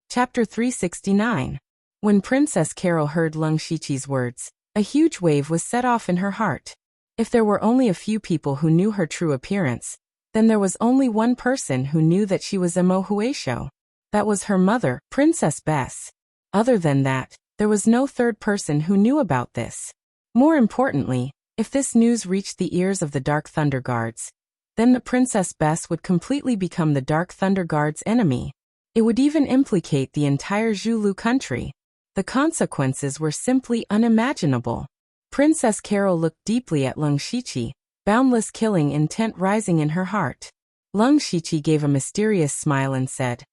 Chapter 369. When Princess Carol heard Lung Shiqi's words, a huge wave was set off in her heart. If there were only a few people who knew her true appearance, then there was only one person who knew that she was Emo Huaisho. That was her mother, Princess Bess. Other than that, there was no third person who knew about this. More importantly, if this news reached the ears of the Dark Thunder Guards, then the Princess Bess would completely become the Dark Thunder Guards' enemy. It would even implicate the entire Zhulu country. The consequences were simply unimaginable. Princess Carol looked deeply at Lung Shiqi, boundless killing intent rising in her heart. Lung Shiqi gave a mysterious smile and said,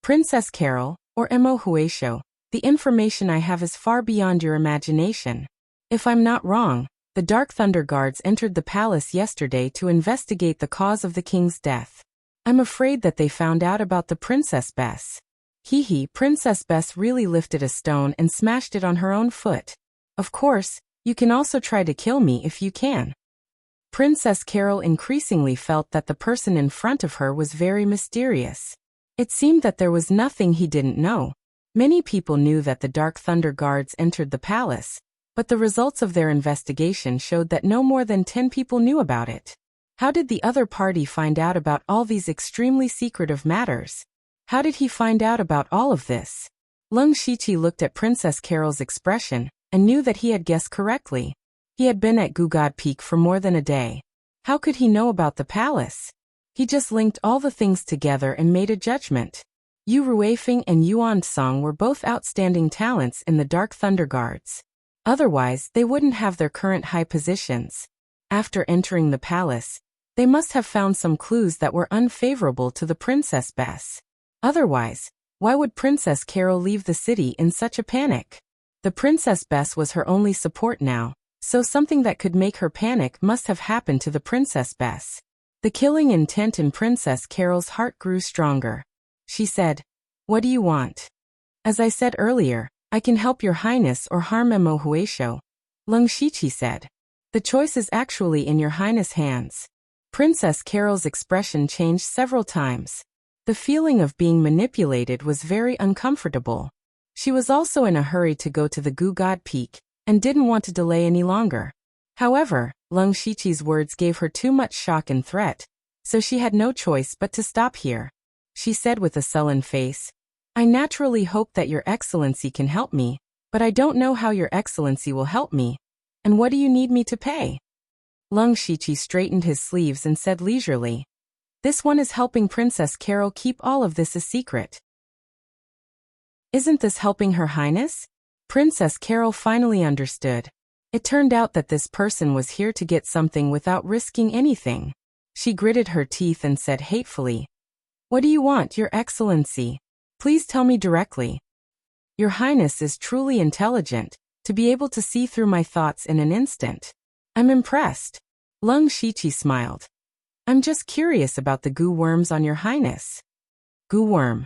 "Princess Carol, or Emo Huaisho, the information I have is far beyond your imagination. If I'm not wrong, the Dark Thunder Guards entered the palace yesterday to investigate the cause of the king's death. I'm afraid that they found out about the Princess Bess." Princess Bess really lifted a stone and smashed it on her own foot. "Of course, you can also try to kill me if you can." Princess Carol increasingly felt that the person in front of her was very mysterious. It seemed that there was nothing he didn't know. Many people knew that the Dark Thunder Guards entered the palace, but the results of their investigation showed that no more than 10 people knew about it. How did the other party find out about all these extremely secretive matters? How did he find out about all of this? Lung Shiqi looked at Princess Carol's expression and knew that he had guessed correctly. He had been at Gugad Peak for more than a day. How could he know about the palace? He just linked all the things together and made a judgment. Yu Ruifeng and Yuan Song were both outstanding talents in the Dark Thunder Guards. Otherwise, they wouldn't have their current high positions. After entering the palace, they must have found some clues that were unfavorable to the Princess Bess. Otherwise, why would Princess Carol leave the city in such a panic? The Princess Bess was her only support now, so something that could make her panic must have happened to the Princess Bess. The killing intent in Princess Carol's heart grew stronger. She said, "What do you want?" "As I said earlier, I can help your highness or harm Emo Huaisho," Lung Shiqi said. "The choice is actually in your highness' hands." Princess Carol's expression changed several times. The feeling of being manipulated was very uncomfortable. She was also in a hurry to go to the Gugad Peak, and didn't want to delay any longer. However, Lung Shiqi's words gave her too much shock and threat, so she had no choice but to stop here. She said with a sullen face, "I naturally hope that your excellency can help me, but I don't know how your excellency will help me. And what do you need me to pay?" Lung Shiqi straightened his sleeves and said leisurely, "This one is helping Princess Carol keep all of this a secret." "Isn't this helping Her Highness?" Princess Carol finally understood. It turned out that this person was here to get something without risking anything. She gritted her teeth and said hatefully, "What do you want, Your Excellency? Please tell me directly. Your Highness is truly intelligent, to be able to see through my thoughts in an instant. I'm impressed." Lung Shiqi smiled. "I'm just curious about the goo worms on Your Highness." Goo worm.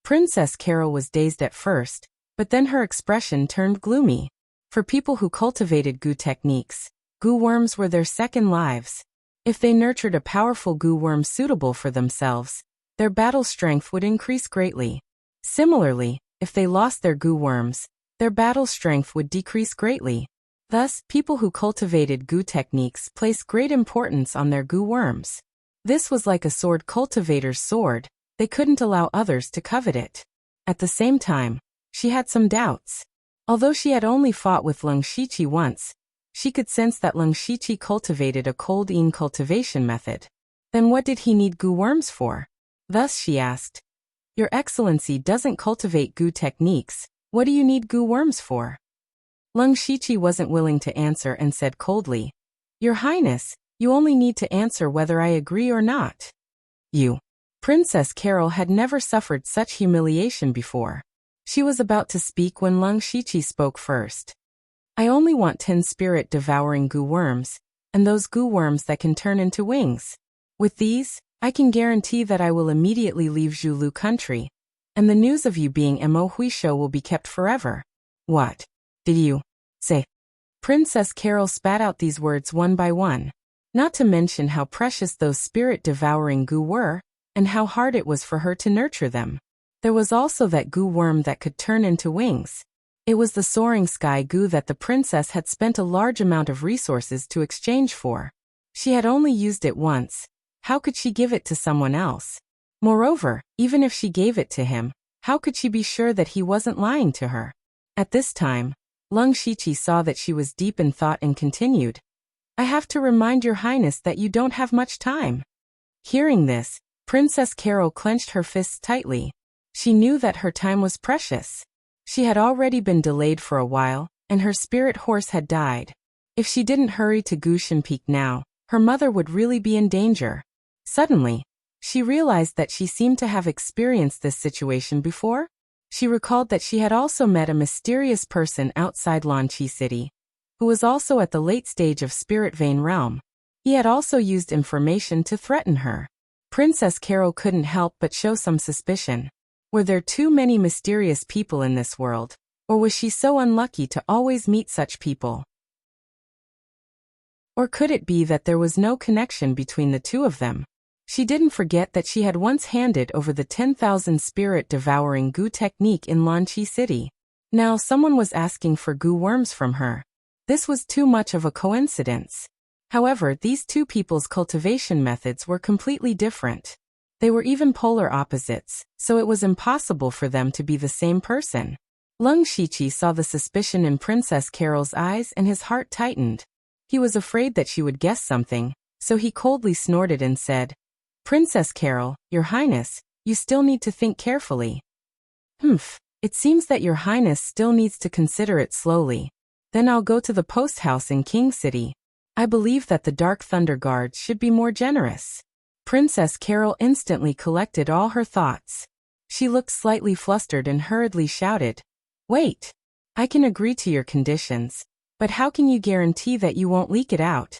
Princess Carol was dazed at first, but then her expression turned gloomy. For people who cultivated goo techniques, goo worms were their second lives. If they nurtured a powerful goo worm suitable for themselves, their battle strength would increase greatly. Similarly, if they lost their goo worms, their battle strength would decrease greatly. Thus, people who cultivated goo techniques placed great importance on their goo worms. This was like a sword cultivator's sword, they couldn't allow others to covet it. At the same time, she had some doubts. Although she had only fought with Lung Shiqi once, she could sense that Lung Shiqi cultivated a cold-in cultivation method. Then what did he need goo worms for? Thus she asked, "Your Excellency doesn't cultivate goo techniques, what do you need goo worms for?" Lung Shiqi wasn't willing to answer and said coldly, "Your Highness, you only need to answer whether I agree or not." You. Princess Carol had never suffered such humiliation before. She was about to speak when Lung Shiqi spoke first. "I only want 10 spirit-devouring goo worms, and those goo worms that can turn into wings. With these, I can guarantee that I will immediately leave Zhulu country, and the news of you being Emo Huaisho will be kept forever." "What did you say?" Princess Carol spat out these words one by one. Not to mention how precious those spirit-devouring goo were, and how hard it was for her to nurture them. There was also that goo worm that could turn into wings. It was the soaring sky goo that the princess had spent a large amount of resources to exchange for. She had only used it once. How could she give it to someone else? Moreover, even if she gave it to him, how could she be sure that he wasn't lying to her? At this time, Lung Shiqi saw that she was deep in thought and continued, I have to remind your highness that you don't have much time. Hearing this, Princess Carol clenched her fists tightly. She knew that her time was precious. She had already been delayed for a while, and her spirit horse had died. If she didn't hurry to Gushan Peak now, her mother would really be in danger. Suddenly, she realized that she seemed to have experienced this situation before. She recalled that she had also met a mysterious person outside Lanqi City, who was also at the late stage of Spirit Vein Realm. He had also used information to threaten her. Princess Carol couldn't help but show some suspicion. Were there too many mysterious people in this world, or was she so unlucky to always meet such people? Or could it be that there was no connection between the two of them? She didn't forget that she had once handed over the 10,000 spirit-devouring goo technique in Lanqi City. Now someone was asking for goo worms from her. This was too much of a coincidence. However, these two people's cultivation methods were completely different. They were even polar opposites, so it was impossible for them to be the same person. Lung Shiqi saw the suspicion in Princess Carol's eyes and his heart tightened. He was afraid that she would guess something, so he coldly snorted and said, Princess Carol, Your Highness, you still need to think carefully. It seems that Your Highness still needs to consider it slowly. Then I'll go to the post house in King City. I believe that the Dark Thunder Guards should be more generous. Princess Carol instantly collected all her thoughts. She looked slightly flustered and hurriedly shouted, Wait! I can agree to your conditions, but how can you guarantee that you won't leak it out?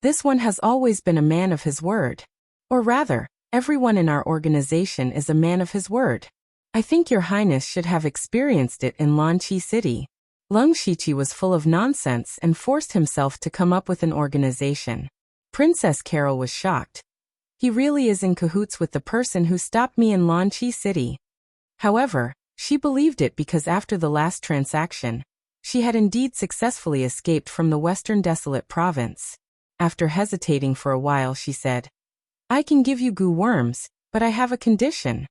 This one has always been a man of his word. Or rather, everyone in our organization is a man of his word. I think Your Highness should have experienced it in Lanqi City. Lung Shiqi was full of nonsense and forced himself to come up with an organization. Princess Carol was shocked. He really is in cahoots with the person who stopped me in Lanqi City. However, she believed it because after the last transaction, she had indeed successfully escaped from the Western Desolate Province. After hesitating for a while, she said, I can give you goo worms, but I have a condition.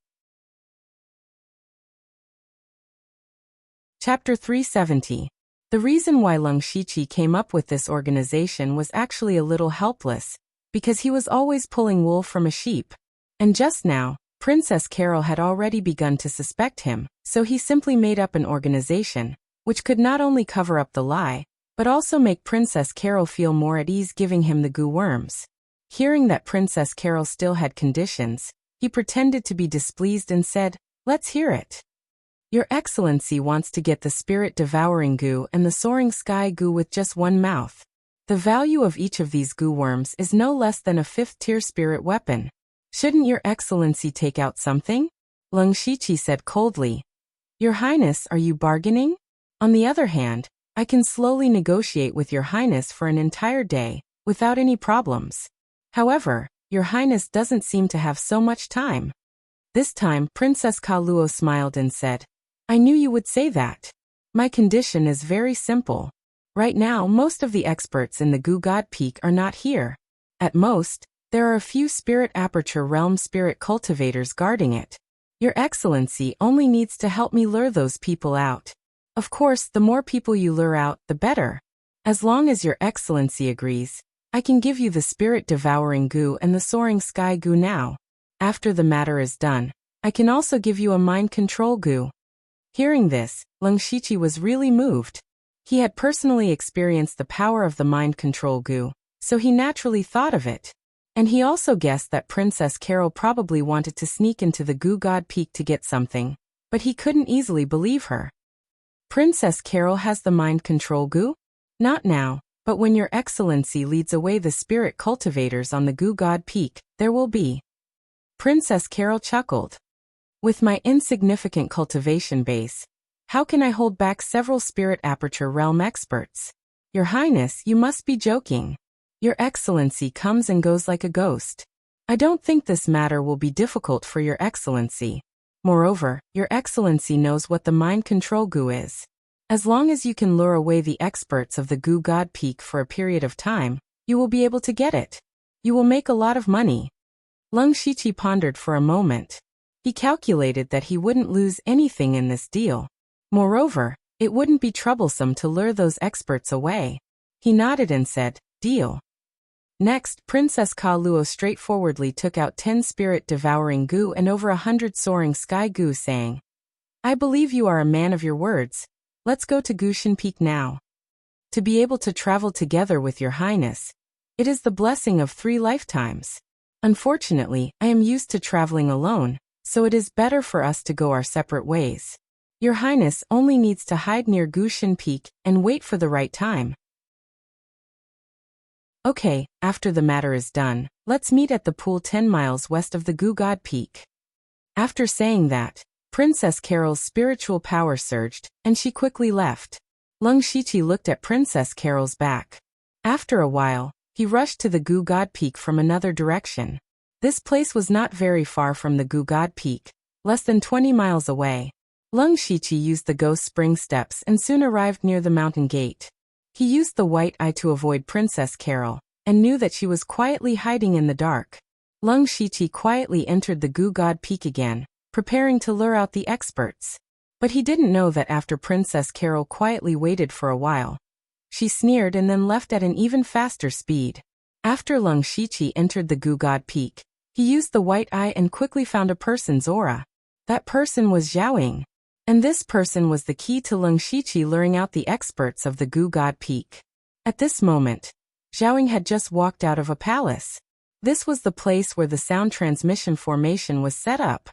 Chapter 370. The reason why Lung Shiqi came up with this organization was actually a little helpless, because he was always pulling wool from a sheep. And just now, Princess Carol had already begun to suspect him, so he simply made up an organization, which could not only cover up the lie, but also make Princess Carol feel more at ease giving him the goo worms. Hearing that Princess Carol still had conditions, he pretended to be displeased and said, Let's hear it. Your Excellency wants to get the spirit-devouring goo and the soaring sky goo with just one mouth. The value of each of these goo worms is no less than a 5th-tier spirit weapon. Shouldn't Your Excellency take out something? Lung Shiqi said coldly. Your Highness, are you bargaining? On the other hand, I can slowly negotiate with Your Highness for an entire day, without any problems. However, Your Highness doesn't seem to have so much time. This time, Princess Kaluo smiled and said, I knew you would say that. My condition is very simple. Right now, most of the experts in the Goo God Peak are not here. At most, there are a few Spirit Aperture Realm spirit cultivators guarding it. Your Excellency only needs to help me lure those people out. Of course, the more people you lure out, the better. As long as Your Excellency agrees, I can give you the spirit-devouring goo and the soaring sky goo now. After the matter is done, I can also give you a mind control goo. Hearing this, Lung Shiqi was really moved. He had personally experienced the power of the mind control goo, so he naturally thought of it. And he also guessed that Princess Carol probably wanted to sneak into the Goo God Peak to get something, but he couldn't easily believe her. Princess Carol has the mind control goo? Not now, but when Your Excellency leads away the spirit cultivators on the Goo God Peak, there will be. Princess Carol chuckled. With my insignificant cultivation base, how can I hold back several Spirit Aperture Realm experts? Your Highness, you must be joking. Your Excellency comes and goes like a ghost. I don't think this matter will be difficult for Your Excellency. Moreover, Your Excellency knows what the mind control goo is. As long as you can lure away the experts of the Goo God Peak for a period of time, you will be able to get it. You will make a lot of money. Leng Shiqi pondered for a moment. He calculated that he wouldn't lose anything in this deal. Moreover, it wouldn't be troublesome to lure those experts away. He nodded and said, "Deal." Next, Princess Ka Luo straightforwardly took out 10 spirit-devouring goo and over 100 soaring sky goo, saying, "I believe you are a man of your words. Let's go to Gushan Peak now. To be able to travel together with your highness, it is the blessing of 3 lifetimes. Unfortunately, I am used to traveling alone, so it is better for us to go our separate ways. Your highness only needs to hide near Gushan Peak and wait for the right time." Okay, after the matter is done, let's meet at the pool 10 miles west of the Goo God Peak. After saying that, Princess Carol's spiritual power surged, and she quickly left. Leng Shiqi looked at Princess Carol's back. After a while, he rushed to the Goo God Peak from another direction. This place was not very far from the Goo God Peak, less than 20 miles away. Leng Shiqi used the ghost spring steps and soon arrived near the mountain gate. He used the white eye to avoid Princess Carol, and knew that she was quietly hiding in the dark. Leng Shiqi quietly entered the Goo God Peak again, preparing to lure out the experts. But he didn't know that after Princess Carol quietly waited for a while, she sneered and then left at an even faster speed. After Leng Shiqi entered the Goo God Peak, he used the white eye and quickly found a person's aura. That person was Zhaoying. And this person was the key to Leng Shiqi luring out the experts of the Goo God Peak. At this moment, Zhaoying had just walked out of a palace. This was the place where the sound transmission formation was set up.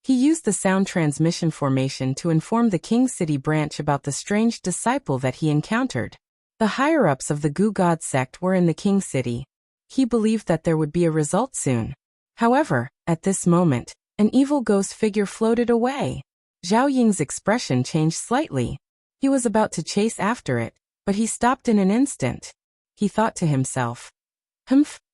He used the sound transmission formation to inform the King City branch about the strange disciple that he encountered. The higher-ups of the Goo God sect were in the King City. He believed that there would be a result soon. However, at this moment, an evil ghost figure floated away. Zhao Ying's expression changed slightly. He was about to chase after it, but he stopped in an instant. He thought to himself,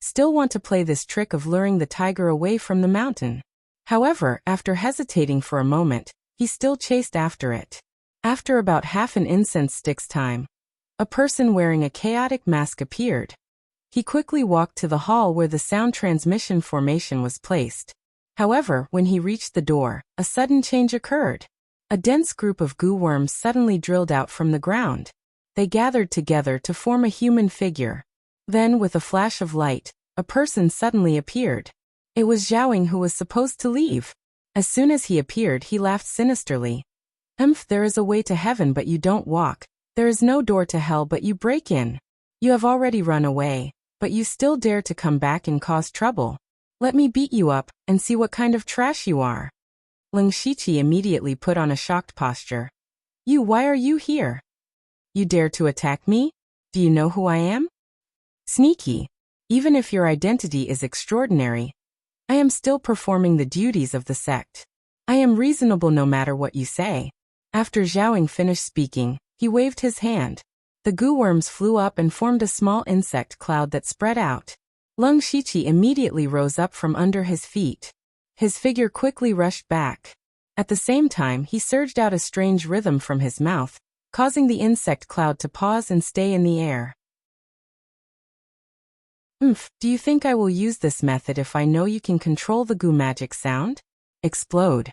still want to play this trick of luring the tiger away from the mountain. However, after hesitating for a moment, he still chased after it. After about half an incense stick's time, a person wearing a chaotic mask appeared. He quickly walked to the hall where the sound transmission formation was placed. However, when he reached the door, a sudden change occurred. A dense group of goo worms suddenly drilled out from the ground. They gathered together to form a human figure. Then, with a flash of light, a person suddenly appeared. It was Zhaoying who was supposed to leave. As soon as he appeared, he laughed sinisterly. There is a way to heaven but you don't walk. There is no door to hell but you break in. You have already run away, but you still dare to come back and cause trouble. Let me beat you up, and see what kind of trash you are. Leng Shiqi immediately put on a shocked posture. Why are you here? You dare to attack me? Do you know who I am? Sneaky. Even if your identity is extraordinary, I am still performing the duties of the sect. I am reasonable no matter what you say. After Zhaoying finished speaking, he waved his hand. The goo worms flew up and formed a small insect cloud that spread out. Leng Shiqi immediately rose up from under his feet. His figure quickly rushed back. At the same time, he surged out a strange rhythm from his mouth, causing the insect cloud to pause and stay in the air. Do you think I will use this method if I know you can control the goo magic sound? Explode.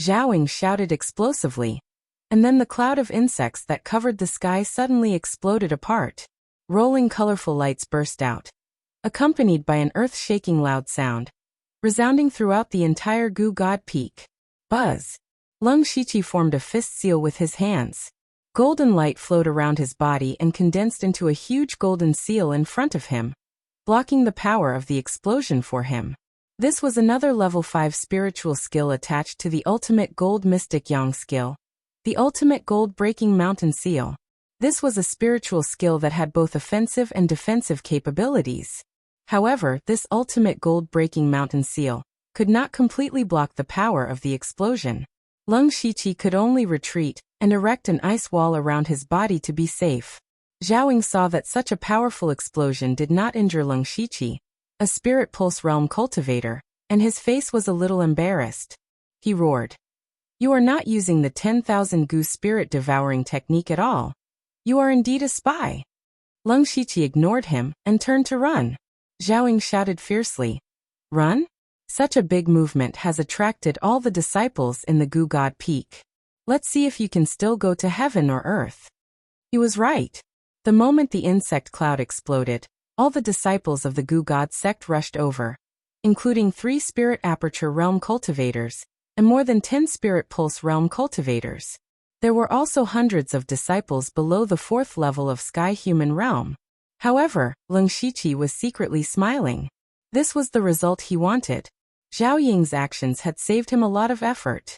Zhaoying shouted explosively. And then the cloud of insects that covered the sky suddenly exploded apart. Rolling colorful lights burst out, accompanied by an earth-shaking loud sound, resounding throughout the entire Goo God Peak. Buzz! Leng Shiqi formed a fist seal with his hands. Golden light flowed around his body and condensed into a huge golden seal in front of him, blocking the power of the explosion for him. This was another level 5 spiritual skill attached to the ultimate gold mystic yang skill, the ultimate gold breaking mountain seal. This was a spiritual skill that had both offensive and defensive capabilities. However, this ultimate gold-breaking mountain seal could not completely block the power of the explosion. Leng Shiqi could only retreat and erect an ice wall around his body to be safe. Zhaoying saw that such a powerful explosion did not injure Leng Shiqi, a spirit pulse realm cultivator, and his face was a little embarrassed. he roared. You are not using the 10,000 goose spirit devouring technique at all. You are indeed a spy. Leng Shiqi ignored him and turned to run. Zhao Ying shouted fiercely. Run? Such a big movement has attracted all the disciples in the Gu God Peak. Let's see if you can still go to heaven or earth. He was right. The moment the insect cloud exploded, all the disciples of the Gu God sect rushed over, including 3 Spirit Aperture Realm cultivators, and more than 10 Spirit Pulse Realm cultivators. There were also hundreds of disciples below the 4th level of Sky Human Realm. However, Leng Shiqi was secretly smiling. This was the result he wanted. Zhao Ying's actions had saved him a lot of effort.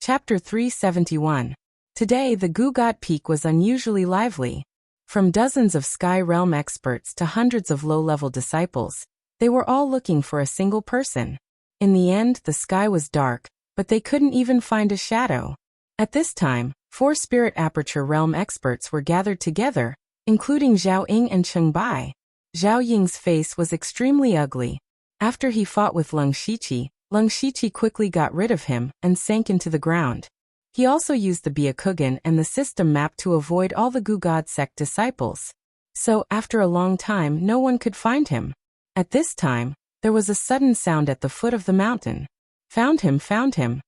Chapter 371. Today the Gu God Peak was unusually lively. From dozens of Sky Realm experts to hundreds of low-level disciples, they were all looking for a single person. In the end, the sky was dark, but they couldn't even find a shadow. At this time, 4 Spirit Aperture Realm experts were gathered together, including Zhao Ying and Cheng Bai. Zhao Ying's face was extremely ugly. After he fought with Leng Shiqi quickly got rid of him and sank into the ground. He also used the Byakugan and the system map to avoid all the Gu God sect disciples. So, after a long time, no one could find him. At this time, there was a sudden sound at the foot of the mountain. Found him.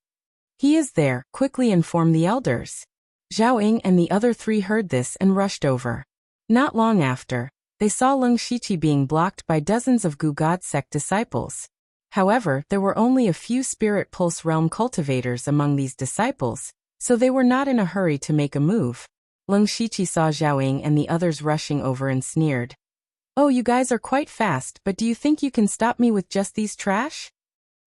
He is there, quickly informed the elders. Zhao Ying and the other 3 heard this and rushed over. Not long after, they saw Leng Shiqi being blocked by dozens of Gu God sect disciples. However, there were only a few Spirit Pulse Realm cultivators among these disciples, so they were not in a hurry to make a move. Leng Shiqi saw Zhao Ying and the others rushing over and sneered. Oh, you guys are quite fast, but do you think you can stop me with just these trash?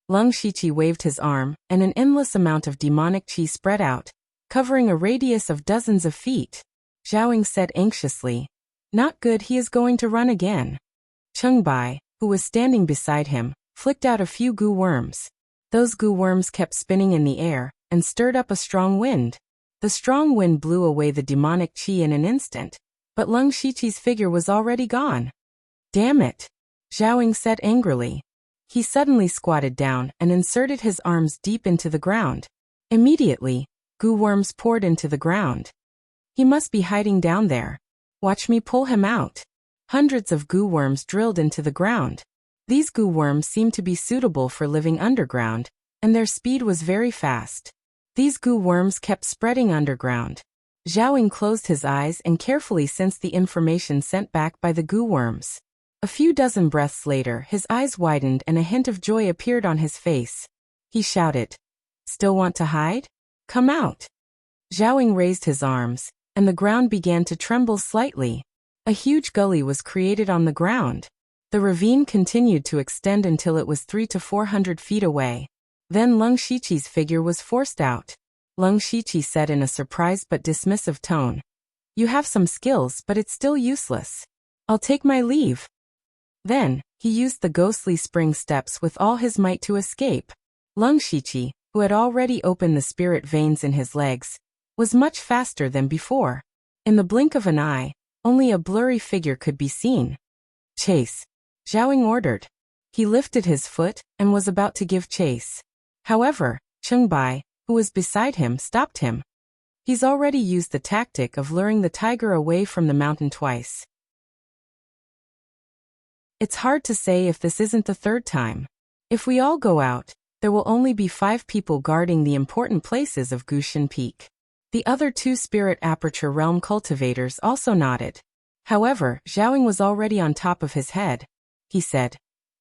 Leng Shiqi waved his arm, and an endless amount of demonic chi spread out, covering a radius of dozens of feet. Zhao Ying said anxiously. Not good, he is going to run again. Cheng Bai, who was standing beside him, flicked out a few goo worms. Those goo worms kept spinning in the air, and stirred up a strong wind. The strong wind blew away the demonic chi in an instant, but Leng Shiqi's figure was already gone. Damn it! Zhao Ying said angrily. He suddenly squatted down and inserted his arms deep into the ground. Immediately, goo worms poured into the ground. He must be hiding down there. Watch me pull him out. Hundreds of goo worms drilled into the ground. These goo worms seemed to be suitable for living underground, and their speed was very fast. These goo worms kept spreading underground. Zhao Ying closed his eyes and carefully sensed the information sent back by the goo worms. A few dozen breaths later, his eyes widened and a hint of joy appeared on his face. He shouted, Still want to hide? Come out. Zhao Ying raised his arms, and the ground began to tremble slightly. A huge gully was created on the ground. The ravine continued to extend until it was 300 to 400 feet away. Then Leng Shiqi's figure was forced out. Leng Shiqi said in a surprised but dismissive tone, You have some skills, but it's still useless. I'll take my leave. Then, he used the ghostly spring steps with all his might to escape. Leng Shiqi, who had already opened the spirit veins in his legs, was much faster than before. In the blink of an eye, only a blurry figure could be seen. Chase, Zhao Ying ordered. He lifted his foot and was about to give chase. However, Cheng Bai, who was beside him, stopped him. He's already used the tactic of luring the tiger away from the mountain twice. It's hard to say if this isn't the 3rd time. If we all go out, there will only be 5 people guarding the important places of Gushan Peak. The other 2 Spirit Aperture Realm cultivators also nodded. However, Zhao Ying was already on top of his head. He said,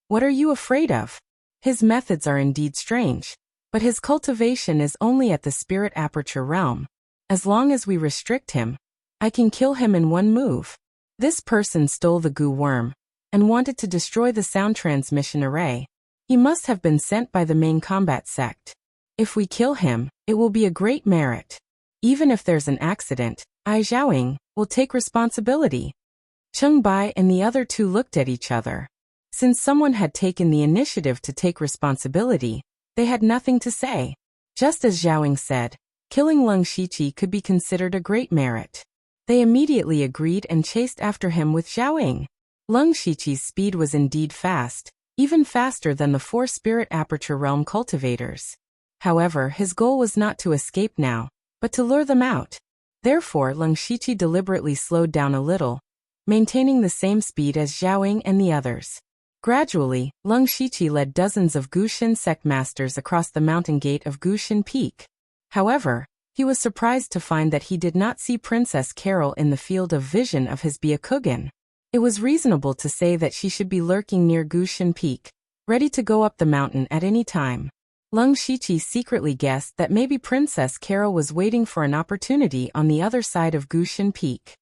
What are you afraid of? His methods are indeed strange, but his cultivation is only at the Spirit Aperture Realm. As long as we restrict him, I can kill him in one move. This person stole the goo worm and wanted to destroy the sound transmission array. He must have been sent by the main combat sect. If we kill him, it will be a great merit. Even if there's an accident, I, Zhao Ying, will take responsibility. Cheng Bai and the other 2 looked at each other. Since someone had taken the initiative to take responsibility, they had nothing to say. Just as Zhao Ying said, killing Leng Shiqi could be considered a great merit. They immediately agreed and chased after him with Zhao Ying. Leng Shiqi's speed was indeed fast, even faster than the 4 Spirit Aperture Realm cultivators. However, his goal was not to escape now, but to lure them out. Therefore, Leng Shiqi deliberately slowed down a little, maintaining the same speed as Xiaoying and the others. Gradually, Leng Shiqi led dozens of Gushin sect masters across the mountain gate of Gushin Peak. However, he was surprised to find that he did not see Princess Carol in the field of vision of his Byakugan. It was reasonable to say that she should be lurking near Gushin Peak, ready to go up the mountain at any time. Leng Shiqi secretly guessed that maybe Princess Carol was waiting for an opportunity on the other side of Gushin Peak.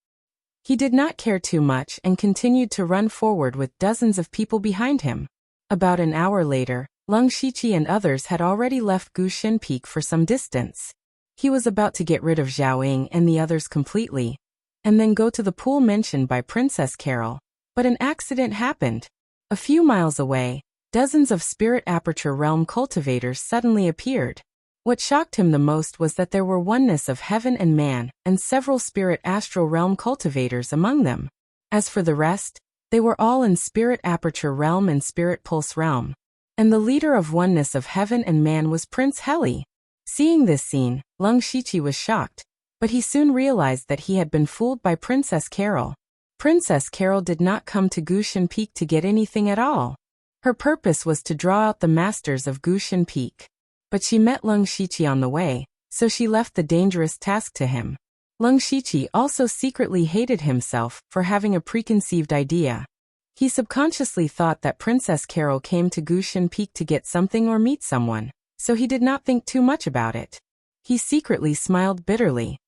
He did not care too much and continued to run forward with dozens of people behind him. About an hour later, Leng Shiqi and others had already left Gushin Peak for some distance. He was about to get rid of Xiaoying and the others completely, and then go to the pool mentioned by Princess Carol. But an accident happened. A few miles away, dozens of Spirit Aperture Realm cultivators suddenly appeared. What shocked him the most was that there were oneness of heaven and man, and several Spirit Astral Realm cultivators among them. As for the rest, they were all in Spirit Aperture Realm and Spirit Pulse Realm. And the leader of oneness of heaven and man was Prince Heli. Seeing this scene, Leng Shiqi was shocked, but he soon realized that he had been fooled by Princess Carol. Princess Carol did not come to Gushin Peak to get anything at all. Her purpose was to draw out the masters of Gushin Peak. But she met Leng Shiqi on the way, so she left the dangerous task to him. Leng Shiqi also secretly hated himself for having a preconceived idea. He subconsciously thought that Princess Carol came to Gushin Peak to get something or meet someone, so he did not think too much about it. He secretly smiled bitterly.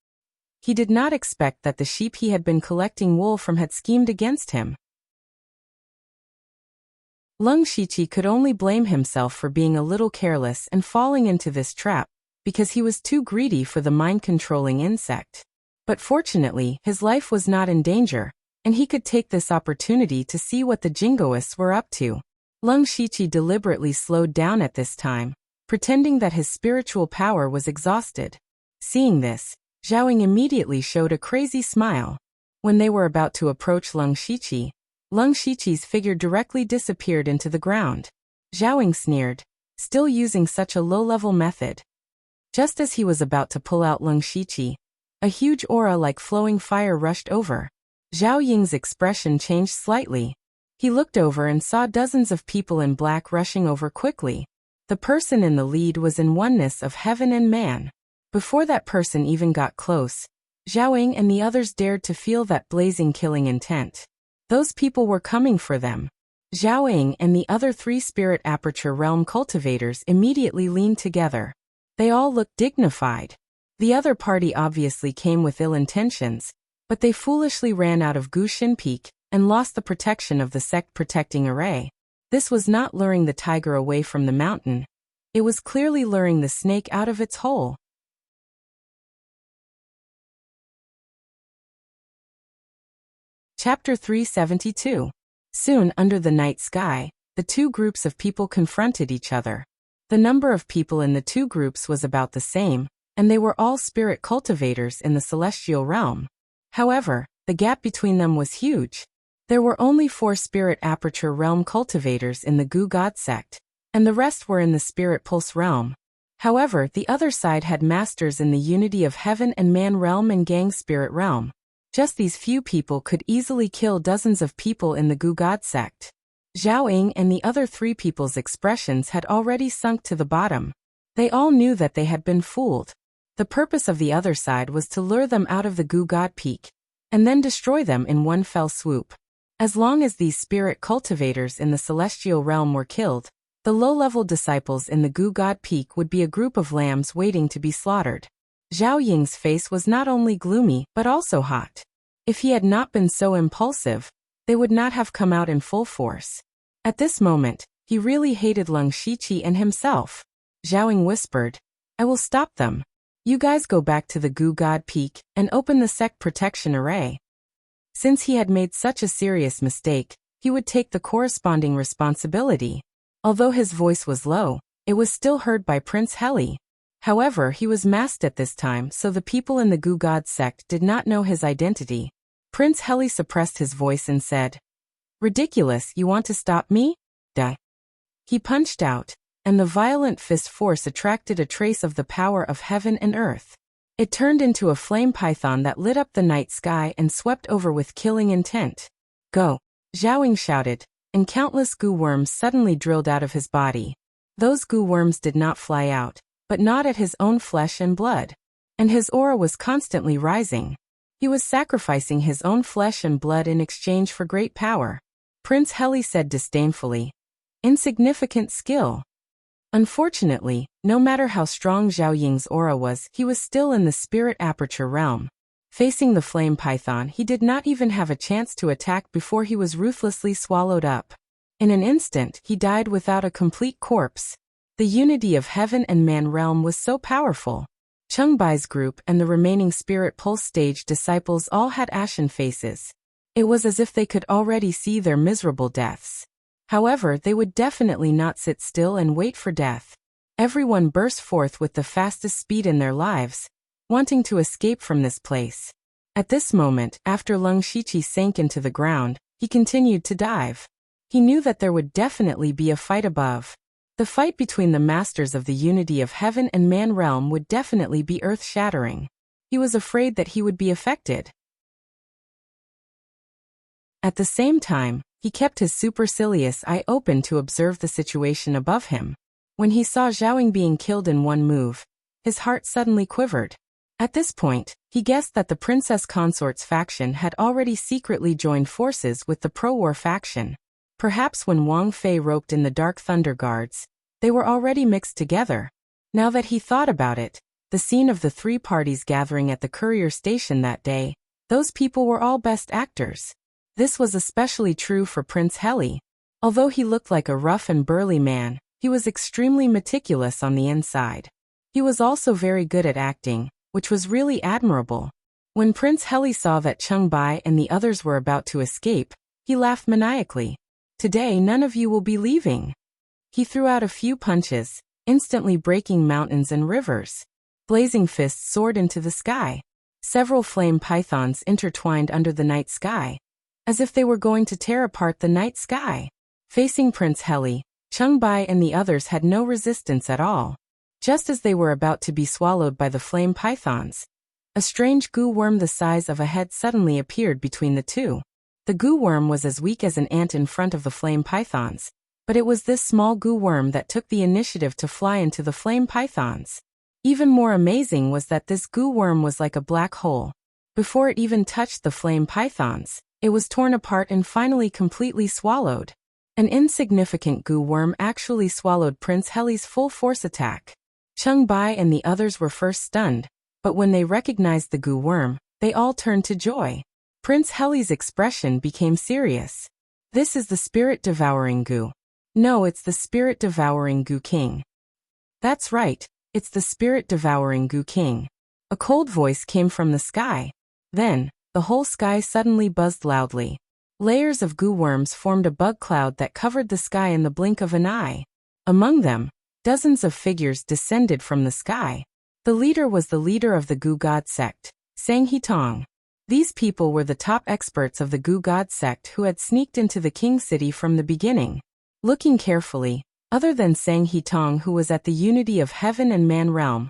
He did not expect that the sheep he had been collecting wool from had schemed against him. Leng Shiqi could only blame himself for being a little careless and falling into this trap, because he was too greedy for the mind-controlling insect. But fortunately, his life was not in danger, and he could take this opportunity to see what the jingoists were up to. Leng Shiqi deliberately slowed down at this time, pretending that his spiritual power was exhausted. Seeing this, Xiaoying immediately showed a crazy smile. When they were about to approach Leng Shiqi's figure directly disappeared into the ground. Xiaoying sneered, still using such a low-level method. Just as he was about to pull out Leng Shiqi, a huge aura like flowing fire rushed over. Zhao Ying's expression changed slightly. He looked over and saw dozens of people in black rushing over quickly. The person in the lead was in oneness of heaven and man. Before that person even got close, Xiaoying and the others dared to feel that blazing killing intent. Those people were coming for them. Xiaoying and the other 3 Spirit Aperture Realm cultivators immediately leaned together. They all looked dignified. The other party obviously came with ill intentions, but they foolishly ran out of Gushin Peak and lost the protection of the sect protecting array. This was not luring the tiger away from the mountain. It was clearly luring the snake out of its hole. Chapter 372. Soon, under the night sky, the 2 groups of people confronted each other. The number of people in the 2 groups was about the same, and they were all spirit cultivators in the celestial realm. However, the gap between them was huge. There were only 4 Spirit Aperture Realm cultivators in the Gu God sect, and the rest were in the Spirit Pulse realm. However, the other side had masters in the Unity of Heaven and Man realm and Gang Spirit realm. Just these few people could easily kill dozens of people in the Gu God sect. Zhao Ying and the other 3 people's expressions had already sunk to the bottom. They all knew that they had been fooled. The purpose of the other side was to lure them out of the Gu God Peak, and then destroy them in one fell swoop. As long as these spirit cultivators in the celestial realm were killed, the low-level disciples in the Gu God Peak would be a group of lambs waiting to be slaughtered. Zhao Ying's face was not only gloomy but also hot. If he had not been so impulsive, they would not have come out in full force. At this moment, he really hated Leng Shiqi and himself. Xiaoying whispered, "I will stop them. You guys go back to the Gu God Peak and open the sect protection array." Since he had made such a serious mistake, he would take the corresponding responsibility. Although his voice was low, it was still heard by Prince Heli. However, he was masked at this time, so the people in the Gu God sect did not know his identity. Prince Heli suppressed his voice and said, "Ridiculous, you want to stop me? Duh. He punched out, and the violent fist force attracted a trace of the power of heaven and earth. It turned into a flame python that lit up the night sky and swept over with killing intent. Go! Zhaoying shouted, and countless goo worms suddenly drilled out of his body. Those goo worms did not fly out, but gnawed at his own flesh and blood. And his aura was constantly rising. He was sacrificing his own flesh and blood in exchange for great power. Prince Heli said disdainfully. Insignificant skill. Unfortunately, no matter how strong Zhao Ying's aura was, he was still in the spirit aperture realm. Facing the flame python, he did not even have a chance to attack before he was ruthlessly swallowed up. In an instant, he died without a complete corpse. The unity of heaven and man realm was so powerful. Chungbai's group and the remaining Spirit Pulse stage disciples all had ashen faces. It was as if they could already see their miserable deaths. However, they would definitely not sit still and wait for death. Everyone burst forth with the fastest speed in their lives, wanting to escape from this place. At this moment, after Lung Shiqi sank into the ground, he continued to dive. He knew that there would definitely be a fight above. The fight between the masters of the unity of heaven and man realm would definitely be earth-shattering. He was afraid that he would be affected. At the same time, he kept his supercilious eye open to observe the situation above him. When he saw Zhaoying being killed in one move, his heart suddenly quivered. At this point, he guessed that the princess consort's faction had already secretly joined forces with the pro-war faction. Perhaps when Wang Fei roped in the Dark Thunder Guards, they were already mixed together. Now that he thought about it, the scene of the three parties gathering at the courier station that day, those people were all best actors. This was especially true for Prince Heli. Although he looked like a rough and burly man, he was extremely meticulous on the inside. He was also very good at acting, which was really admirable. When Prince Heli saw that Chungbei and the others were about to escape, he laughed maniacally. Today none of you will be leaving. He threw out a few punches, instantly breaking mountains and rivers. Blazing fists soared into the sky. Several flame pythons intertwined under the night sky, as if they were going to tear apart the night sky. Facing Prince Heli, Chungbei and the others had no resistance at all. Just as they were about to be swallowed by the flame pythons, a strange goo worm the size of a head suddenly appeared between the two. The goo worm was as weak as an ant in front of the flame pythons, but it was this small goo worm that took the initiative to fly into the flame pythons. Even more amazing was that this goo worm was like a black hole. Before it even touched the flame pythons, it was torn apart and finally completely swallowed. An insignificant goo worm actually swallowed Prince Heli's full force attack. Chungbei and the others were first stunned, but when they recognized the goo worm, they all turned to joy. Prince Heli's expression became serious. This is the spirit-devouring goo. No, it's the spirit-devouring goo king. That's right, it's the spirit-devouring goo king. A cold voice came from the sky. Then, the whole sky suddenly buzzed loudly. Layers of goo worms formed a bug cloud that covered the sky in the blink of an eye. Among them, dozens of figures descended from the sky. The leader was the leader of the Goo God sect, Sang Tong. These people were the top experts of the Goo God sect who had sneaked into the King City from the beginning. Looking carefully, other than Sang Tong, who was at the unity of heaven and man realm,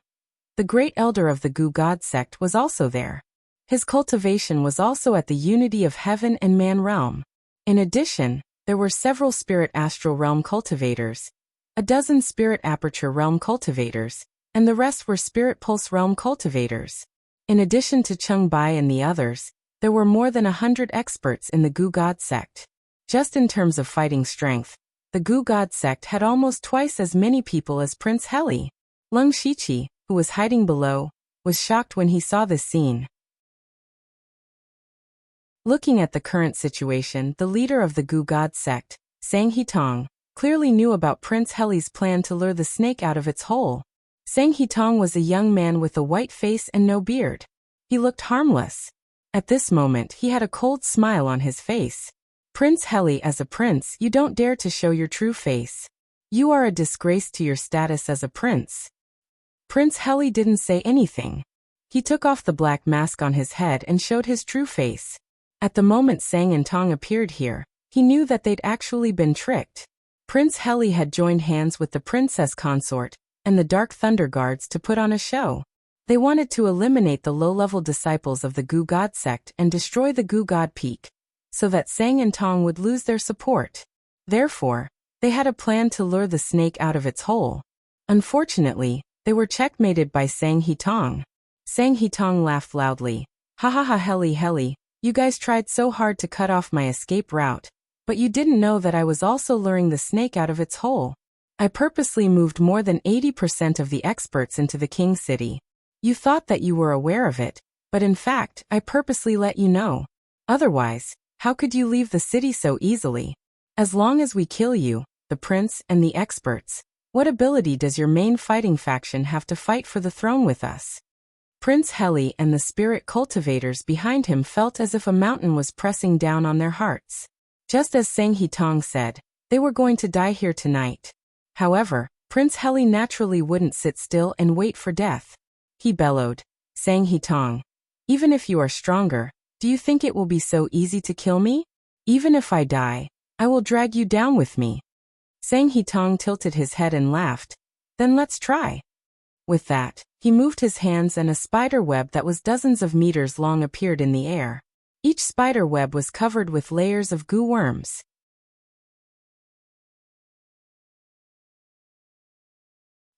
the great elder of the Goo God sect was also there. His cultivation was also at the unity of heaven and man realm. In addition, there were several spirit astral realm cultivators, a dozen spirit aperture realm cultivators, and the rest were spirit pulse realm cultivators. In addition to Chungbei and the others, there were more than 100 experts in the Goo God sect. Just in terms of fighting strength, the Goo God sect had almost twice as many people as Prince Heli. Lung Shiqi, who was hiding below, was shocked when he saw this scene. Looking at the current situation, the leader of the Goo God sect, Sang Tong, clearly knew about Prince Heli's plan to lure the snake out of its hole. Sang Tong was a young man with a white face and no beard. He looked harmless. At this moment, he had a cold smile on his face. Prince Heli, as a prince, you don't dare to show your true face. You are a disgrace to your status as a prince. Prince Heli didn't say anything. He took off the black mask on his head and showed his true face. At the moment Sang Tong appeared here, he knew that they'd actually been tricked. Prince Heli had joined hands with the princess consort and the Dark Thunder Guards to put on a show. They wanted to eliminate the low-level disciples of the Goo God sect and destroy the Goo God Peak, so that Sang and Tong would lose their support. Therefore, they had a plan to lure the snake out of its hole. Unfortunately, they were checkmated by Sang He Tong. Sang He Tong laughed loudly. Ha ha ha, Heli, you guys tried so hard to cut off my escape route, but you didn't know that I was also luring the snake out of its hole. I purposely moved more than 80% of the experts into the King City. You thought that you were aware of it, but in fact, I purposely let you know. Otherwise, how could you leave the city so easily? As long as we kill you, the prince and the experts, what ability does your main fighting faction have to fight for the throne with us? Prince Heli and the spirit cultivators behind him felt as if a mountain was pressing down on their hearts. Just as Sang He Tong said, they were going to die here tonight. However, Prince Heli naturally wouldn't sit still and wait for death. He bellowed, Sang He Tong, even if you are stronger, do you think it will be so easy to kill me? Even if I die, I will drag you down with me. Sang He Tong tilted his head and laughed. Then let's try. With that, he moved his hands and a spider web that was dozens of meters long appeared in the air. Each spider web was covered with layers of goo worms.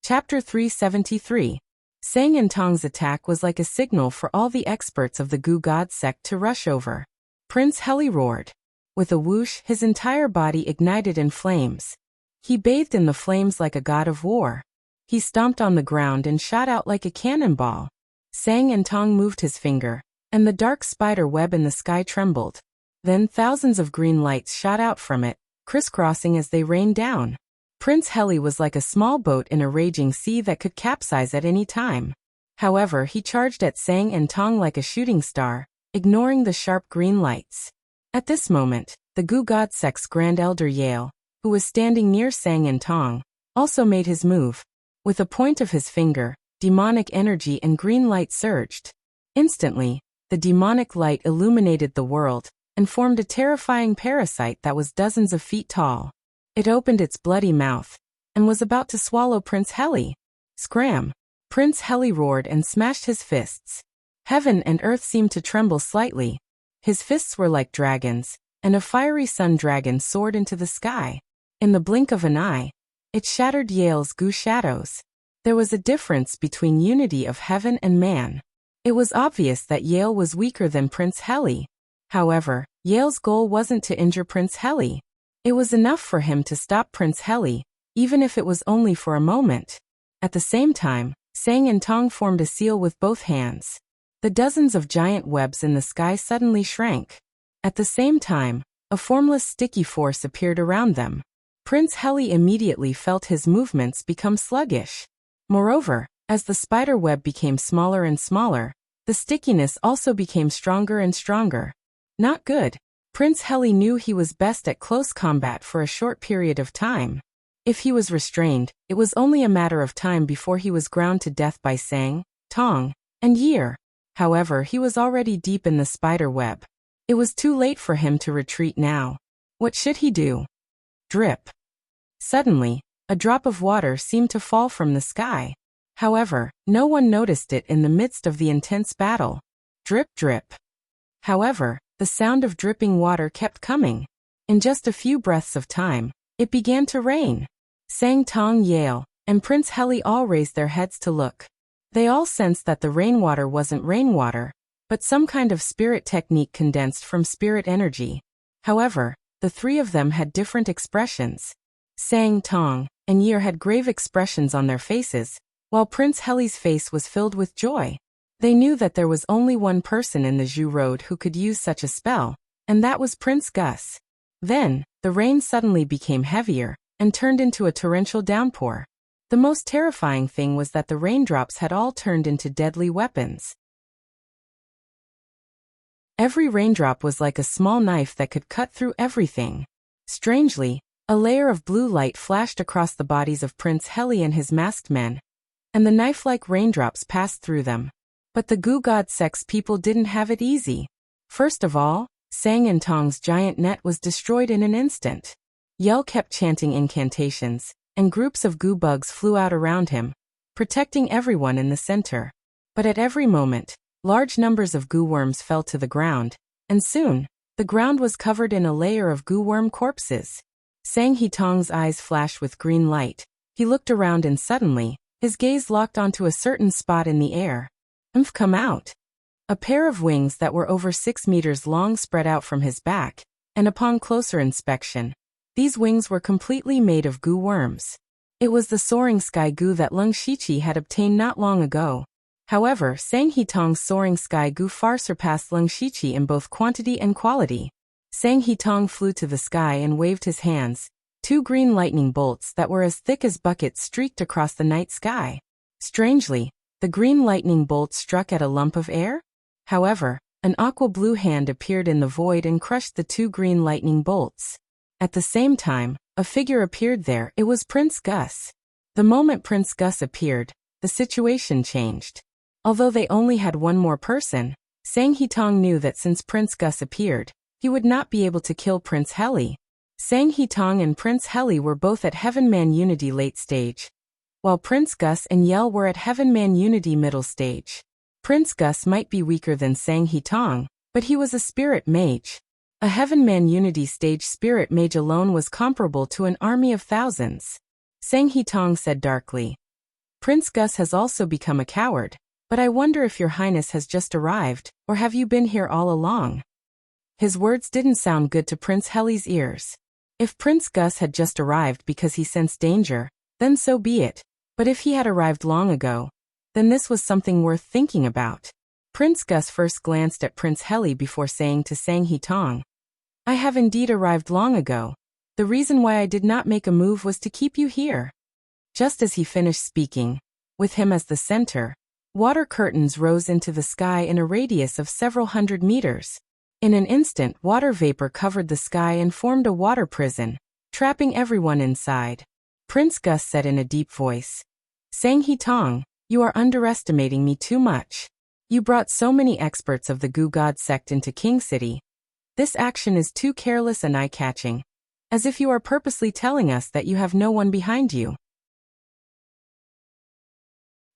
Chapter 373. Sang and Tong's attack was like a signal for all the experts of the Goo God sect to rush over. Prince Heli roared. With a whoosh, his entire body ignited in flames. He bathed in the flames like a god of war. He stomped on the ground and shot out like a cannonball. Sang and Tong moved his finger, and the dark spider web in the sky trembled. Then thousands of green lights shot out from it, crisscrossing as they rained down. Prince Heli was like a small boat in a raging sea that could capsize at any time. However, he charged at Sang and Tong like a shooting star, ignoring the sharp green lights. At this moment, the Goo God sect's Grand Elder Yale, who was standing near Sang and Tong, also made his move. With a point of his finger, demonic energy and green light surged. Instantly, the demonic light illuminated the world and formed a terrifying parasite that was dozens of feet tall. It opened its bloody mouth and was about to swallow Prince Heli. Scram! Prince Heli roared and smashed his fists. Heaven and earth seemed to tremble slightly. His fists were like dragons, and a fiery sun dragon soared into the sky. In the blink of an eye, it shattered Yale's goo shadows. There was a difference between unity of heaven and man. It was obvious that Yale was weaker than Prince Heli. However, Yale's goal wasn't to injure Prince Heli. It was enough for him to stop Prince Heli, even if it was only for a moment. At the same time, Sang and Tong formed a seal with both hands. The dozens of giant webs in the sky suddenly shrank. At the same time, a formless sticky force appeared around them. Prince Heli immediately felt his movements become sluggish. Moreover, as the spider web became smaller and smaller, the stickiness also became stronger and stronger. Not good. Prince Heli knew he was best at close combat for a short period of time. If he was restrained, it was only a matter of time before he was ground to death by Sang, Tong, and Year. However, he was already deep in the spider web. It was too late for him to retreat now. What should he do? Drip. Suddenly, a drop of water seemed to fall from the sky. However, no one noticed it in the midst of the intense battle. Drip, drip. However, the sound of dripping water kept coming. In just a few breaths of time, it began to rain. Sang, Tong, Yale, and Prince Heli all raised their heads to look. They all sensed that the rainwater wasn't rainwater, but some kind of spirit technique condensed from spirit energy. However, the three of them had different expressions. Sang, Tong, and Year had grave expressions on their faces, while Prince Heli's face was filled with joy. They knew that there was only one person in the Zhu Road who could use such a spell, and that was Prince Gus. Then, the rain suddenly became heavier, and turned into a torrential downpour. The most terrifying thing was that the raindrops had all turned into deadly weapons. Every raindrop was like a small knife that could cut through everything. Strangely, a layer of blue light flashed across the bodies of Prince Heli and his masked men, and the knife-like raindrops passed through them. But the Goo God sect's people didn't have it easy. First of all, Sang and Tong's giant net was destroyed in an instant. Yell kept chanting incantations, and groups of goo bugs flew out around him, protecting everyone in the center. But at every moment, large numbers of goo worms fell to the ground, and soon, the ground was covered in a layer of goo worm corpses. Sang He-tong's eyes flashed with green light. He looked around and suddenly, his gaze locked onto a certain spot in the air. Come out. A pair of wings that were over 6 meters long spread out from his back, and upon closer inspection, these wings were completely made of goo worms. It was the soaring sky goo that Lung Shiqi had obtained not long ago. However, Sang He-tong's soaring sky goo far surpassed Lung Shiqi in both quantity and quality. Sang He-tong flew to the sky and waved his hands. 2 green lightning bolts that were as thick as buckets streaked across the night sky. Strangely, the green lightning bolts struck at a lump of air. However, an aqua blue hand appeared in the void and crushed the 2 green lightning bolts. At the same time, a figure appeared there. It was Prince Gus. The moment Prince Gus appeared, the situation changed. Although they only had one more person, Sang He-tong knew that since Prince Gus appeared, he would not be able to kill Prince Heli. Sang He-tong and Prince Heli were both at Heaven Man Unity late stage, while Prince Gus and Yell were at Heaven Man Unity middle stage. Prince Gus might be weaker than Sang He-tong, but he was a spirit mage. A Heaven Man Unity stage spirit mage alone was comparable to an army of thousands. Sang He-tong said darkly, Prince Gus has also become a coward, but I wonder if your highness has just arrived, or have you been here all along? His words didn't sound good to Prince Heli's ears. If Prince Gus had just arrived because he sensed danger, then so be it. But if he had arrived long ago, then this was something worth thinking about. Prince Gus first glanced at Prince Heli before saying to Sang He-tong, I have indeed arrived long ago. The reason why I did not make a move was to keep you here. Just as he finished speaking, with him as the center, water curtains rose into the sky in a radius of several hundred meters. In an instant, water vapor covered the sky and formed a water prison, trapping everyone inside. Prince Gus said in a deep voice, Sang He-tong, you are underestimating me too much. You brought so many experts of the Goo God sect into King City. This action is too careless and eye-catching, as if you are purposely telling us that you have no one behind you.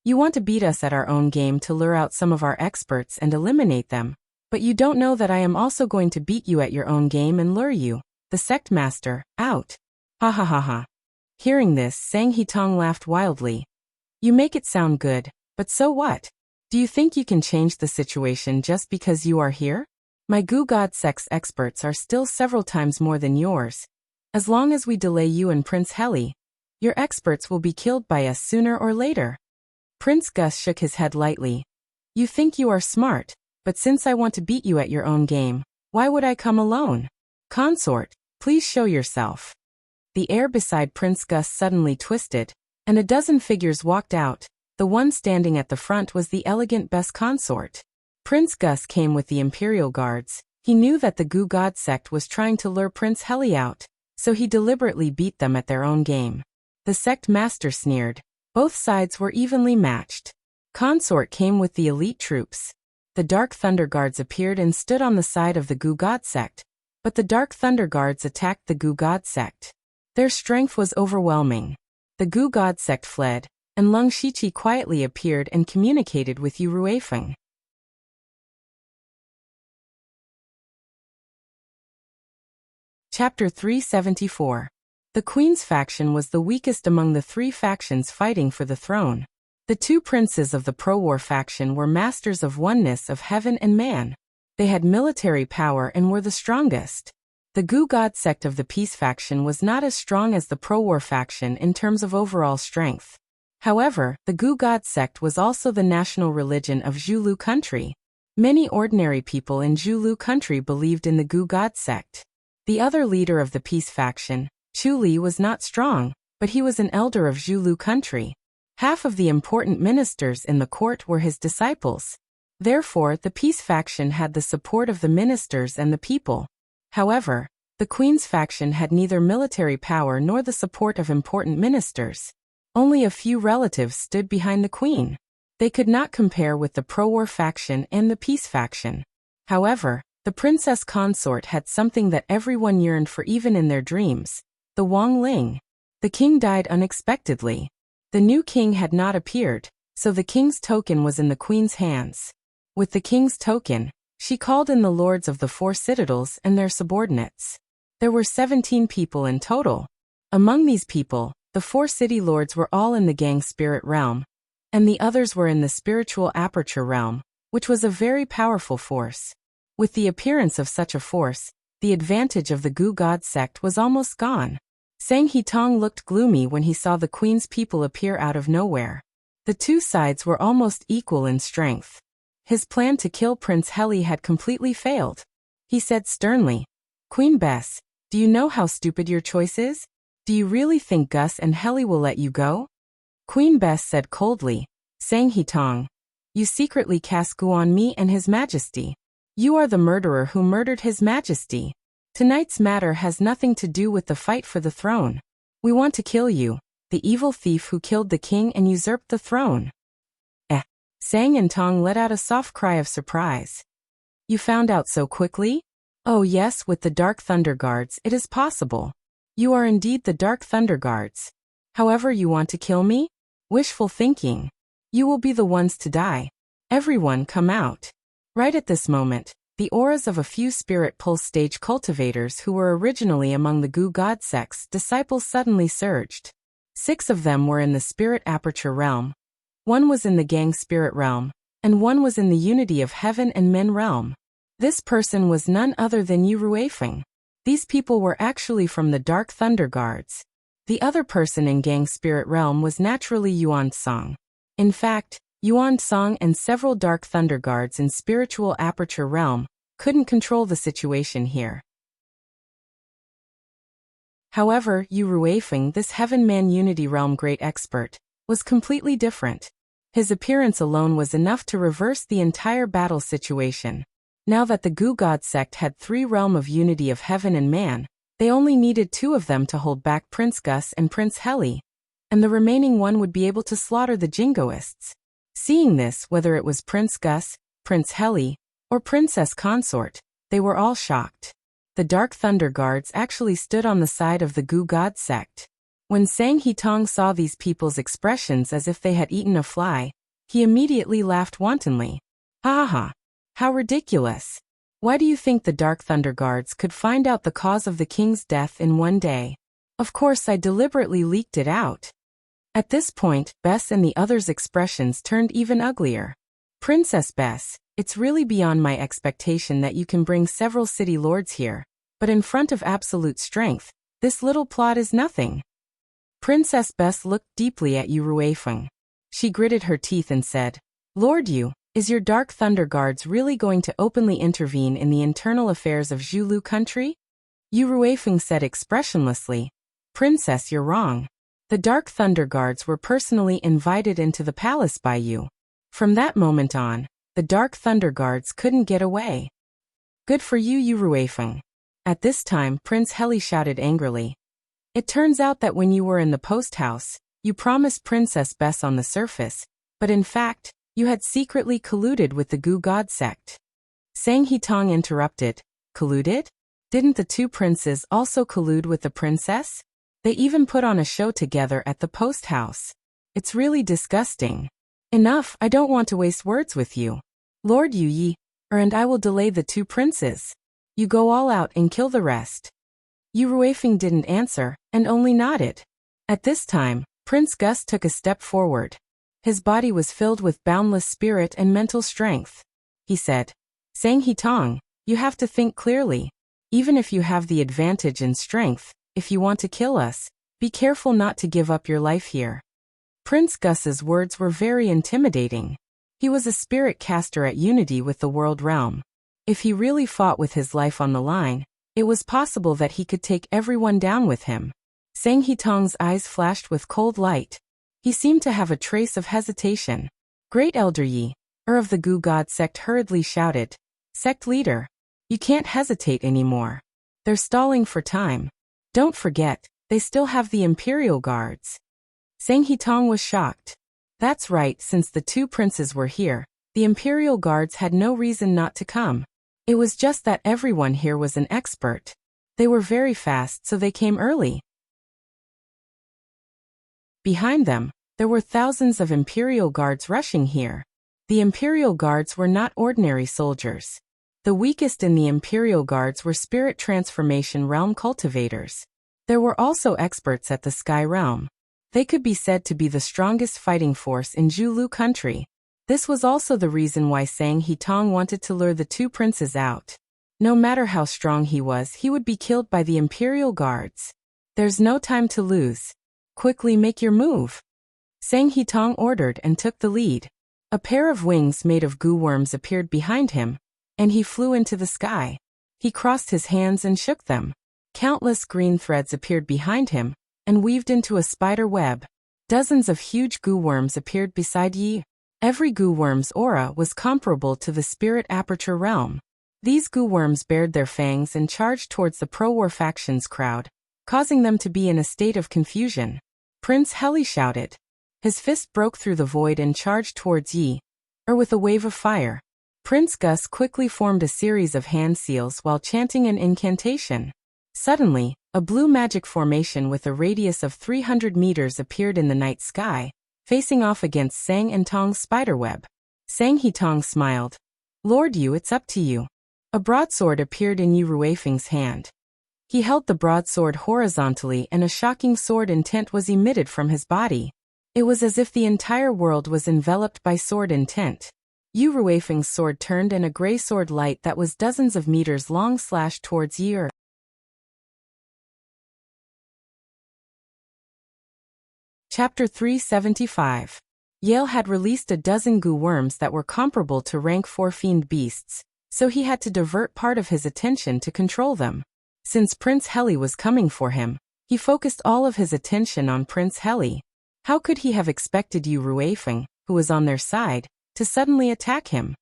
You want to beat us at our own game to lure out some of our experts and eliminate them. But you don't know that I am also going to beat you at your own game and lure you, the sect master, out. Ha ha ha ha. Hearing this, Sang He-tong laughed wildly. You make it sound good, but so what? Do you think you can change the situation just because you are here? My Goo God sect's experts are still several times more than yours. As long as we delay you and Prince Heli, your experts will be killed by us sooner or later. Prince Gus shook his head lightly. You think you are smart. But since I want to beat you at your own game, why would I come alone? Consort, please show yourself. The air beside Prince Gus suddenly twisted, and a dozen figures walked out. The one standing at the front was the elegant best consort. Prince Gus came with the Imperial Guards. He knew that the Goo God sect was trying to lure Prince Heli out, so he deliberately beat them at their own game. The sect master sneered. Both sides were evenly matched. Consort came with the elite troops. The Dark Thunder Guards appeared and stood on the side of the Goo God sect, but the Dark Thunder Guards attacked the Goo God sect. Their strength was overwhelming. The Goo God sect fled, and Lung Shiqi quietly appeared and communicated with Yu Ruifeng. Chapter 374. The Queen's faction was the weakest among the 3 factions fighting for the throne. The 2 princes of the pro-war faction were masters of oneness of heaven and man. They had military power and were the strongest. The Goo God sect of the peace faction was not as strong as the pro-war faction in terms of overall strength. However, the Goo God sect was also the national religion of Zhulu country. Many ordinary people in Zhulu country believed in the Goo God sect. The other leader of the peace faction, Chu Li, was not strong, but he was an elder of Zhulu country. Half of the important ministers in the court were his disciples. Therefore, the peace faction had the support of the ministers and the people. However, the Queen's faction had neither military power nor the support of important ministers. Only a few relatives stood behind the Queen. They could not compare with the pro-war faction and the peace faction. However, the princess consort had something that everyone yearned for even in their dreams. the Wang Ling. The king died unexpectedly. The new king had not appeared, so the king's token was in the queen's hands. With the king's token, she called in the lords of the 4 citadels and their subordinates. There were 17 people in total. Among these people, the 4 city lords were all in the gang spirit realm, and the others were in the spiritual aperture realm, which was a very powerful force. With the appearance of such a force, the advantage of the Gu God sect was almost gone. Sang Hitong looked gloomy when he saw the queen's people appear out of nowhere. The 2 sides were almost equal in strength. His plan to kill Prince Heli had completely failed. He said sternly, "Queen Bess, do you know how stupid your choice is? Do you really think Gus and Heli will let you go?" Queen Bess said coldly, "Sang Hitong, you secretly cast Gu on me and His Majesty. You are the murderer who murdered His Majesty. Tonight's matter has nothing to do with the fight for the throne. We want to kill you, the evil thief who killed the king and usurped the throne." Sang and Tong let out a soft cry of surprise. "You found out so quickly?" "Oh yes, with the Dark Thunder Guards it is possible. You are indeed the Dark Thunder Guards. However, you want to kill me? Wishful thinking. You will be the ones to die. Everyone come out." Right at this moment, the auras of a few spirit pulse stage cultivators who were originally among the Gu God sect's disciples suddenly surged. 6 of them were in the spirit aperture realm. 1 was in the gang spirit realm, and 1 was in the unity of heaven and men realm. This person was none other than Yu Ruifeng. These people were actually from the Dark Thunder Guards. The other person in gang spirit realm was naturally Yuan Song. In fact, Yuan Song and several Dark Thunder Guards in spiritual aperture realm couldn't control the situation here. However, Yu Ruifeng, this Heaven Man Unity Realm great expert, was completely different. His appearance alone was enough to reverse the entire battle situation. Now that the Gu God sect had 3 realm of unity of heaven and man, they only needed 2 of them to hold back Prince Gus and Prince Heli, and the remaining 1 would be able to slaughter the Jingoists. Seeing this, whether it was Prince Gus, Prince Heli, or Princess Consort, they were all shocked. The Dark Thunder Guards actually stood on the side of the Gu God sect. When Sang Hitong saw these people's expressions as if they had eaten a fly, he immediately laughed wantonly. "Ha ha! How ridiculous! Why do you think the Dark Thunder Guards could find out the cause of the king's death in 1 day? Of course I deliberately leaked it out." At this point, Bess and the others' expressions turned even uglier. "Princess Bess, it's really beyond my expectation that you can bring several city lords here, but in front of absolute strength, this little plot is nothing." Princess Bess looked deeply at Yu Ruifeng. She gritted her teeth and said, "Lord Yu, is your Dark Thunder Guards really going to openly intervene in the internal affairs of Zhulu country?" Yu Ruifeng said expressionlessly, "Princess, you're wrong. The Dark Thunder Guards were personally invited into the palace by you. From that moment on, the Dark Thunder Guards couldn't get away." "Good for you, Yu Ruifeng." At this time, Prince Heli shouted angrily, "It turns out that when you were in the post house, you promised Princess Bess on the surface, but in fact, you had secretly colluded with the Gu God sect." Sang Hitong interrupted, "Colluded? Didn't the 2 princes also collude with the princess? They even put on a show together at the post house. It's really disgusting." "Enough, I don't want to waste words with you. Lord Yu Yi, and I will delay the 2 princes. You go all out and kill the rest." Yu Ruifeng didn't answer, and only nodded. At this time, Prince Gus took a step forward. His body was filled with boundless spirit and mental strength. He said, "Sang Hitong, you have to think clearly. Even if you have the advantage in strength, if you want to kill us, be careful not to give up your life here." Prince Gus's words were very intimidating. He was a spirit caster at unity with the world realm. If he really fought with his life on the line, it was possible that he could take everyone down with him. Sang Hitong's eyes flashed with cold light. He seemed to have a trace of hesitation. "Great Elder Yi, of the Gu God sect hurriedly shouted, "Sect leader, you can't hesitate anymore. They're stalling for time. Don't forget, they still have the Imperial Guards." Sang Hitong was shocked. That's right, since the 2 princes were here, the Imperial Guards had no reason not to come. It was just that everyone here was an expert. They were very fast, so they came early. Behind them, there were thousands of Imperial guards rushing here. The Imperial guards were not ordinary soldiers. The weakest in the Imperial guards were spirit transformation realm cultivators. There were also experts at the Sky Realm. They could be said to be the strongest fighting force in Zhulu country. This was also the reason why Sang He-tong wanted to lure the two princes out. No matter how strong he was, he would be killed by the Imperial guards. There's no time to lose. Quickly make your move. Sang He-tong ordered and took the lead. A pair of wings made of goo worms appeared behind him, and he flew into the sky. He crossed his hands and shook them. Countless green threads appeared behind him, and weaved into a spider web. Dozens of huge goo worms appeared beside Yi. Every goo worm's aura was comparable to the spirit aperture realm. These goo worms bared their fangs and charged towards the pro-war factions crowd, causing them to be in a state of confusion. Prince Heli shouted. His fist broke through the void and charged towards Yi, with a wave of fire. Prince Gus quickly formed a series of hand seals while chanting an incantation. Suddenly, a blue magic formation with a radius of 300 meters appeared in the night sky, facing off against Sang and Tong's spiderweb. Sang He-tong smiled. Lord Yu, it's up to you. A broadsword appeared in Yu Ruifeng's hand. He held the broadsword horizontally and a shocking sword intent was emitted from his body. It was as if the entire world was enveloped by sword intent. Yu Ruifeng's sword turned and a gray sword light that was dozens of meters long slashed towards Yi. Chapter 375. Yale had released a dozen goo worms that were comparable to rank 4 fiend beasts, so he had to divert part of his attention to control them. Since Prince Heli was coming for him, he focused all of his attention on Prince Heli. How could he have expected Yu Ruifeng, who was on their side, to suddenly attack him?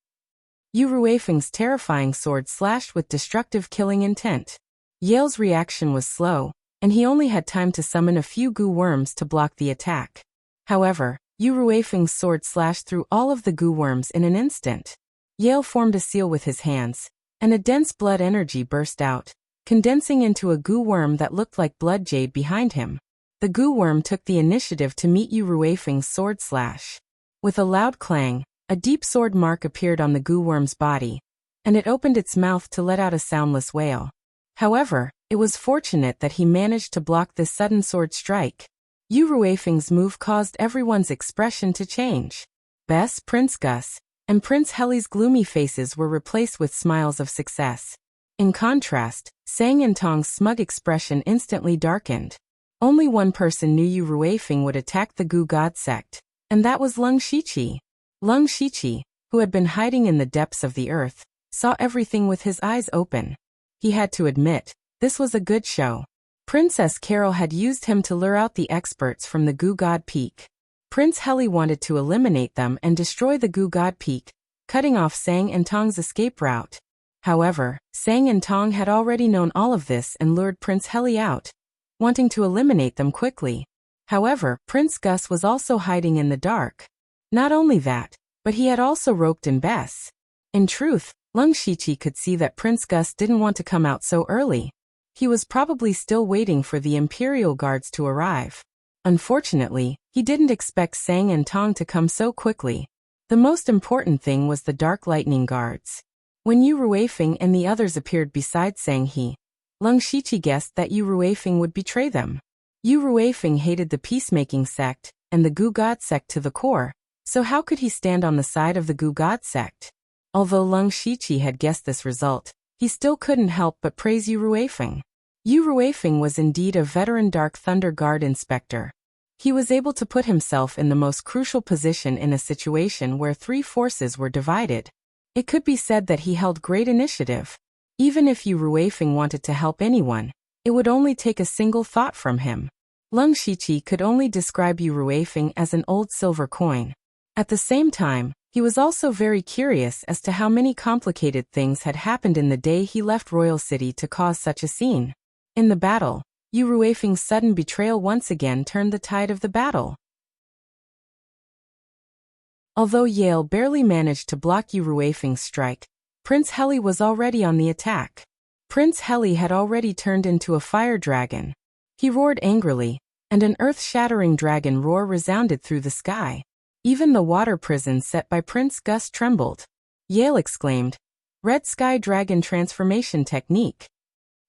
Yu Ruifeng's terrifying sword slashed with destructive killing intent. Yale's reaction was slow, and he only had time to summon a few goo worms to block the attack. However, Yu Ruifeng's sword slashed through all of the goo worms in an instant. Yale formed a seal with his hands, and a dense blood energy burst out, condensing into a goo worm that looked like blood jade behind him. The goo worm took the initiative to meet Yu Ruifeng's sword slash. With a loud clang, a deep sword mark appeared on the goo worm's body, and it opened its mouth to let out a soundless wail. However, it was fortunate that he managed to block this sudden sword strike. Yu Ruifeng's move caused everyone's expression to change. Bess, Prince Gus, and Prince Heli's gloomy faces were replaced with smiles of success. In contrast, Sang and Tong's smug expression instantly darkened. Only one person knew Yu Ruifeng would attack the Goo God sect, and that was Lung Shiqi. Lung Shiqi, who had been hiding in the depths of the earth, saw everything with his eyes open. He had to admit, this was a good show. Princess Carol had used him to lure out the experts from the Goo God Peak. Prince Heli wanted to eliminate them and destroy the Goo God Peak, cutting off Sang and Tong's escape route. However, Sang and Tong had already known all of this and lured Prince Heli out, wanting to eliminate them quickly. However, Prince Gus was also hiding in the dark. Not only that, but he had also roped in Bess. In truth, Lung Shiqi could see that Prince Gus didn't want to come out so early. He was probably still waiting for the Imperial guards to arrive. Unfortunately, he didn't expect Sang and Tong to come so quickly. The most important thing was the Dark Lightning guards. When Yu Ruifeng and the others appeared beside Sang He, Lung Shiqi guessed that Yu Ruifeng would betray them. Yu Ruifeng hated the peacemaking sect and the Goo God sect to the core, so how could he stand on the side of the Goo God sect? Although Lung Shiqi had guessed this result, he still couldn't help but praise Yu Ruifeng. Yu Ruifeng was indeed a veteran Dark Thunder Guard inspector. He was able to put himself in the most crucial position in a situation where 3 forces were divided. It could be said that he held great initiative. Even if Yu Ruifeng wanted to help anyone, it would only take a single thought from him. Lung Shiqi could only describe Yu Ruifeng as an old silver coin. At the same time, he was also very curious as to how many complicated things had happened in the day he left Royal City to cause such a scene. In the battle, Yu Ruifeng's sudden betrayal once again turned the tide of the battle. Although Yale barely managed to block Yu Ruifeng's strike, Prince Heli was already on the attack. Prince Heli had already turned into a fire dragon. He roared angrily, and an earth-shattering dragon roar resounded through the sky. Even the water prison set by Prince Gus trembled. Yale exclaimed, "Red Sky Dragon Transformation Technique."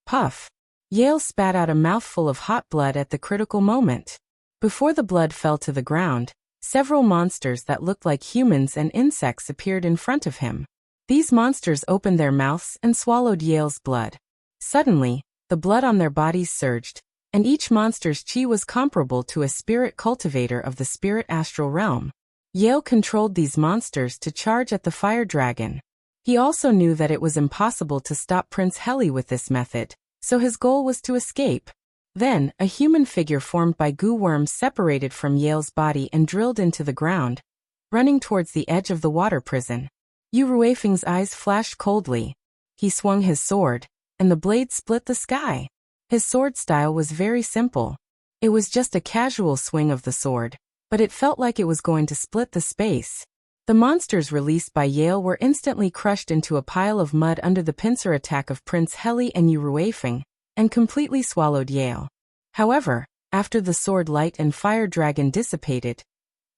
Puff. Yale spat out a mouthful of hot blood at the critical moment. Before the blood fell to the ground, several monsters that looked like humans and insects appeared in front of him. These monsters opened their mouths and swallowed Yale's blood. Suddenly, the blood on their bodies surged, and each monster's chi was comparable to a spirit cultivator of the spirit astral realm. Yale controlled these monsters to charge at the fire dragon. He also knew that it was impossible to stop Prince Heli with this method, so his goal was to escape. Then, a human figure formed by goo worms separated from Yale's body and drilled into the ground, running towards the edge of the water prison. Yu Ruifeng's eyes flashed coldly. He swung his sword, and the blade split the sky. His sword style was very simple. It was just a casual swing of the sword, but it felt like it was going to split the space. The monsters released by Yale were instantly crushed into a pile of mud under the pincer attack of Prince Heli and Yu Ruifeng, and completely swallowed Yale. However, after the sword light and fire dragon dissipated,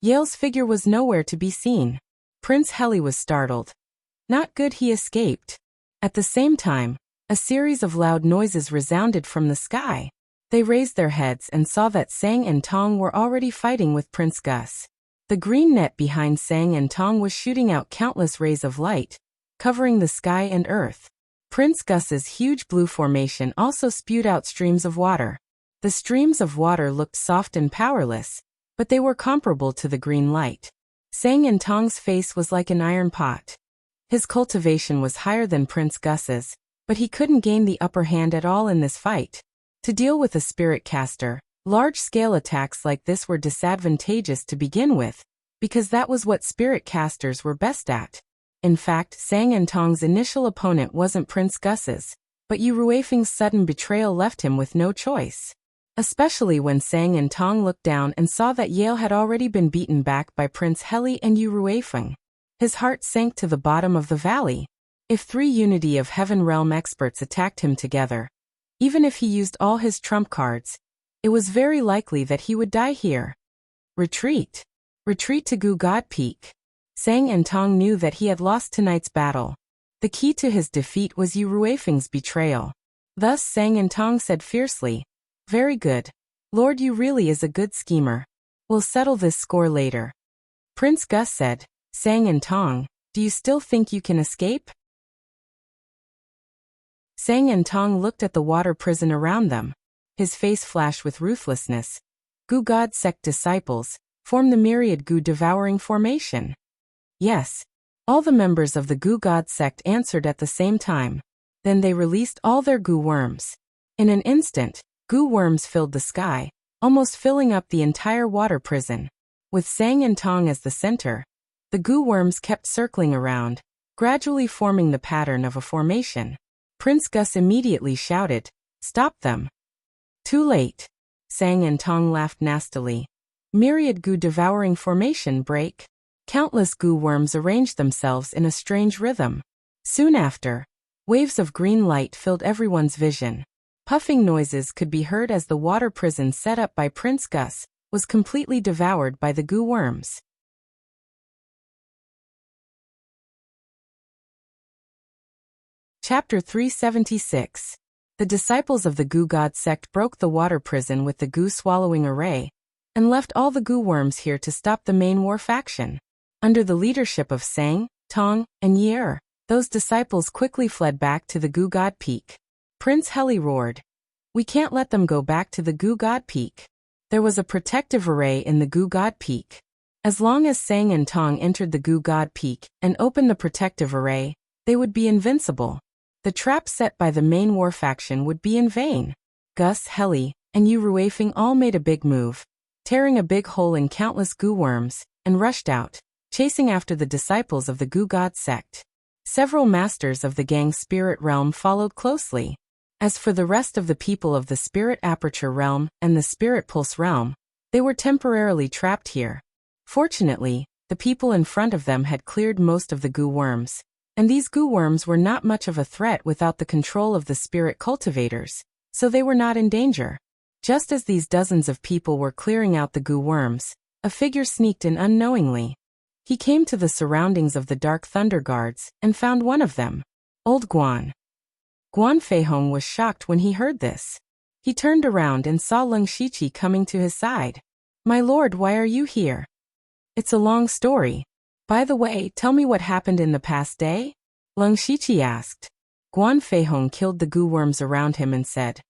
Yale's figure was nowhere to be seen. Prince Heli was startled. Not good, he escaped. At the same time, a series of loud noises resounded from the sky. They raised their heads and saw that Sang and Tong were already fighting with Prince Gus. The green net behind Sang and Tong was shooting out countless rays of light, covering the sky and earth. Prince Gus's huge blue formation also spewed out streams of water. The streams of water looked soft and powerless, but they were comparable to the green light. Sang and Tong's face was like an iron pot. His cultivation was higher than Prince Gus's, but he couldn't gain the upper hand at all in this fight. To deal with a spirit caster, large-scale attacks like this were disadvantageous to begin with, because that was what spirit casters were best at. In fact, Sang and Tong's initial opponent wasn't Prince Gus's, but Yu Ruifeng's sudden betrayal left him with no choice. Especially when Sang and Tong looked down and saw that Yale had already been beaten back by Prince Heli and Yu Ruifeng. His heart sank to the bottom of the valley. If 3 Unity of Heaven Realm experts attacked him together, even if he used all his trump cards, it was very likely that he would die here. Retreat. Retreat to Goo God Peak. Sang and Tong knew that he had lost tonight's battle. The key to his defeat was Yu Ruifeng's betrayal. Thus Sang and Tong said fiercely, "Very good. Lord Yu really is a good schemer. We'll settle this score later." Prince Gus said, "Sang and Tong, do you still think you can escape?" Sang and Tong looked at the water prison around them. His face flashed with ruthlessness. Goo God sect disciples form the myriad goo devouring formation. Yes. All the members of the Goo God sect answered at the same time. Then they released all their goo worms. In an instant, goo worms filled the sky, almost filling up the entire water prison. With Sang and Tong as the center, the goo worms kept circling around, gradually forming the pattern of a formation. Prince Gus immediately shouted, "Stop them." Too late. Sang and Tong laughed nastily. Myriad goo devouring formation break. Countless goo worms arranged themselves in a strange rhythm. Soon after, waves of green light filled everyone's vision. Puffing noises could be heard as the water prison set up by Prince Gus was completely devoured by the goo worms. Chapter 376. The disciples of the Goo God sect broke the water prison with the goo-swallowing array, and left all the goo worms here to stop the main war faction. Under the leadership of Sang, Tong, and Yer, those disciples quickly fled back to the Goo God Peak. Prince Heli roared, "We can't let them go back to the Goo God Peak." There was a protective array in the Goo God Peak. As long as Sang and Tong entered the Goo God Peak and opened the protective array, they would be invincible. The trap set by the main war faction would be in vain. Gus, Heli, and Yu Ruifeng all made a big move, tearing a big hole in countless goo worms, and rushed out, chasing after the disciples of the Goo God sect. Several masters of the gang Spirit Realm followed closely. As for the rest of the people of the Spirit Aperture Realm and the Spirit Pulse Realm, they were temporarily trapped here. Fortunately, the people in front of them had cleared most of the goo worms, and these goo worms were not much of a threat without the control of the spirit cultivators, so they were not in danger. Just as these dozens of people were clearing out the goo worms, a figure sneaked in unknowingly. He came to the surroundings of the Dark Thunder Guards and found one of them, Old Guan. Guan Feihong was shocked when he heard this. He turned around and saw Leng Shiqi coming to his side. "My lord, why are you here?" "It's a long story. By the way, tell me what happened in the past day?" Leng Shiqi asked. Guan Feihong killed the goo worms around him and said,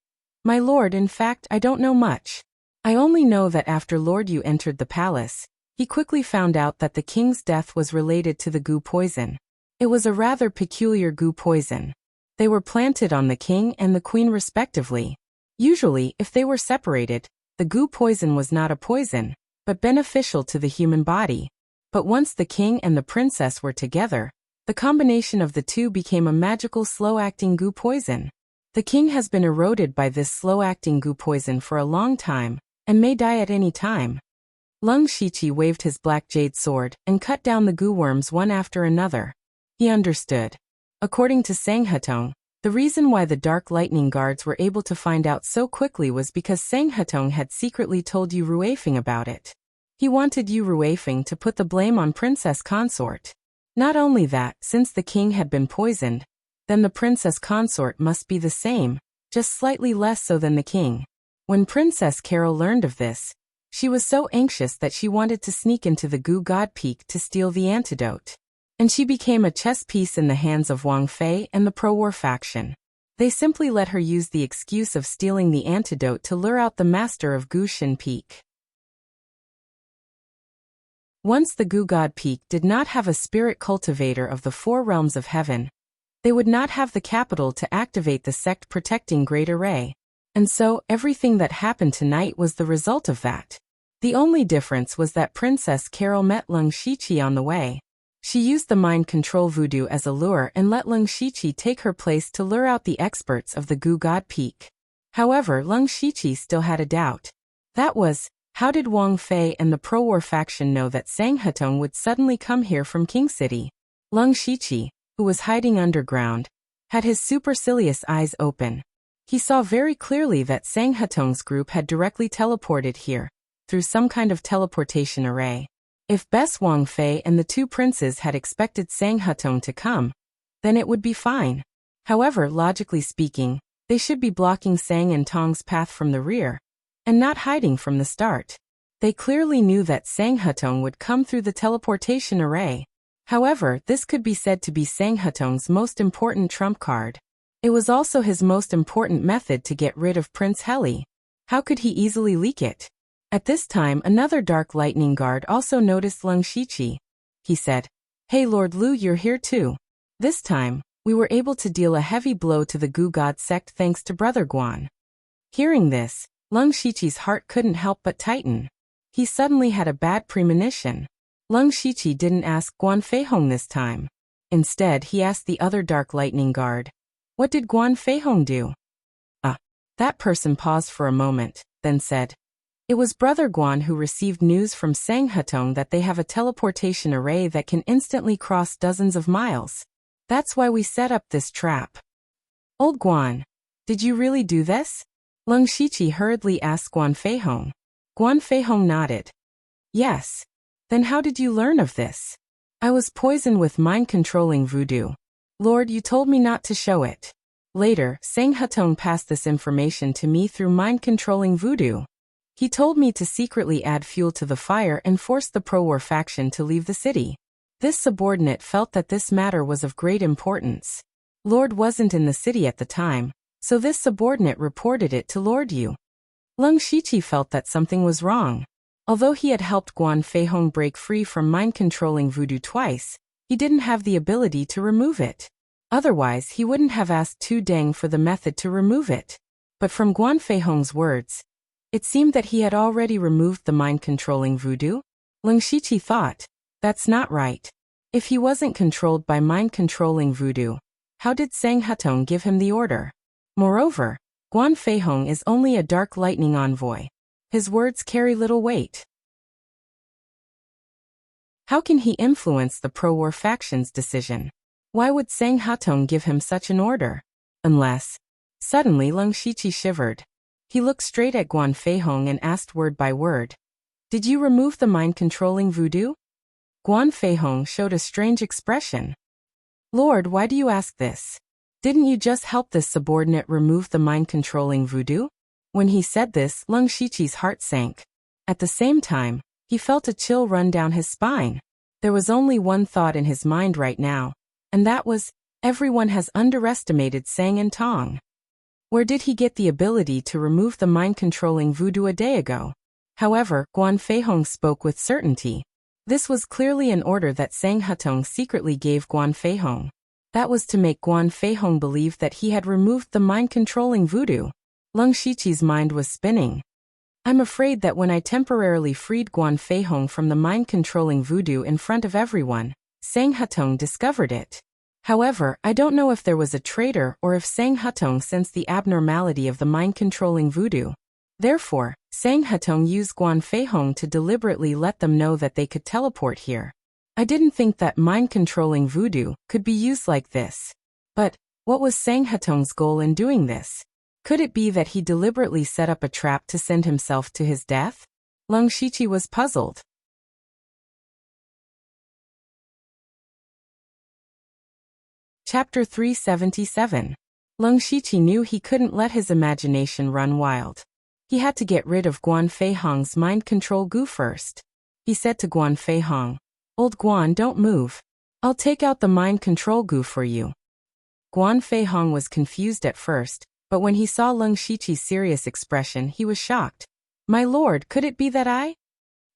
"My lord, in fact, I don't know much. I only know that after Lord Yu entered the palace, he quickly found out that the king's death was related to the goo poison. It was a rather peculiar goo poison. They were planted on the king and the queen respectively. Usually, if they were separated, the goo poison was not a poison, but beneficial to the human body. But once the king and the princess were together, the combination of the two became a magical slow-acting goo poison. The king has been eroded by this slow-acting goo poison for a long time, and may die at any time." Leng Shiqi waved his black jade sword and cut down the goo worms one after another. He understood. According to Sang Hetong, the reason why the Dark Lightning Guards were able to find out so quickly was because Sang Hetong had secretly told Yu Ruifeng about it. He wanted Yu Ruifeng to put the blame on Princess Consort. Not only that, since the king had been poisoned, then the Princess Consort must be the same, just slightly less so than the king. When Princess Carol learned of this, she was so anxious that she wanted to sneak into the Goo God Peak to steal the antidote. And she became a chess piece in the hands of Wang Fei and the pro-war faction. They simply let her use the excuse of stealing the antidote to lure out the master of Goo Shin Peak. Once the Goo God Peak did not have a spirit cultivator of the four realms of heaven, they would not have the capital to activate the sect protecting Great Array. And so, everything that happened tonight was the result of that. The only difference was that Princess Carol met Leng Shiqi on the way. She used the mind control voodoo as a lure and let Leng Shiqi take her place to lure out the experts of the Goo God Peak. However, Leng Shiqi still had a doubt. That was, how did Wang Fei and the pro-war faction know that Sang Hetong would suddenly come here from King City? Leng Shiqi, who was hiding underground, had his supercilious eyes open. He saw very clearly that Sang Hetong's group had directly teleported here, through some kind of teleportation array. If Bess Wang Fei and the two princes had expected Sang Hetong to come, then it would be fine. However, logically speaking, they should be blocking Sang and Tong's path from the rear, and not hiding from the start. They clearly knew that Sang Hetong would come through the teleportation array. However, this could be said to be Sang Hetong's most important trump card. It was also his most important method to get rid of Prince Heli. How could he easily leak it? At this time, another Dark Lightning Guard also noticed Leng Shiqi. He said, "Hey Lord Lu, you're here too." This time, we were able to deal a heavy blow to the Goo God sect thanks to Brother Guan. Hearing this, Leng Shiqi's heart couldn't help but tighten. He suddenly had a bad premonition. Leng Shiqi didn't ask Guan Feihong this time. Instead, he asked the other Dark Lightning Guard, "What did Guan Feihong do?" That person paused for a moment, then said, "It was Brother Guan who received news from Sang Hetong that they have a teleportation array that can instantly cross dozens of miles. That's why we set up this trap." "Old Guan, did you really do this?" Leng Shiqi hurriedly asked Guan Feihong. Guan Feihong nodded. "Yes. Then how did you learn of this?" "I was poisoned with mind-controlling voodoo. Lord, you told me not to show it. Later, Sang Hetong passed this information to me through mind-controlling voodoo. He told me to secretly add fuel to the fire and force the pro-war faction to leave the city. This subordinate felt that this matter was of great importance. Lord wasn't in the city at the time, so this subordinate reported it to Lord Yu. Leng Shiqi felt that something was wrong. Although he had helped Guan Feihong break free from mind-controlling voodoo twice, he didn't have the ability to remove it. Otherwise, he wouldn't have asked Tu Deng for the method to remove it. But from Guan Feihong's words, it seemed that he had already removed the mind-controlling voodoo. Leng Shiqi thought, that's not right. If he wasn't controlled by mind-controlling voodoo, how did Sang Hetong give him the order? Moreover, Guan Feihong is only a Dark Lightning envoy. His words carry little weight. How can he influence the pro-war faction's decision? Why would Sang Hetong give him such an order? Unless... Suddenly Leng Shiqi shivered. He looked straight at Guan Feihong and asked word by word. Did you remove the mind-controlling voodoo? Guan Feihong showed a strange expression. Lord, why do you ask this? Didn't you just help this subordinate remove the mind-controlling voodoo? When he said this, Leng Shiqi's heart sank. At the same time, he felt a chill run down his spine. There was only one thought in his mind right now, and that was, everyone has underestimated Sang and Tong. Where did he get the ability to remove the mind-controlling voodoo a day ago? However, Guan Feihong spoke with certainty. This was clearly an order that Sang Hetong secretly gave Guan Feihong. That was to make Guan Feihong believe that he had removed the mind-controlling voodoo. Leng Shiqi's mind was spinning. I'm afraid that when I temporarily freed Guan Feihong from the mind-controlling voodoo in front of everyone, Sang Hetong discovered it. However, I don't know if there was a traitor or if Sang Hetong sensed the abnormality of the mind-controlling voodoo. Therefore, Sang Hetong used Guan Feihong to deliberately let them know that they could teleport here. I didn't think that mind-controlling voodoo could be used like this. But, what was Sang Hetong's goal in doing this? Could it be that he deliberately set up a trap to send himself to his death? Leng Shiqi was puzzled. Chapter 377. Leng Shiqi knew he couldn't let his imagination run wild. He had to get rid of Guan Feihong's mind control goo first. He said to Guan Feihong, Old Guan, don't move. I'll take out the mind control goo for you. Guan Feihong was confused at first, but when he saw Leng Shiqi's serious expression, he was shocked. My lord, could it be that I?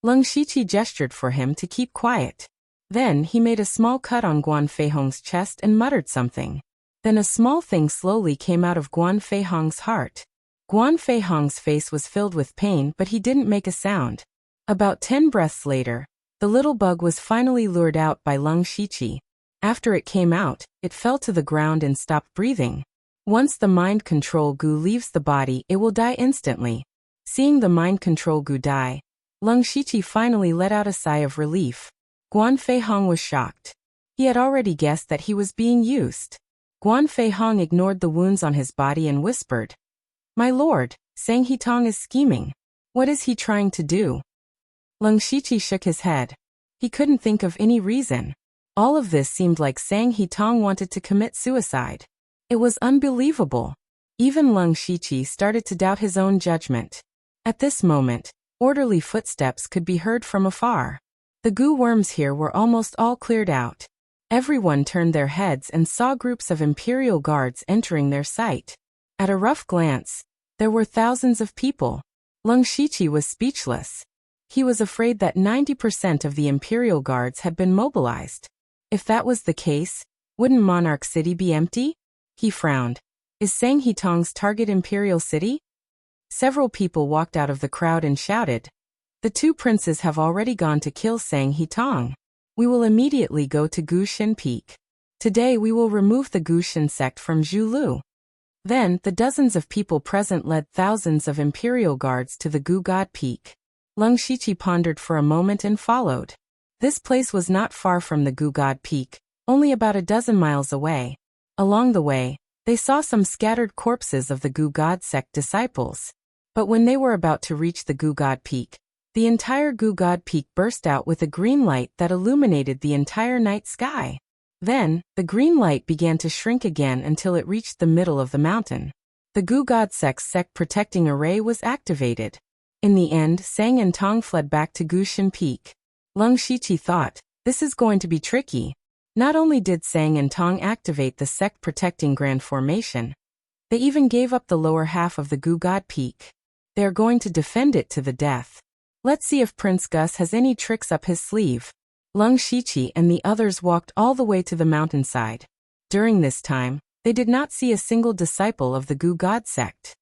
Leng Shiqi gestured for him to keep quiet. Then he made a small cut on Guan Feihong's chest and muttered something. Then a small thing slowly came out of Guan Feihong's heart. Guan Feihong's face was filled with pain, but he didn't make a sound. About 10 breaths later, the little bug was finally lured out by Leng Shiqi. After it came out, it fell to the ground and stopped breathing. Once the mind control goo leaves the body, it will die instantly. Seeing the mind control goo die, Leng Shiqi finally let out a sigh of relief. Guan Feihong was shocked. He had already guessed that he was being used. Guan Feihong ignored the wounds on his body and whispered, My lord, Sang Hetong is scheming. What is he trying to do? Leng Shiqi shook his head. He couldn't think of any reason. All of this seemed like Sang Hetong wanted to commit suicide. It was unbelievable. Even Leng Shiqi started to doubt his own judgment. At this moment, orderly footsteps could be heard from afar. The goo worms here were almost all cleared out. Everyone turned their heads and saw groups of Imperial guards entering their sight. At a rough glance, there were thousands of people. Leng Shiqi was speechless. He was afraid that 90% of the Imperial guards had been mobilized. If that was the case, wouldn't Monarch City be empty? He frowned. Is Sang Hetong's target Imperial City? Several people walked out of the crowd and shouted, The 2 princes have already gone to kill Sang Hetong. We will immediately go to Gushin Peak. Today we will remove the Gushin sect from Zhulu. Then, the dozens of people present led thousands of Imperial guards to the Gu God Peak. Leng Shiqi pondered for a moment and followed. This place was not far from the Gu God Peak, only about a dozen miles away. Along the way, they saw some scattered corpses of the Gu God sect disciples. But when they were about to reach the Gu God Peak, the entire Gu God Peak burst out with a green light that illuminated the entire night sky. Then, the green light began to shrink again until it reached the middle of the mountain. The Gu God sect's sect protecting array was activated. In the end, Sang and Tong fled back to Gushin Peak. Leng Shiqi thought, this is going to be tricky. Not only did Sang and Tong activate the sect protecting Grand Formation, they even gave up the lower half of the Gu God Peak. They are going to defend it to the death. Let's see if Prince Gus has any tricks up his sleeve. Leng Shiqi and the others walked all the way to the mountainside. During this time, they did not see a single disciple of the Gu God sect.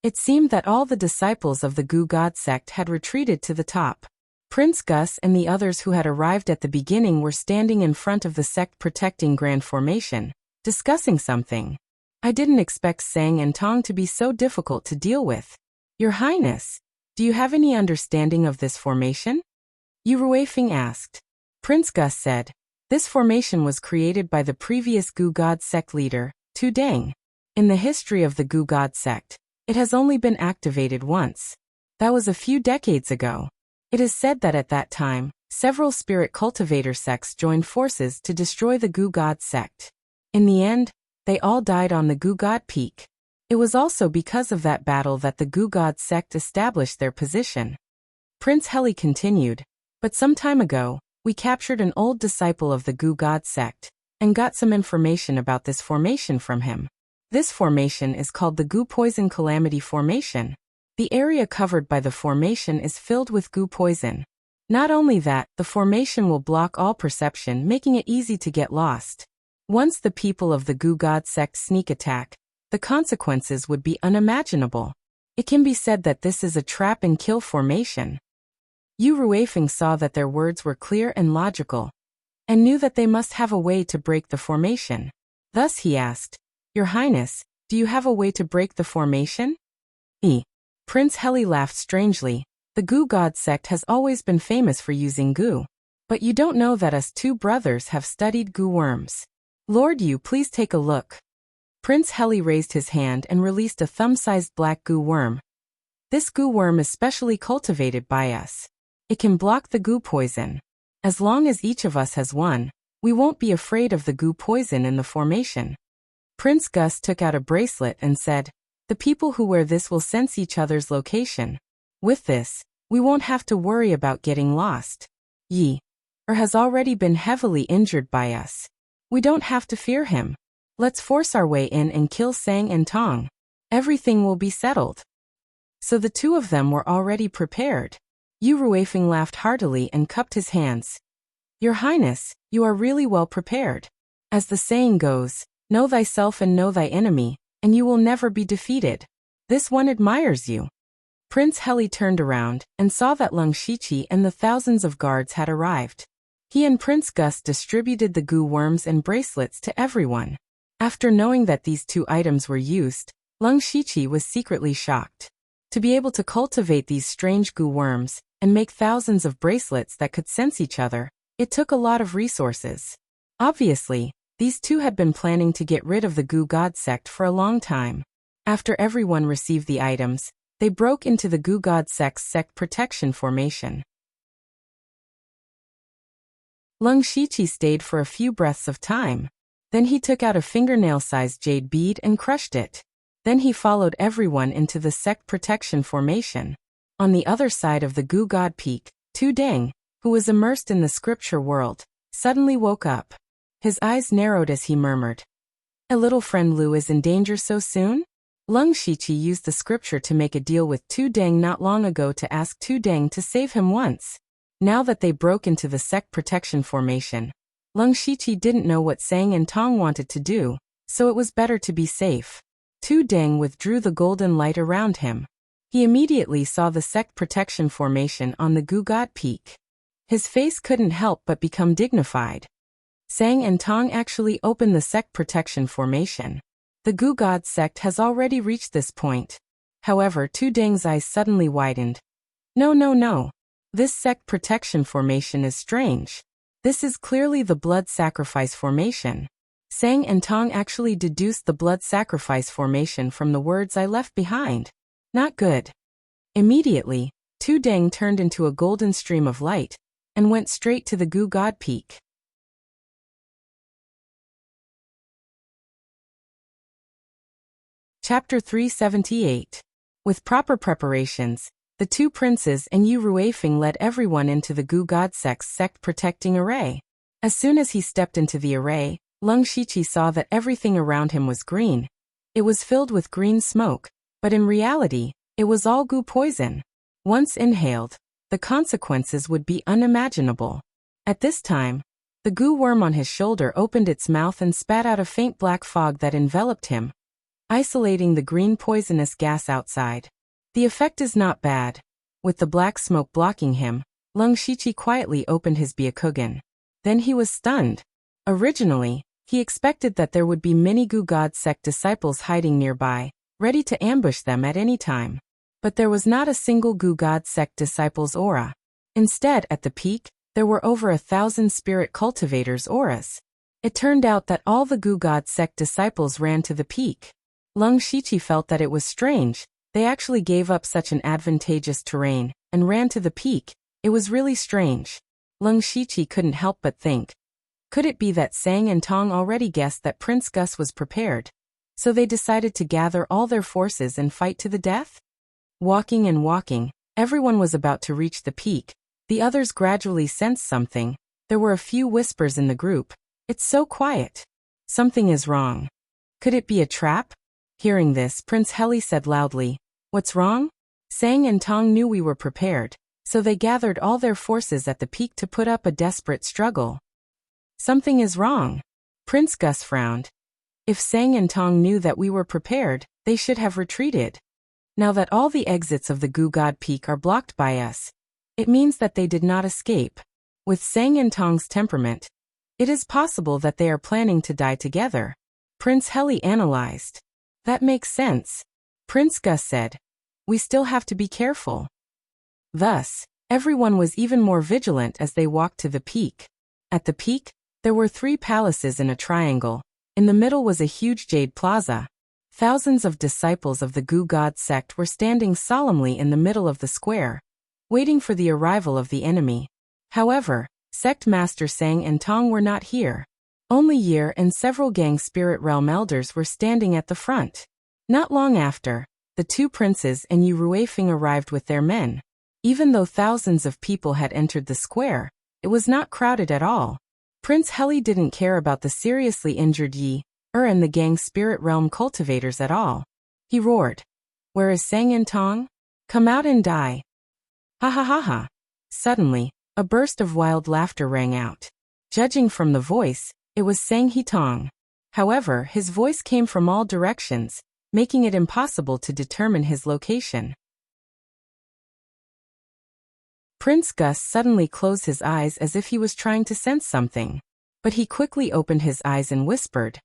It seemed that all the disciples of the Gu God sect had retreated to the top. Prince Gus and the others who had arrived at the beginning were standing in front of the sect protecting Grand Formation, discussing something. I didn't expect Sang and Tong to be so difficult to deal with. Your Highness, do you have any understanding of this formation? Yu Ruifeng asked. Prince Gus said, this formation was created by the previous Gu God sect leader, Tu Deng. In the history of the Goo God sect, it has only been activated once. That was a few decades ago. It is said that at that time, several spirit cultivator sects joined forces to destroy the Goo God sect. In the end, they all died on the Goo God Peak. It was also because of that battle that the Goo God sect established their position. Prince Heli continued, but some time ago, we captured an old disciple of the Goo God sect, and got some information about this formation from him. This formation is called the Goo Poison Calamity Formation. The area covered by the formation is filled with goo poison. Not only that, the formation will block all perception, making it easy to get lost. Once the people of the Goo God sect sneak attack, the consequences would be unimaginable. It can be said that this is a trap and kill formation. Yu Ruifeng saw that their words were clear and logical, and knew that they must have a way to break the formation. Thus he asked, Your Highness, do you have a way to break the formation? Prince Heli laughed strangely. The Goo God sect has always been famous for using goo. But you don't know that us two brothers have studied goo worms. Lord Yu, please take a look. Prince Heli raised his hand and released a thumb-sized black goo worm. This goo worm is specially cultivated by us. It can block the goo poison. As long as each of us has one, we won't be afraid of the goo poison in the formation. Prince Gus took out a bracelet and said, The people who wear this will sense each other's location. With this, we won't have to worry about getting lost. Yi has already been heavily injured by us. We don't have to fear him. Let's force our way in and kill Sang and Tong. Everything will be settled. So the two of them were already prepared. Yu Ruifeng laughed heartily and cupped his hands. Your Highness, you are really well prepared. As the saying goes, know thyself and know thy enemy, and you will never be defeated. This one admires you. Prince Heli turned around and saw that Lung Shiqi and the thousands of guards had arrived. He and Prince Gus distributed the goo worms and bracelets to everyone. After knowing that these two items were used, Lung Shiqi was secretly shocked. To be able to cultivate these strange goo worms and make thousands of bracelets that could sense each other, it took a lot of resources. Obviously, these two had been planning to get rid of the Goo God sect for a long time. After everyone received the items, they broke into the Goo God sect's sect protection formation. Lung Shiqi stayed for a few breaths of time. Then he took out a fingernail-sized jade bead and crushed it. Then he followed everyone into the sect protection formation. On the other side of the Goo God Peak, Tu Deng, who was immersed in the scripture world, suddenly woke up. His eyes narrowed as he murmured, A little friend Lu is in danger so soon? Lung Shiqi used the scripture to make a deal with Tu Deng not long ago to ask Tu Deng to save him once. Now that they broke into the sect protection formation, Lung Shiqi didn't know what Sang and Tong wanted to do, so it was better to be safe. Tu Deng withdrew the golden light around him. He immediately saw the sect protection formation on the Goo God Peak. His face couldn't help but become dignified. Sang and Tong actually opened the sect protection formation. The Goo God sect has already reached this point. However, Tu Deng's eyes suddenly widened. No. This sect protection formation is strange. This is clearly the blood sacrifice formation. Sang and Tong actually deduced the blood sacrifice formation from the words I left behind. Not good. Immediately, Tu Deng turned into a golden stream of light and went straight to the Goo God Peak. Chapter 378. With proper preparations, the two princes and Yu Ruifeng led everyone into the Goo God sect's sect-protecting array. As soon as he stepped into the array, Lung Shiqi saw that everything around him was green. It was filled with green smoke, but in reality, it was all goo poison. Once inhaled, the consequences would be unimaginable. At this time, the goo worm on his shoulder opened its mouth and spat out a faint black fog that enveloped him, isolating the green poisonous gas outside. The effect is not bad. With the black smoke blocking him, Lung Shiqi quietly opened his Byakugan. Then he was stunned. Originally, he expected that there would be many Goo God sect disciples hiding nearby, ready to ambush them at any time. But there was not a single Goo God sect disciple's aura. Instead, at the peak, there were over 1,000 spirit cultivators' auras. It turned out that all the Goo God sect disciples ran to the peak. Lung Shiqi felt that it was strange. They actually gave up such an advantageous terrain and ran to the peak. It was really strange. Lung Shiqi couldn't help but think. Could it be that Sang and Tong already guessed that Prince Gus was prepared? So they decided to gather all their forces and fight to the death? Walking and walking, everyone was about to reach the peak. The others gradually sensed something. There were a few whispers in the group. It's so quiet. Something is wrong. Could it be a trap? Hearing this, Prince Heli said loudly, "What's wrong?" Sang and Tong knew we were prepared, so they gathered all their forces at the peak to put up a desperate struggle. Something is wrong. Prince Gus frowned. If Sang and Tong knew that we were prepared, they should have retreated. Now that all the exits of the Goo God Peak are blocked by us, it means that they did not escape. With Sang and Tong's temperament, it is possible that they are planning to die together. Prince Heli analyzed. That makes sense. Prince Gus said, "We still have to be careful." Thus, everyone was even more vigilant as they walked to the peak. At the peak, there were 3 palaces in a triangle. In the middle was a huge jade plaza. Thousands of disciples of the Goo God sect were standing solemnly in the middle of the square, waiting for the arrival of the enemy. However, Sect Master Sang and Tong were not here. Only Year and several gang spirit realm elders were standing at the front. Not long after, the 2 princes and Yu Ruifeng arrived with their men. Even though thousands of people had entered the square, it was not crowded at all. Prince Heli didn't care about the seriously injured Yi, and the gang spirit realm cultivators at all. He roared, "Where is Sang and Tong? Come out and die." Ha ha ha ha. Suddenly, a burst of wild laughter rang out. Judging from the voice, it was Sang He Tong. However, his voice came from all directions, making it impossible to determine his location. Prince Gus suddenly closed his eyes as if he was trying to sense something. But he quickly opened his eyes and whispered,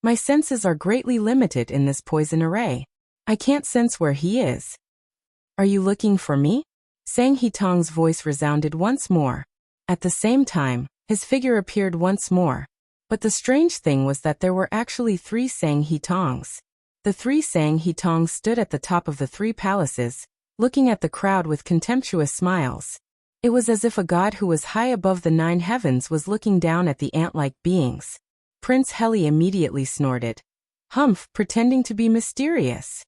"My senses are greatly limited in this poison array. I can't sense where he is." "Are you looking for me?" Sang He Tong's voice resounded once more. At the same time, his figure appeared once more. But the strange thing was that there were actually 3 Sang He Tongs. The 3 Sang He Tongs stood at the top of the 3 palaces, looking at the crowd with contemptuous smiles. It was as if a god who was high above the 9 heavens was looking down at the ant-like beings. Prince Heli immediately snorted. "Humph, pretending to be mysterious.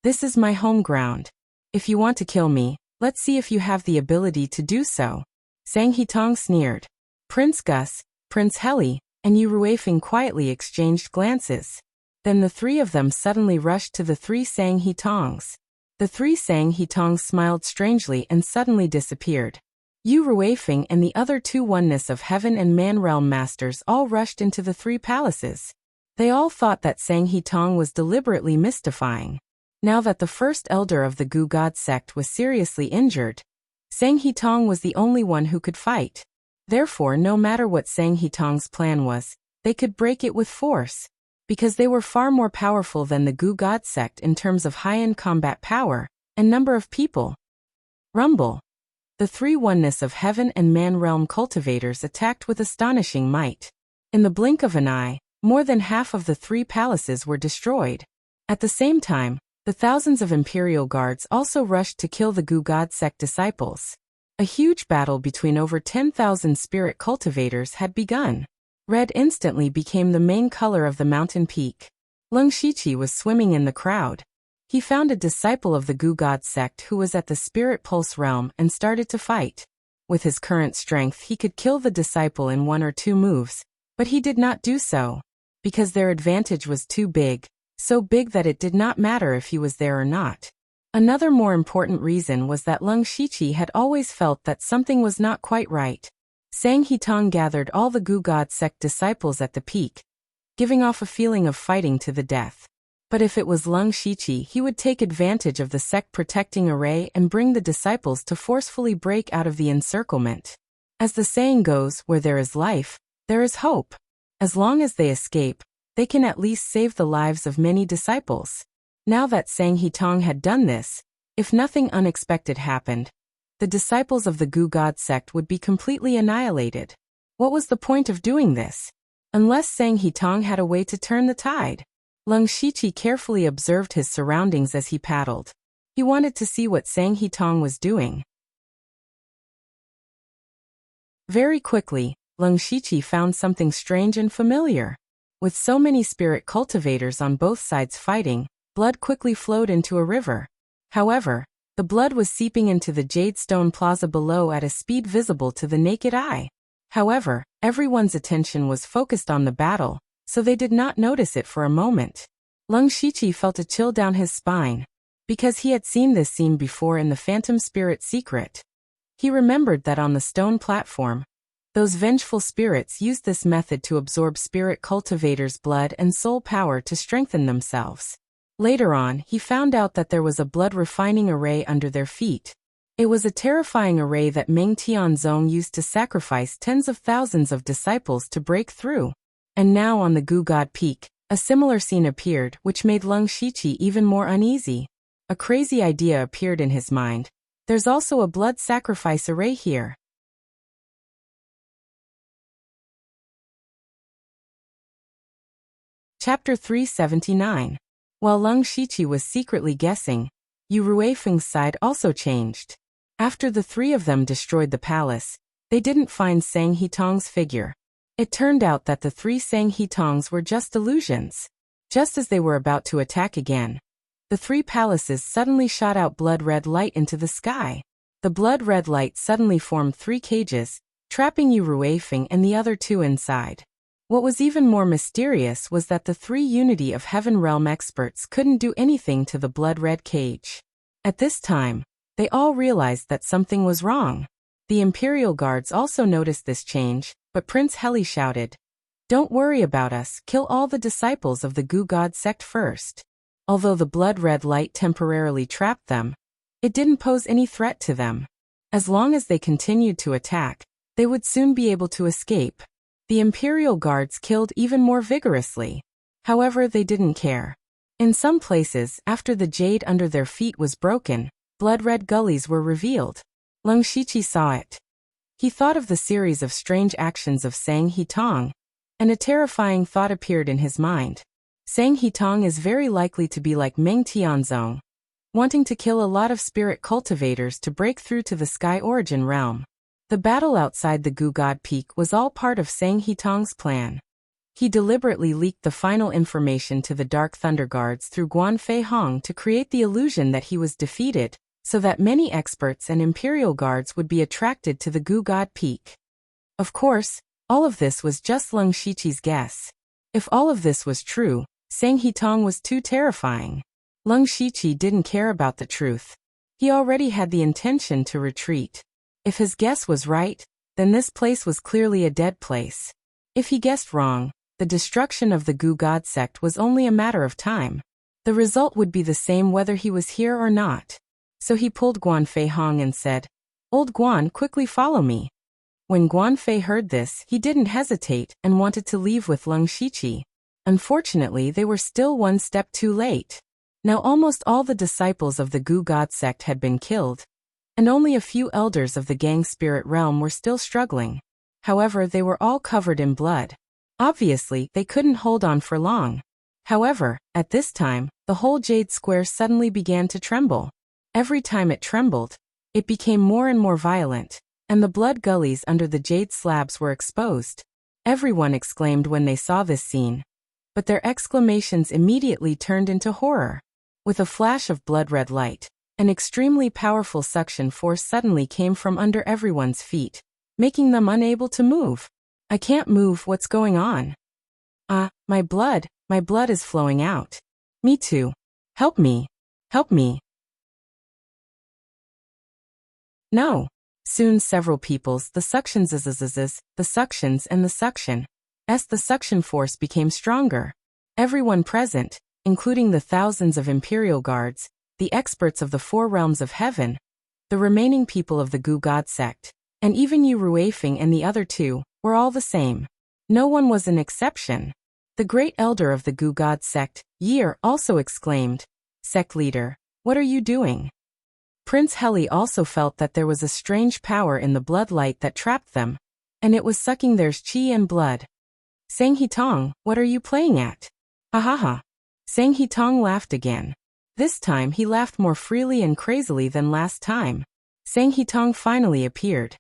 This is my home ground. If you want to kill me, let's see if you have the ability to do so." Sang He Tong sneered. Prince Gus, Prince Heli, and Yu Ruifeng quietly exchanged glances. Then the 3 of them suddenly rushed to the 3 Sang He Tongs. The 3 Sang He Tongs smiled strangely and suddenly disappeared. Yu Ruifeng and the other 2 Oneness of Heaven and Man Realm Masters all rushed into the 3 palaces. They all thought that Sang He Tong was deliberately mystifying. Now that the first elder of the Goo God sect was seriously injured, Sang He Tong was the only one who could fight. Therefore, no matter what Sang He Tong's plan was, they could break it with force. Because they were far more powerful than the Goo God sect in terms of high-end combat power and number of people. Rumble. The 3 Oneness of Heaven and Man Realm cultivators attacked with astonishing might. In the blink of an eye, more than half of the 3 palaces were destroyed. At the same time, the thousands of Imperial Guards also rushed to kill the Goo God sect disciples. A huge battle between over 10,000 spirit cultivators had begun. Red instantly became the main color of the mountain peak. Lung Shiqi was swimming in the crowd. He found a disciple of the Goo God sect who was at the Spirit Pulse realm and started to fight. With his current strength, he could kill the disciple in 1 or 2 moves, but he did not do so. Because their advantage was too big, so big that it did not matter if he was there or not. Another more important reason was that Lung Shiqi had always felt that something was not quite right. Sang He Tong gathered all the Goo God sect disciples at the peak, giving off a feeling of fighting to the death. But if it was Lung Shiqi, he would take advantage of the sect protecting array and bring the disciples to forcefully break out of the encirclement. As the saying goes, where there is life, there is hope. As long as they escape, they can at least save the lives of many disciples. Now that Sang He Tong had done this, if nothing unexpected happened, the disciples of the Goo God sect would be completely annihilated. What was the point of doing this? Unless Sang He Tong had a way to turn the tide. Lung Shiqi carefully observed his surroundings as he paddled. He wanted to see what Sang Hitong was doing. Very quickly, Lung Shiqi found something strange and familiar. With so many spirit cultivators on both sides fighting, blood quickly flowed into a river. However, the blood was seeping into the jade stone plaza below at a speed visible to the naked eye. However, everyone's attention was focused on the battle, so they did not notice it for a moment. Lung Shiqi felt a chill down his spine, because he had seen this scene before in the Phantom Spirit Secret. He remembered that on the stone platform, those vengeful spirits used this method to absorb spirit cultivators' blood and soul power to strengthen themselves. Later on, he found out that there was a blood-refining array under their feet. It was a terrifying array that Ming Tianzong used to sacrifice tens of thousands of disciples to break through. And now on the Gu God Peak, a similar scene appeared, which made Lung Shiqi even more uneasy. A crazy idea appeared in his mind. There's also a blood sacrifice array here. Chapter 379. While Lung Shiqi was secretly guessing, Yu Ruifeng's side also changed. After the three of them destroyed the palace, they didn't find Sang Hitong's figure. It turned out that the three Sang Hitongs were just illusions. Just as they were about to attack again, the three palaces suddenly shot out blood-red light into the sky. The blood-red light suddenly formed three cages, trapping Yu Ruifeng and the other two inside. What was even more mysterious was that the three Unity of Heaven Realm experts couldn't do anything to the blood-red cage. At this time, they all realized that something was wrong. The Imperial Guards also noticed this change, but Prince Heli shouted, "Don't worry about us, kill all the disciples of the Gu God sect first." Although the blood-red light temporarily trapped them, it didn't pose any threat to them. As long as they continued to attack, they would soon be able to escape. The Imperial Guards killed even more vigorously. However, they didn't care. In some places, after the jade under their feet was broken, blood-red gullies were revealed. Lung Shiqi saw it. He thought of the series of strange actions of Sang Hitong, and a terrifying thought appeared in his mind. Sang Hitong is very likely to be like Ming Tianzong, wanting to kill a lot of spirit cultivators to break through to the Sky Origin realm. The battle outside the Gu God Peak was all part of Sang Hitong's plan. He deliberately leaked the final information to the Dark Thunder Guards through Guan Fei Hong to create the illusion that he was defeated, so that many experts and Imperial Guards would be attracted to the Gu God Peak. Of course, all of this was just Lung Shiqi's guess. If all of this was true, Sang Hitong was too terrifying. Lung Shiqi didn't care about the truth. He already had the intention to retreat. If his guess was right, then this place was clearly a dead place. If he guessed wrong, the destruction of the Gu God sect was only a matter of time. The result would be the same whether he was here or not. So he pulled Guan Fei Hong and said, "Old Guan, quickly follow me." When Guan Fei heard this, he didn't hesitate and wanted to leave with Lung Shiqi. Unfortunately, they were still one step too late. Now almost all the disciples of the Gu God sect had been killed, and only a few elders of the Gang Spirit realm were still struggling. However, they were all covered in blood. Obviously, they couldn't hold on for long. However, at this time, the whole Jade Square suddenly began to tremble. Every time it trembled, it became more and more violent, and the blood gullies under the jade slabs were exposed. Everyone exclaimed when they saw this scene, but their exclamations immediately turned into horror. With a flash of blood-red light, an extremely powerful suction force suddenly came from under everyone's feet, making them unable to move. "I can't move, what's going on? My blood is flowing out. Me too. Help me. Help me." No. Soon several people's, the suctions and the suction force became stronger. Everyone present, including the thousands of Imperial Guards, the experts of the four realms of heaven, the remaining people of the Gu God sect, and even Yu Ruifeng and the other two, were all the same. No one was an exception. The great elder of the Gu God sect, Year, also exclaimed, "Sect leader, what are you doing?" Prince Heli also felt that there was a strange power in the blood light that trapped them, and it was sucking their qi and blood. "Sang Hitong, what are you playing at? Ha ha ha." Sang Hetong laughed again. This time he laughed more freely and crazily than last time. Sang Hetong finally appeared.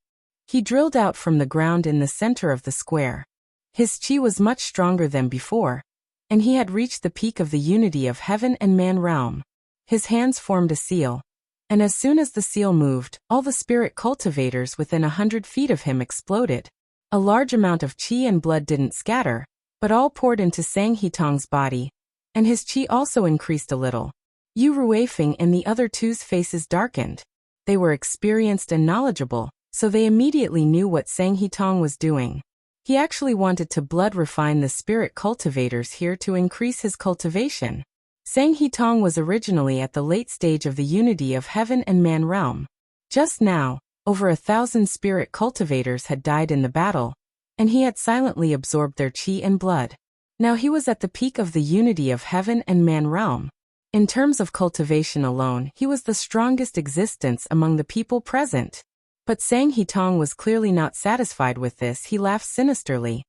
He drilled out from the ground in the center of the square. His chi was much stronger than before, and he had reached the peak of the unity of heaven and man realm. His hands formed a seal, and as soon as the seal moved, all the spirit cultivators within 100 feet of him exploded. A large amount of chi and blood didn't scatter, but all poured into Sang Hetong's body, and his chi also increased a little. Yu Ruifeng and the other two's faces darkened. They were experienced and knowledgeable, so they immediately knew what Sang Hetong was doing. He actually wanted to blood refine the spirit cultivators here to increase his cultivation. Sang Hetong was originally at the late stage of the unity of heaven and man realm. Just now, over 1,000 spirit cultivators had died in the battle, and he had silently absorbed their chi and blood. Now he was at the peak of the unity of heaven and man realm. In terms of cultivation alone, he was the strongest existence among the people present. But Sang Hetong was clearly not satisfied with this. He laughed sinisterly.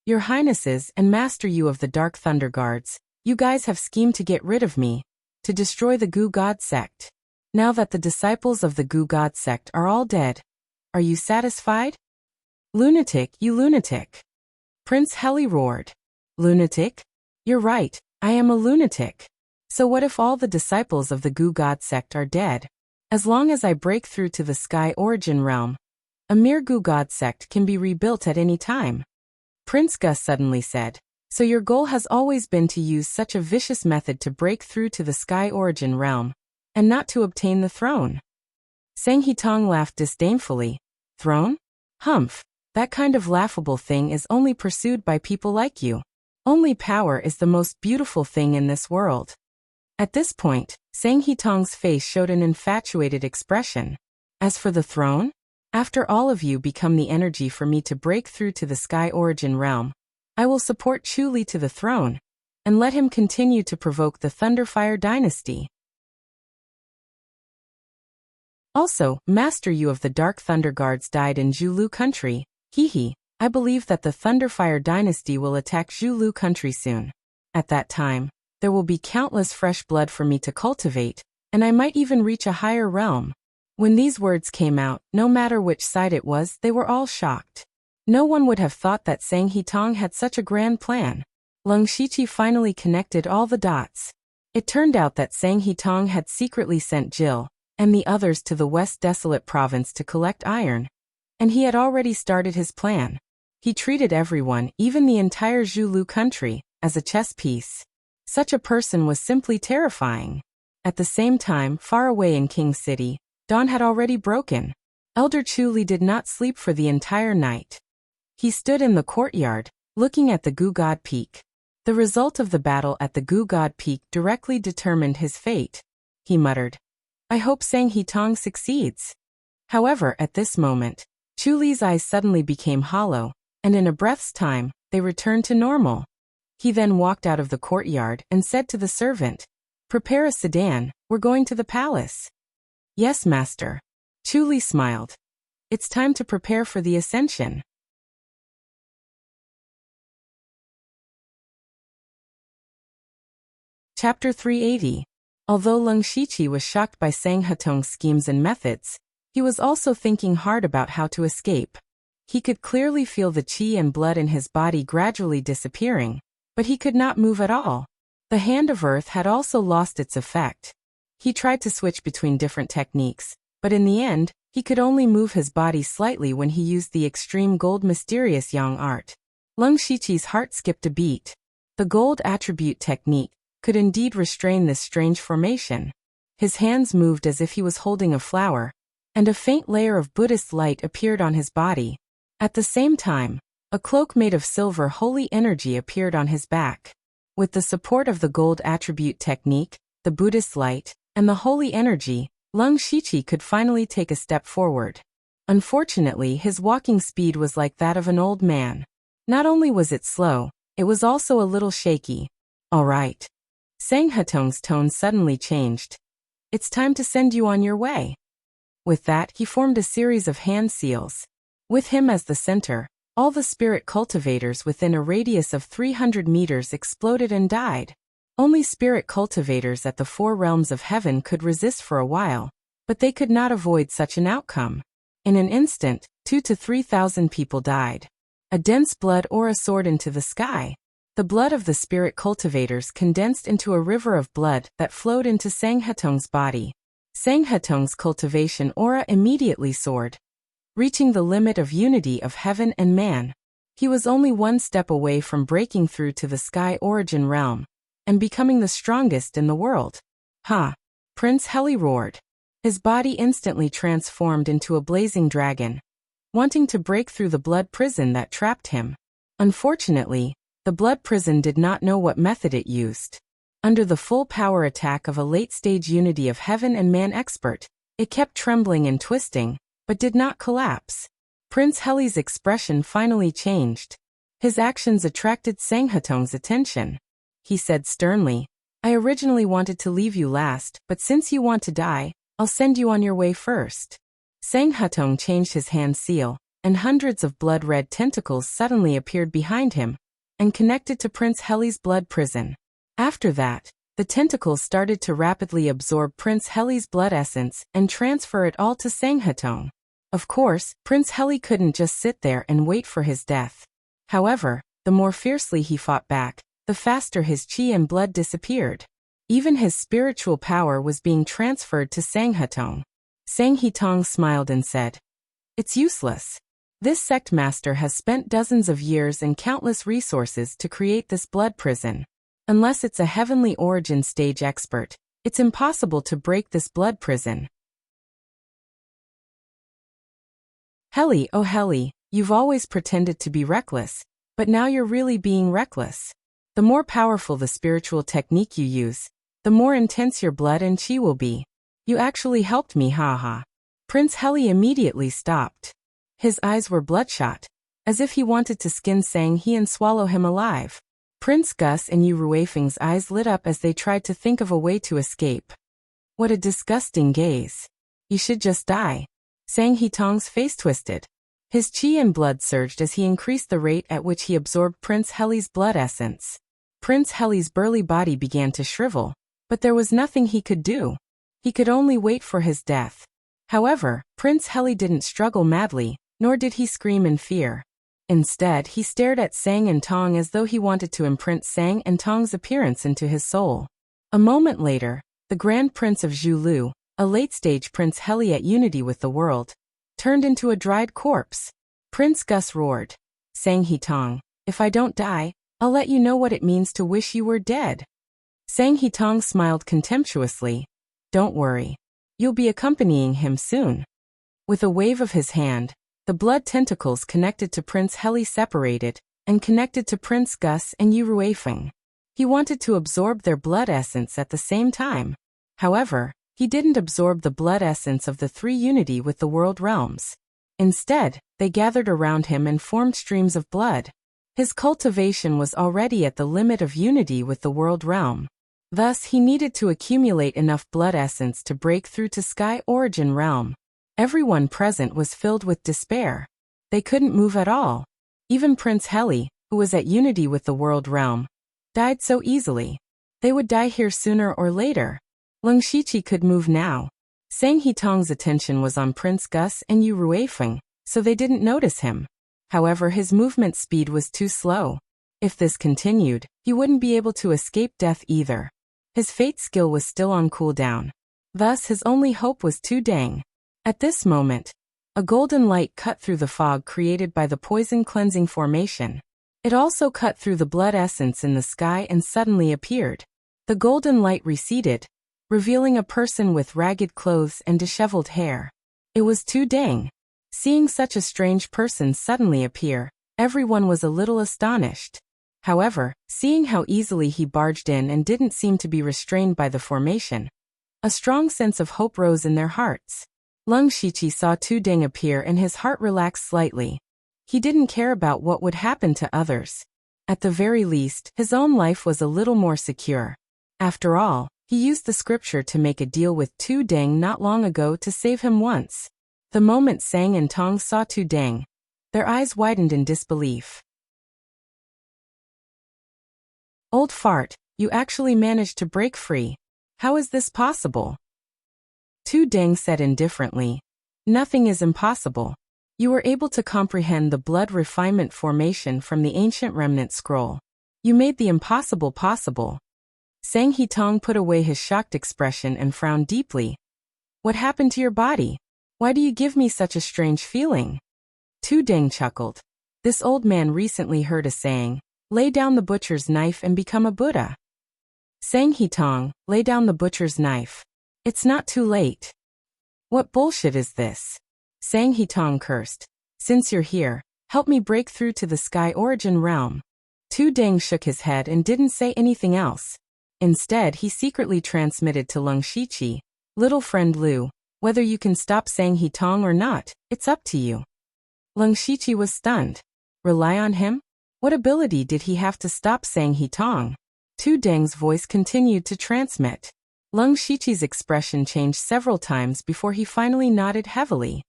Your Highnesses and Master Yu of the Dark Thunder Guards, you guys have schemed to get rid of me, to destroy the Gu God sect. Now that the disciples of the Gu God sect are all dead, are you satisfied? Lunatic, you lunatic. Prince Heli roared. Lunatic? You're right, I am a lunatic. So what if all the disciples of the Gu God sect are dead? As long as I break through to the Sky Origin realm, a mere Gu God sect can be rebuilt at any time. Prince Gus suddenly said. So your goal has always been to use such a vicious method to break through to the Sky Origin realm, and not to obtain the throne? Sang Hetong laughed disdainfully. Throne? Humph, that kind of laughable thing is only pursued by people like you. Only power is the most beautiful thing in this world. At this point, Sang Hetong's face showed an infatuated expression. As for the throne? After all of you become the energy for me to break through to the Sky Origin realm, I will support Chu Li to the throne, and let him continue to provoke the Thunderfire dynasty. Also, Master Yu of the Dark Thunder Guards died in Zhulu country. Hehe, I believe that the Thunderfire dynasty will attack Zhulu country soon. At that time, there will be countless fresh blood for me to cultivate, and I might even reach a higher realm. When these words came out, no matter which side it was, they were all shocked. No one would have thought that Sang Hetong had such a grand plan. Lung Shiqi finally connected all the dots. It turned out that Sang Hetong had secretly sent Jill and the others to the West Desolate province to collect iron. And he had already started his plan. He treated everyone, even the entire Zhulu country, as a chess piece. Such a person was simply terrifying. At the same time, far away in King City, dawn had already broken. Elder Chu Li did not sleep for the entire night. He stood in the courtyard, looking at the Gu God Peak. The result of the battle at the Gu God Peak directly determined his fate. He muttered, I hope Sang Hetong succeeds. However, at this moment, Chu Li's eyes suddenly became hollow, and in a breath's time, they returned to normal. He then walked out of the courtyard and said to the servant, Prepare a sedan, we're going to the palace. Yes, master. Chu Li smiled. It's time to prepare for the ascension. Chapter 380. Although Lung Shiqi was shocked by Sang Hetong's schemes and methods, he was also thinking hard about how to escape. He could clearly feel the chi and blood in his body gradually disappearing, but he could not move at all. The Hand of Earth had also lost its effect. He tried to switch between different techniques, but in the end, he could only move his body slightly when he used the extreme gold mysterious yang art. Lung Shiqi's heart skipped a beat. The gold attribute technique could indeed restrain this strange formation. His hands moved as if he was holding a flower, and a faint layer of Buddhist light appeared on his body. At the same time, a cloak made of silver holy energy appeared on his back. With the support of the gold attribute technique, the Buddhist light, and the holy energy, Lung Shiqi could finally take a step forward. Unfortunately, his walking speed was like that of an old man. Not only was it slow, it was also a little shaky. All right. Sang Hetong's tone suddenly changed. It's time to send you on your way. With that, he formed a series of hand seals. With him as the center, all the spirit cultivators within a radius of 300 meters exploded and died. Only spirit cultivators at the four realms of heaven could resist for a while, but they could not avoid such an outcome. In an instant, 2,000 to 3,000 people died. A dense blood aura soared into the sky. The blood of the spirit cultivators condensed into a river of blood that flowed into Sanghatong's body. Sanghatong's cultivation aura immediately soared, reaching the limit of unity of heaven and man. He was only one step away from breaking through to the sky origin realm and becoming the strongest in the world. Ha! Prince Heli roared. His body instantly transformed into a blazing dragon, wanting to break through the blood prison that trapped him. Unfortunately, the blood prison did not know what method it used. Under the full power attack of a late-stage unity of heaven and man expert, it kept trembling and twisting, but did not collapse. Prince Heli's expression finally changed. His actions attracted Sanghatong's attention. He said sternly, "I originally wanted to leave you last, but since you want to die, I'll send you on your way first." Sanghatong changed his hand seal, and hundreds of blood-red tentacles suddenly appeared behind him and connected to Prince Heli's blood prison. After that, the tentacles started to rapidly absorb Prince Heli's blood essence and transfer it all to Sanghatong. Of course, Prince Heli couldn't just sit there and wait for his death. However, the more fiercely he fought back, the faster his chi and blood disappeared. Even his spiritual power was being transferred to Sanghatong. Sanghatong smiled and said, "It's useless. This sect master has spent dozens of years and countless resources to create this blood prison. Unless it's a heavenly origin stage expert, it's impossible to break this blood prison." Heli, oh Heli, you've always pretended to be reckless, but now you're really being reckless. The more powerful the spiritual technique you use, the more intense your blood and chi will be. You actually helped me, haha. Prince Heli immediately stopped. His eyes were bloodshot, as if he wanted to skin Sang-He and swallow him alive. Prince Gus and Yu Ruifeng's eyes lit up as they tried to think of a way to escape. What a disgusting gaze. You should just die. Sanghatong's face twisted. His chi and blood surged as he increased the rate at which he absorbed Prince Heli's blood essence. Prince Heli's burly body began to shrivel, but there was nothing he could do. He could only wait for his death. However, Prince Heli didn't struggle madly, nor did he scream in fear. Instead, he stared at Sang and Tong as though he wanted to imprint Sang and Tong's appearance into his soul. A moment later, the Grand Prince of Zhulu, a late-stage Prince Heli at unity with the world, turned into a dried corpse. Prince Gus roared, "Sanghatong, if I don't die, I'll let you know what it means to wish you were dead." Sanghatong smiled contemptuously. "Don't worry. You'll be accompanying him soon." With a wave of his hand, the blood tentacles connected to Prince Heli separated and connected to Prince Gus and Yu Ruifeng. He wanted to absorb their blood essence at the same time. However, he didn't absorb the blood essence of the three unity with the world realms. Instead, they gathered around him and formed streams of blood. His cultivation was already at the limit of unity with the world realm. Thus, he needed to accumulate enough blood essence to break through to Sky Origin realm. Everyone present was filled with despair. They couldn't move at all. Even Prince Heli, who was at unity with the world realm, died so easily. They would die here sooner or later. Lung Shiqi could move now. Sanghatong's attention was on Prince Gus and Yu Ruifeng, so they didn't notice him. However, his movement speed was too slow. If this continued, he wouldn't be able to escape death either. His fate skill was still on cooldown. Thus, his only hope was Tu Dang. At this moment, a golden light cut through the fog created by the poison cleansing formation. It also cut through the blood essence in the sky and suddenly appeared. The golden light receded, revealing a person with ragged clothes and disheveled hair. It was Tu Dang. Seeing such a strange person suddenly appear, everyone was a little astonished. However, seeing how easily he barged in and didn't seem to be restrained by the formation, a strong sense of hope rose in their hearts. Lung Shiqi saw Tu Dang appear and his heart relaxed slightly. He didn't care about what would happen to others. At the very least, his own life was a little more secure. After all, he used the scripture to make a deal with Tu Dang not long ago to save him once. The moment Sang and Tong saw Tu Dang, their eyes widened in disbelief. Old fart, You actually managed to break free. How is this possible? Tu Deng said indifferently. Nothing is impossible. You were able to comprehend the blood refinement formation from the ancient remnant scroll. You made the impossible possible. Sang He-tong put away his shocked expression and frowned deeply. What happened to your body? Why do you give me such a strange feeling? Tu Deng chuckled. This old man recently heard a saying, lay down the butcher's knife and become a Buddha. Sang He-tong, lay down the butcher's knife. It's not too late. What bullshit is this? Sang He-tong cursed. Since you're here, help me break through to the sky origin realm. Tu Deng shook his head and didn't say anything else. Instead, he secretly transmitted to Lung Shiqi, little friend Lu, whether you can stop Sang He-tong or not, it's up to you. Lung Shiqi was stunned. Rely on him? What ability did he have to stop Sang He-tong? Tu Deng's voice continued to transmit. Lung Shiqi's expression changed several times before he finally nodded heavily.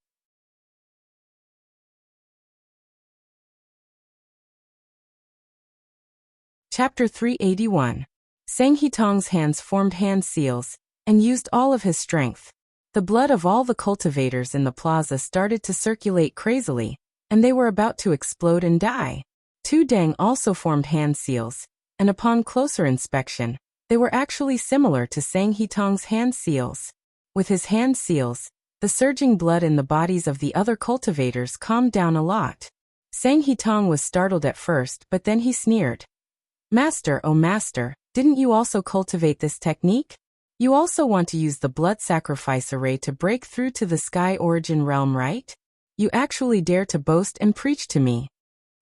Chapter 381. Sang He-tong's hands formed hand seals, and used all of his strength. The blood of all the cultivators in the plaza started to circulate crazily, and they were about to explode and die. Tu Deng also formed hand seals, and upon closer inspection, they were actually similar to Sang He-tong's hand seals. With his hand seals, the surging blood in the bodies of the other cultivators calmed down a lot. Sang He-tong was startled at first, but then he sneered. Master, oh master, didn't you also cultivate this technique? You also want to use the blood sacrifice array to break through to the sky origin realm, right? You actually dare to boast and preach to me.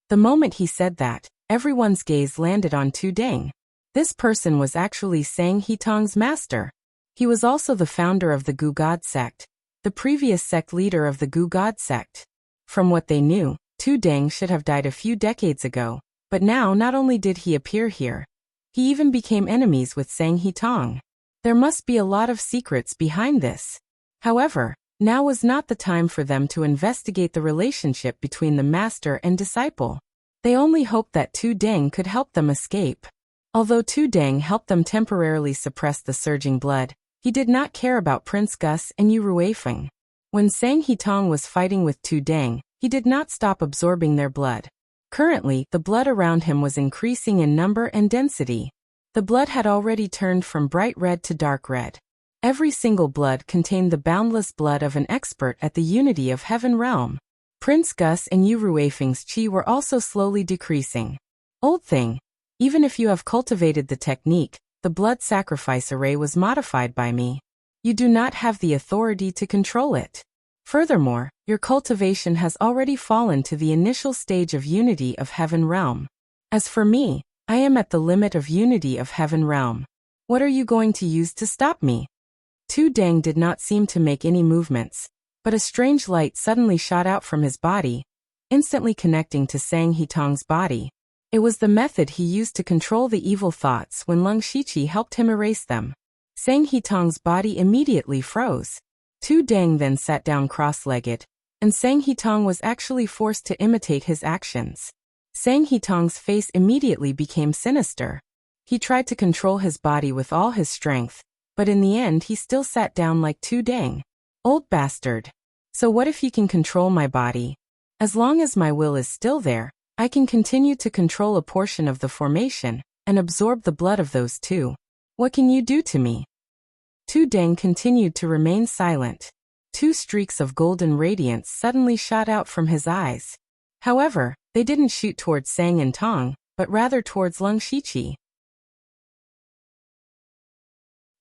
The moment he said that, everyone's gaze landed on Tu Deng. This person was actually Sang He-tong's master. He was also the founder of the Gu God sect, the previous sect leader of the Gu God sect. From what they knew, Tu Deng should have died a few decades ago, but now not only did he appear here, he even became enemies with Sang He-tong. There must be a lot of secrets behind this. However, now was not the time for them to investigate the relationship between the master and disciple. They only hoped that Tu Deng could help them escape. Although Tu Deng helped them temporarily suppress the surging blood, he did not care about Prince Gus and Yu Ruifeng. When Sang He-tong was fighting with Tu Deng, he did not stop absorbing their blood. Currently, the blood around him was increasing in number and density. The blood had already turned from bright red to dark red. Every single blood contained the boundless blood of an expert at the unity of heaven realm. Prince Gus and Yu Ruifeng's chi were also slowly decreasing. Old thing, even if you have cultivated the technique, the blood sacrifice array was modified by me. You do not have the authority to control it. Furthermore, your cultivation has already fallen to the initial stage of unity of heaven realm. As for me, I am at the limit of unity of heaven realm. What are you going to use to stop me? Tu Deng did not seem to make any movements, but a strange light suddenly shot out from his body, instantly connecting to Sang He-tong's body. It was the method he used to control the evil thoughts when Lung Shiqi helped him erase them. Sang He-tong's body immediately froze. Tu Deng then sat down cross-legged, and Sang He-tong was actually forced to imitate his actions. Sang He-tong's face immediately became sinister. He tried to control his body with all his strength, but in the end he still sat down like Tu Deng. Old bastard. So what if you can control my body? As long as my will is still there, I can continue to control a portion of the formation, and absorb the blood of those two. What can you do to me? Tu Deng continued to remain silent. Two streaks of golden radiance suddenly shot out from his eyes. However, they didn't shoot towards Sang and Tong, but rather towards Lung Shiqi.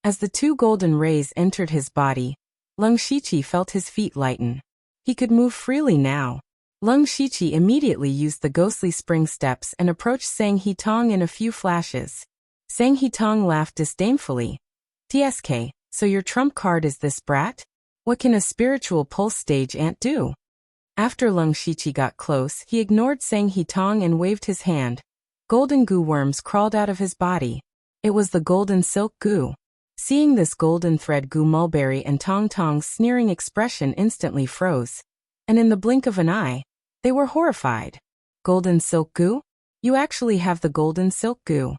As the two golden rays entered his body, Lung Shiqi felt his feet lighten. He could move freely now. Lung Shiqi immediately used the ghostly spring steps and approached Sang He-tong in a few flashes. Sang He-tong laughed disdainfully. TSK, so your trump card is this brat? What can a spiritual pulse stage ant do? After Lung Shiqi got close, he ignored Sang He-tong and waved his hand. Golden goo worms crawled out of his body. It was the golden silk goo. Seeing this golden thread goo, Mulberry and Tong Tong's sneering expression instantly froze. And in the blink of an eye, they were horrified. Golden silk goo? You actually have the golden silk goo.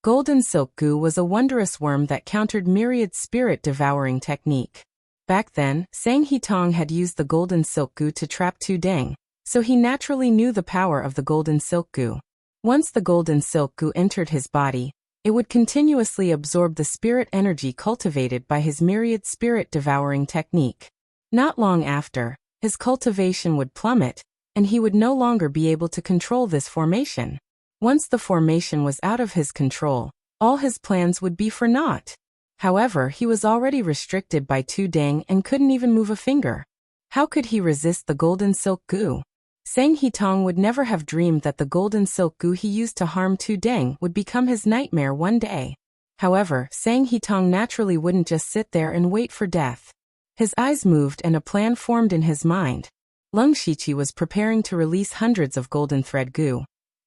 Golden silk goo was a wondrous worm that countered myriad spirit-devouring technique. Back then, Sang He-tong had used the golden silk goo to trap Tu Deng, so he naturally knew the power of the golden silk goo. Once the golden silk goo entered his body, it would continuously absorb the spirit energy cultivated by his myriad spirit-devouring technique. Not long after, his cultivation would plummet, and he would no longer be able to control this formation. Once the formation was out of his control, all his plans would be for naught. However, he was already restricted by Tu Deng and couldn't even move a finger. How could he resist the golden silk goo? Sang He-tong would never have dreamed that the golden silk goo he used to harm Tu Deng would become his nightmare one day. However, Sang He-tong naturally wouldn't just sit there and wait for death. His eyes moved and a plan formed in his mind. Lung Shiqi was preparing to release hundreds of golden thread goo.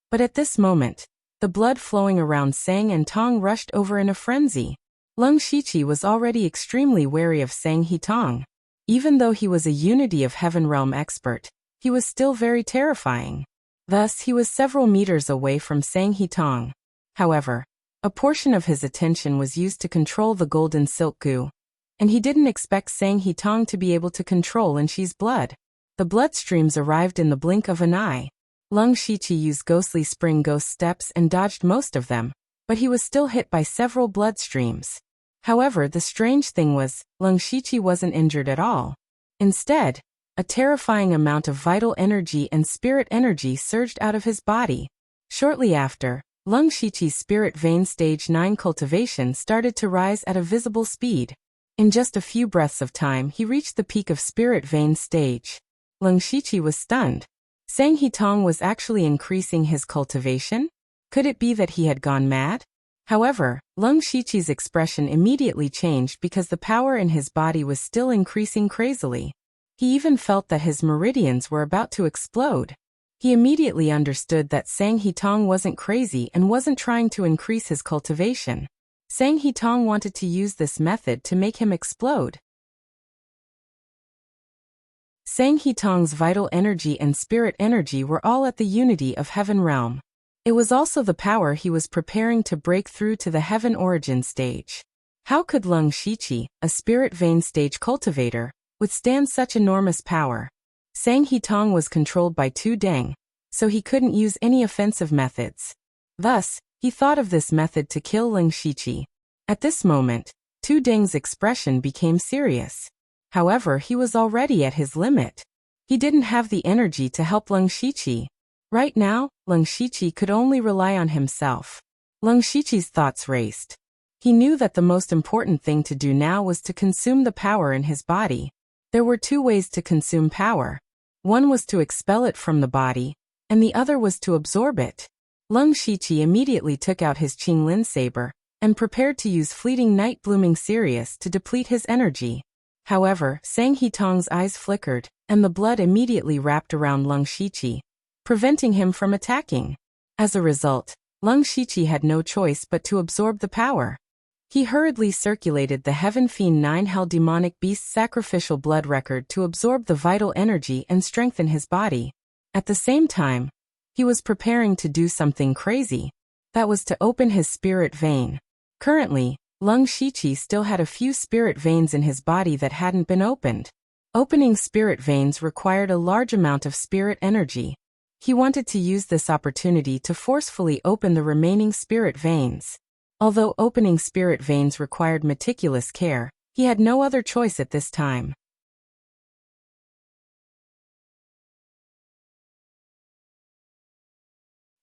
But at this moment, the blood flowing around Sang and Tong rushed over in a frenzy. Lung Shiqi was already extremely wary of Sang He-tong. Even though he was a Unity of Heaven realm expert, he was still very terrifying. Thus, he was several meters away from Sang He-tong. However, a portion of his attention was used to control the golden silk goo, and he didn't expect Sang He-tong to be able to control Linshi's blood. The blood streams arrived in the blink of an eye. Lung Shiqi used ghostly spring ghost steps and dodged most of them, but he was still hit by several blood streams. However, the strange thing was, Lung Shiqi wasn't injured at all. Instead, a terrifying amount of vital energy and spirit energy surged out of his body. Shortly after, Lung Shiqi's spirit vein stage 9 cultivation started to rise at a visible speed. In just a few breaths of time, he reached the peak of spirit vein stage. Lung Shiqi was stunned. Sang He-tong was actually increasing his cultivation? Could it be that he had gone mad? However, Lung Shiqi's expression immediately changed because the power in his body was still increasing crazily. He even felt that his meridians were about to explode. He immediately understood that Sang He-tong wasn't crazy and wasn't trying to increase his cultivation. Sang He-tong wanted to use this method to make him explode. Sang He-tong's vital energy and spirit energy were all at the Unity of Heaven realm. It was also the power he was preparing to break through to the Heaven origin stage. How could Lung Shiqi, a spirit vein stage cultivator, withstand such enormous power? Sang He-tong was controlled by Tu Deng, so he couldn't use any offensive methods. Thus, he thought of this method to kill Lung Shiqi. At this moment, Tu Deng's expression became serious. However, he was already at his limit. He didn't have the energy to help Lung Shiqi. Right now, Lung Shiqi could only rely on himself. Lung Shiqi's thoughts raced. He knew that the most important thing to do now was to consume the power in his body. There were two ways to consume power. One was to expel it from the body, and the other was to absorb it. Lung Shiqi immediately took out his Qinglin saber and prepared to use fleeting night blooming Sirius to deplete his energy. However, Sang He-tong's eyes flickered, and the blood immediately wrapped around Lung Shiqi, preventing him from attacking. As a result, Lung Shiqi had no choice but to absorb the power. He hurriedly circulated the Heaven Fiend 9 Hell Demonic Beast sacrificial blood record to absorb the vital energy and strengthen his body. At the same time, he was preparing to do something crazy. That was to open his spirit vein. Currently, Lung Shiqi still had a few spirit veins in his body that hadn't been opened. Opening spirit veins required a large amount of spirit energy. He wanted to use this opportunity to forcefully open the remaining spirit veins. Although opening spirit veins required meticulous care, he had no other choice at this time.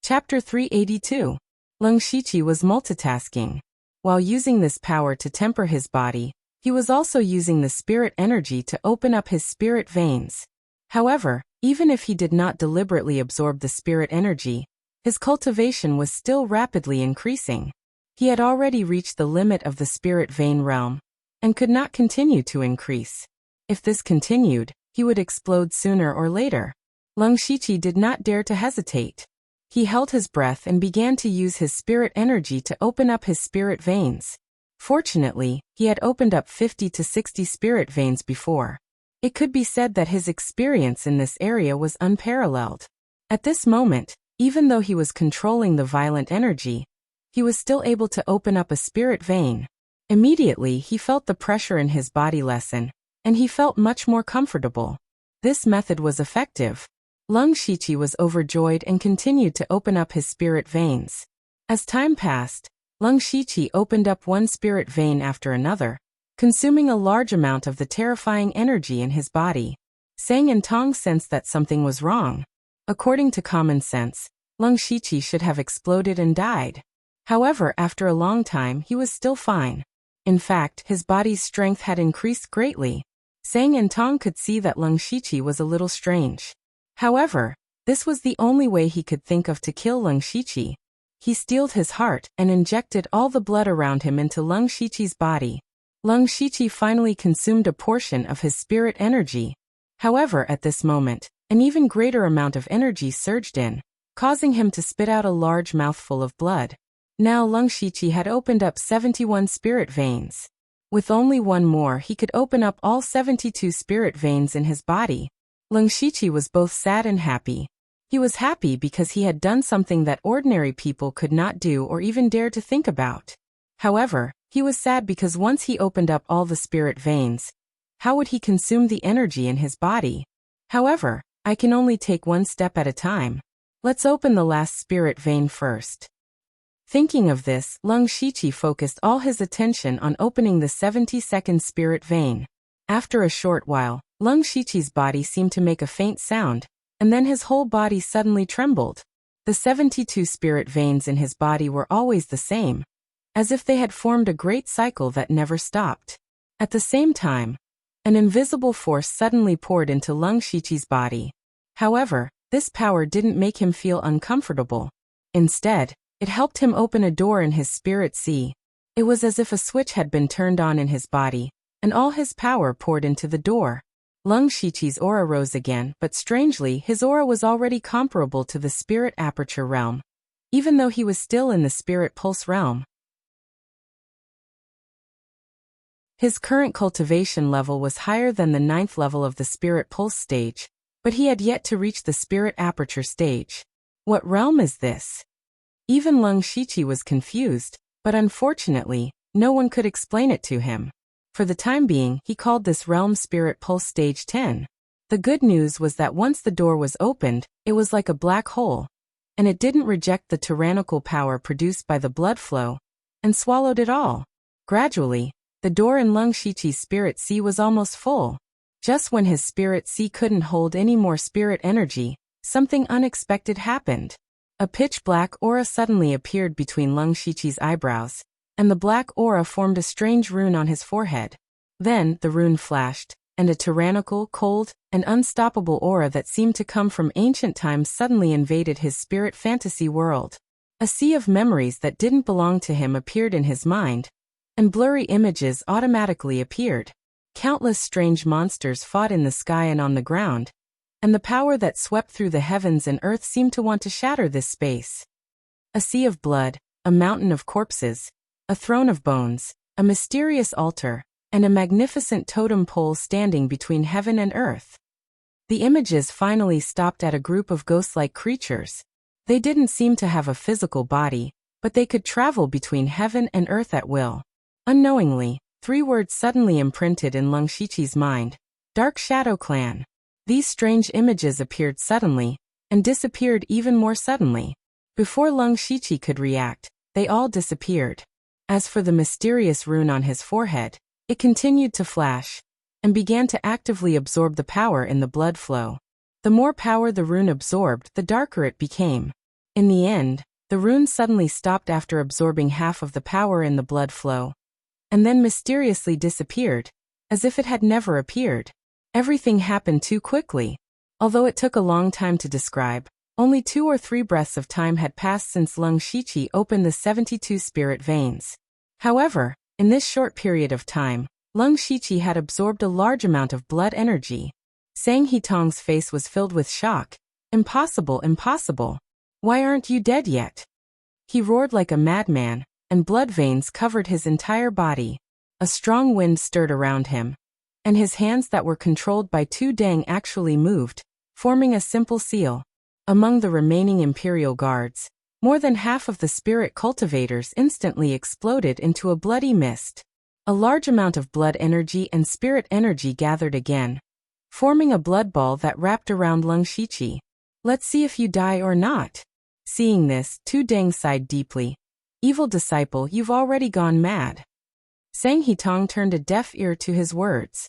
Chapter 382. Lung Shiqi was multitasking. While using this power to temper his body, he was also using the spirit energy to open up his spirit veins. However, even if he did not deliberately absorb the spirit energy, his cultivation was still rapidly increasing. He had already reached the limit of the spirit vein realm, and could not continue to increase. If this continued, he would explode sooner or later. Lung Shiqi did not dare to hesitate. He held his breath and began to use his spirit energy to open up his spirit veins. Fortunately, he had opened up 50 to 60 spirit veins before. It could be said that his experience in this area was unparalleled. At this moment, even though he was controlling the violent energy, he was still able to open up a spirit vein. Immediately he felt the pressure in his body lessen, and he felt much more comfortable. This method was effective. Lung Shiqi was overjoyed and continued to open up his spirit veins. As time passed, Lung Shiqi opened up one spirit vein after another, consuming a large amount of the terrifying energy in his body. Sang and Tong sensed that something was wrong. According to common sense, Lung Shiqi should have exploded and died. However, after a long time he was still fine. In fact, his body's strength had increased greatly. Sang and Tong could see that Lung Shiqi was a little strange. However, this was the only way he could think of to kill Lung Shiqi. He steeled his heart and injected all the blood around him into Lung Shiqi's body. Lung Shiqi finally consumed a portion of his spirit energy. However, at this moment, an even greater amount of energy surged in, causing him to spit out a large mouthful of blood. Now Lung Shiqi had opened up 71 spirit veins. With only one more, he could open up all 72 spirit veins in his body. Lung Shiqi was both sad and happy. He was happy because he had done something that ordinary people could not do or even dare to think about. However, he was sad because once he opened up all the spirit veins, how would he consume the energy in his body? However, I can only take one step at a time. Let's open the last spirit vein first. Thinking of this, Lung Shiqi focused all his attention on opening the 72nd spirit vein. After a short while, Lung Shiqi's body seemed to make a faint sound, and then his whole body suddenly trembled. The 72 spirit veins in his body were always the same, as if they had formed a great cycle that never stopped. At the same time, an invisible force suddenly poured into Lung Shiqi's body. However, this power didn't make him feel uncomfortable. Instead, it helped him open a door in his spirit sea. It was as if a switch had been turned on in his body, and all his power poured into the door. Lung Shiqi's aura rose again, but strangely, his aura was already comparable to the spirit aperture realm, even though he was still in the spirit pulse realm. His current cultivation level was higher than the 9th level of the spirit pulse stage, but he had yet to reach the spirit aperture stage. What realm is this? Even Lung Shiqi was confused, but unfortunately, no one could explain it to him. For the time being, he called this realm Spirit Pulse Stage 10. The good news was that once the door was opened, it was like a black hole, and it didn't reject the tyrannical power produced by the blood flow, and swallowed it all. Gradually, the door in Lung Shiqi's spirit sea was almost full. Just when his spirit sea couldn't hold any more spirit energy, something unexpected happened. A pitch-black aura suddenly appeared between Lung Shiqi's eyebrows, and the black aura formed a strange rune on his forehead. Then, the rune flashed, and a tyrannical, cold, and unstoppable aura that seemed to come from ancient times suddenly invaded his spirit fantasy world. A sea of memories that didn't belong to him appeared in his mind, and blurry images automatically appeared. Countless strange monsters fought in the sky and on the ground, and the power that swept through the heavens and earth seemed to want to shatter this space. A sea of blood, a mountain of corpses, a throne of bones, a mysterious altar, and a magnificent totem pole standing between heaven and earth. The images finally stopped at a group of ghost-like creatures. They didn't seem to have a physical body, but they could travel between heaven and earth at will. Unknowingly, 3 words suddenly imprinted in Lung Shiqi's mind: Dark Shadow Clan. These strange images appeared suddenly, and disappeared even more suddenly. Before Lung Shiqi could react, they all disappeared. As for the mysterious rune on his forehead, it continued to flash, and began to actively absorb the power in the blood flow. The more power the rune absorbed, the darker it became. In the end, the rune suddenly stopped after absorbing half of the power in the blood flow, and then mysteriously disappeared, as if it had never appeared. Everything happened too quickly. Although it took a long time to describe, only 2 or 3 breaths of time had passed since Lung Shiqi opened the 72 spirit veins. However, in this short period of time, Lung Shiqi had absorbed a large amount of blood energy. Sang Hitong's face was filled with shock. Impossible, impossible. Why aren't you dead yet? He roared like a madman, and blood veins covered his entire body. A strong wind stirred around him, and his hands that were controlled by 2 dang actually moved, forming a simple seal. Among the remaining Imperial guards, More than half of the spirit cultivators instantly exploded into a bloody mist. A large amount of blood energy and spirit energy gathered again, forming a blood ball that wrapped around Leng Shiqi. Let's see if you die or not. Seeing this, Tu Deng sighed deeply. Evil disciple, you've already gone mad. Sang Hitong turned a deaf ear to his words.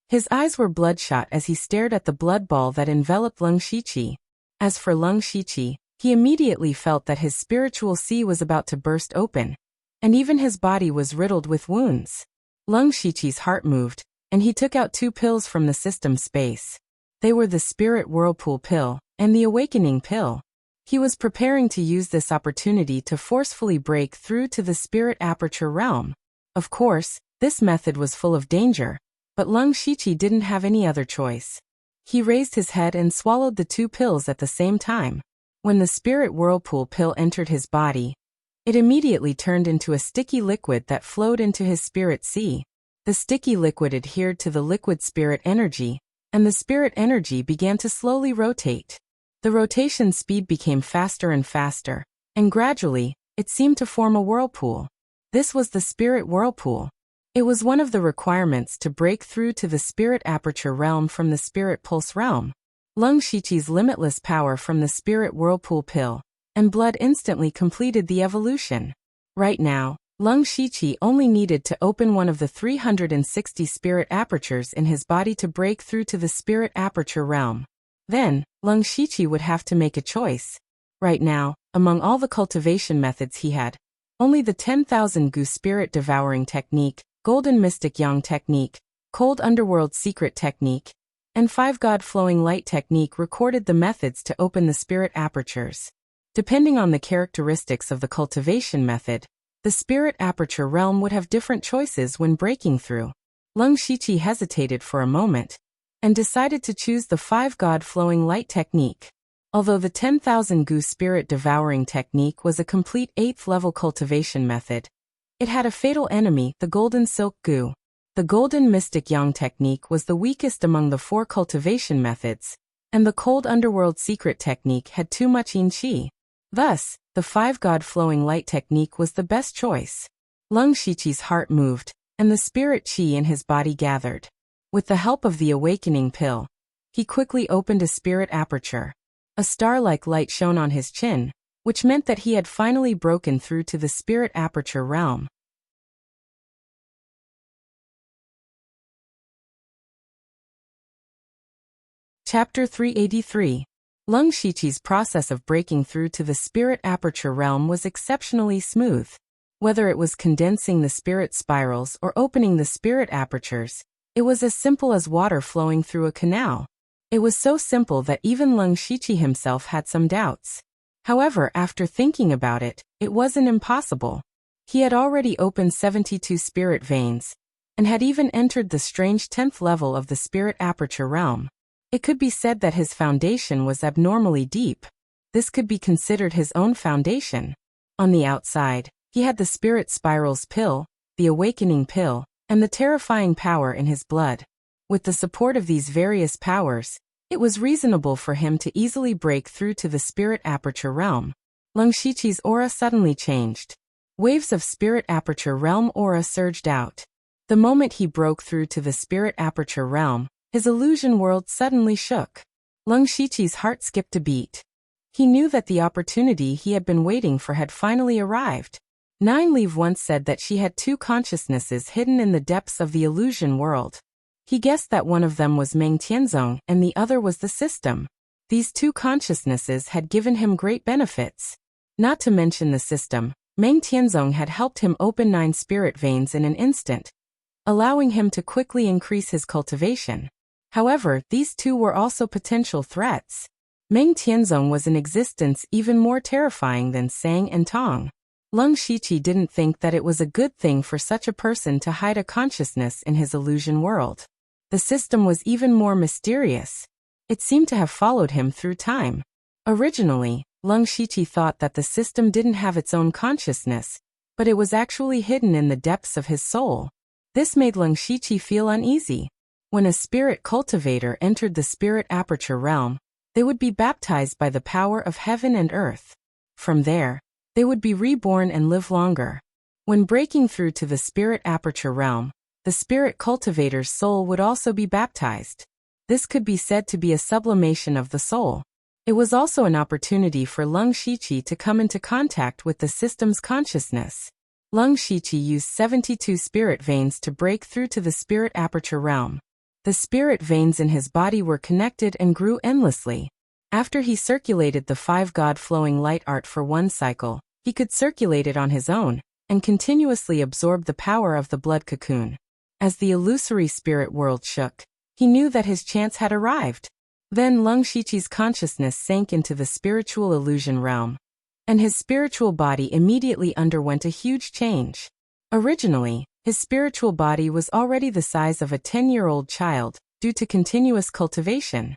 His eyes were bloodshot as he stared at the blood ball that enveloped Leng Shiqi. As for Leng Shiqi, he immediately felt that his spiritual sea was about to burst open, and even his body was riddled with wounds. Leng Shiqi's heart moved, and he took out 2 pills from the system space. They were the Spirit Whirlpool Pill and the Awakening Pill. He was preparing to use this opportunity to forcefully break through to the Spirit Aperture realm. Of course, this method was full of danger, but Leng Shiqi didn't have any other choice. He raised his head and swallowed the 2 pills at the same time. When the Spirit Whirlpool Pill entered his body, it immediately turned into a sticky liquid that flowed into his spirit sea. The sticky liquid adhered to the liquid spirit energy, and the spirit energy began to slowly rotate. The rotation speed became faster and faster, and gradually, it seemed to form a whirlpool. This was the Spirit Whirlpool. It was one of the requirements to break through to the Spirit Aperture realm from the Spirit Pulse realm. Leng Shiqi's limitless power from the Spirit Whirlpool Pill and blood instantly completed the evolution. Right now, Leng Shiqi only needed to open one of the 360 spirit apertures in his body to break through to the Spirit Aperture realm. Then, Leng Shiqi would have to make a choice. Right now, among all the cultivation methods he had, only the 10,000 Gu Spirit Devouring Technique, Golden Mystic Yang Technique, Cold Underworld Secret Technique, and 5 God Flowing Light Technique recorded the methods to open the spirit apertures. Depending on the characteristics of the cultivation method, the Spirit Aperture realm would have different choices when breaking through. Leng Shiqi hesitated for a moment, and decided to choose the 5 God Flowing Light Technique. Although the 10,000 Gu Spirit Devouring Technique was a complete 8th level cultivation method, it had a fatal enemy, the Golden Silk Gu. The Golden Mystic Yang Technique was the weakest among the 4 cultivation methods, and the Cold Underworld Secret Technique had too much Yin Qi. Thus, the 5 God Flowing Light Technique was the best choice. Leng Shiqi's heart moved, and the spirit qi in his body gathered. With the help of the Awakening Pill, he quickly opened a spirit aperture. A star-like light shone on his chin, which meant that he had finally broken through to the Spirit Aperture realm. Chapter 383. Leng Shiqi's process of breaking through to the Spirit Aperture realm was exceptionally smooth. Whether it was condensing the spirit spirals or opening the spirit apertures, it was as simple as water flowing through a canal. It was so simple that even Leng Shiqi himself had some doubts. However, after thinking about it, it wasn't impossible. He had already opened 72 spirit veins, and had even entered the strange 10th level of the Spirit Aperture realm. It could be said that his foundation was abnormally deep. This could be considered his own foundation. On the outside, he had the Spirit Spirals Pill, the Awakening Pill, and the terrifying power in his blood. With the support of these various powers, it was reasonable for him to easily break through to the Spirit Aperture realm. Leng Shiqi's aura suddenly changed. Waves of Spirit Aperture realm aura surged out. The moment he broke through to the Spirit Aperture realm, his illusion world suddenly shook. Leng Shiqi's heart skipped a beat. He knew that the opportunity he had been waiting for had finally arrived. Nine Leave once said that she had 2 consciousnesses hidden in the depths of the illusion world. He guessed that one of them was Meng Tianzong and the other was the system. These 2 consciousnesses had given him great benefits. Not to mention the system, Meng Tianzong had helped him open 9 spirit veins in an instant, allowing him to quickly increase his cultivation. However, these 2 were also potential threats. Meng Tianzong was in existence even more terrifying than Sang and Tong. Leng Shiqi didn't think that it was a good thing for such a person to hide a consciousness in his illusion world. The system was even more mysterious. It seemed to have followed him through time. Originally, Leng Shiqi thought that the system didn't have its own consciousness, but it was actually hidden in the depths of his soul. This made Leng Shiqi feel uneasy. When a spirit cultivator entered the Spirit Aperture realm, They would be baptized by the power of heaven and earth. From there, they would be reborn and live longer. When breaking through to the spirit aperture realm, the spirit cultivator's soul would also be baptized. This could be said to be a sublimation of the soul. It was also an opportunity for Leng Shiqi to come into contact with the system's consciousness. Leng Shiqi used 72 spirit veins to break through to the spirit aperture realm. The spirit veins in his body were connected and grew endlessly. After he circulated the 5 God-flowing light art for one cycle, he could circulate it on his own, and continuously absorb the power of the blood cocoon. As the illusory spirit world shook, he knew that his chance had arrived. Then Leng Shiqi's consciousness sank into the spiritual illusion realm, and his spiritual body immediately underwent a huge change. Originally, his spiritual body was already the size of a 10-year-old child, due to continuous cultivation.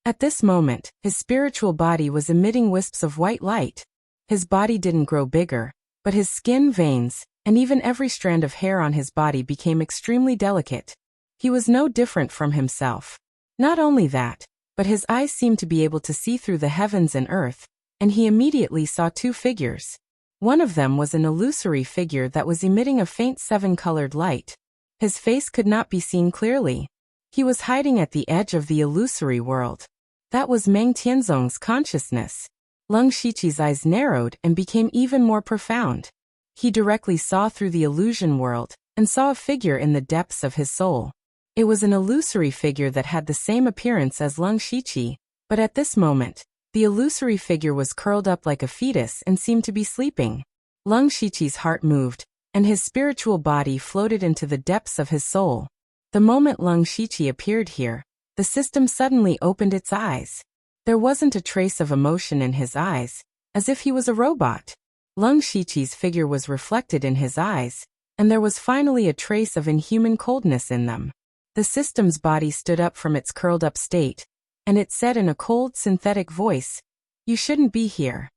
At this moment, his spiritual body was emitting wisps of white light. His body didn't grow bigger, but his skin, veins, and even every strand of hair on his body became extremely delicate. He was no different from himself. Not only that, but his eyes seemed to be able to see through the heavens and earth, and he immediately saw 2 figures. One of them was an illusory figure that was emitting a faint 7-colored light. His face could not be seen clearly. He was hiding at the edge of the illusory world. That was Meng Tianzong's consciousness. Leng Shiqi's eyes narrowed and became even more profound. He directly saw through the illusion world, and saw a figure in the depths of his soul. It was an illusory figure that had the same appearance as Leng Shiqi, but at this moment, the illusory figure was curled up like a fetus and seemed to be sleeping. Leng Shiqi's heart moved, and his spiritual body floated into the depths of his soul. The moment Leng Shiqi appeared here, the system suddenly opened its eyes. There wasn't a trace of emotion in his eyes, as if he was a robot. Leng Shiqi's figure was reflected in his eyes, and there was finally a trace of inhuman coldness in them. The system's body stood up from its curled-up state, and it said in a cold, synthetic voice, "You shouldn't be here."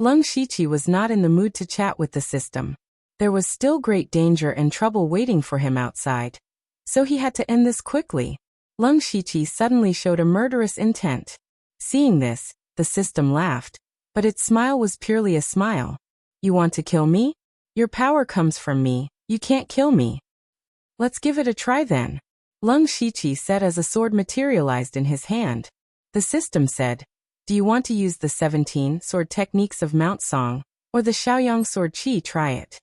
Leng Shiqi was not in the mood to chat with the system. There was still great danger and trouble waiting for him outside. So he had to end this quickly. Leng Shiqi suddenly showed a murderous intent. Seeing this, the system laughed, but its smile was purely a smile. "You want to kill me? Your power comes from me, you can't kill me." "Let's give it a try then," Leng Shiqi said as a sword materialized in his hand. The system said, "Do you want to use the 17 sword techniques of Mount Song, or the Shaoyang sword chi? Try it."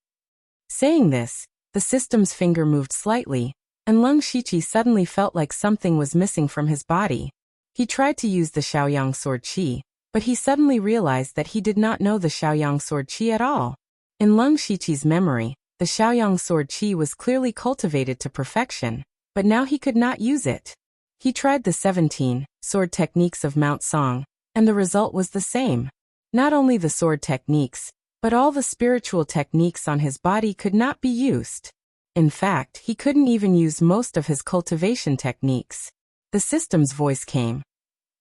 Saying this, the system's finger moved slightly, and Leng Shiqi suddenly felt like something was missing from his body. He tried to use the Shaoyang sword chi, but he suddenly realized that he did not know the Shaoyang sword chi at all. In Leng Shiqi's memory, the Shaoyang sword chi was clearly cultivated to perfection, but now he could not use it. He tried the 17 sword techniques of Mount Song, and the result was the same. Not only the sword techniques, but all the spiritual techniques on his body could not be used. In fact, he couldn't even use most of his cultivation techniques. The system's voice came.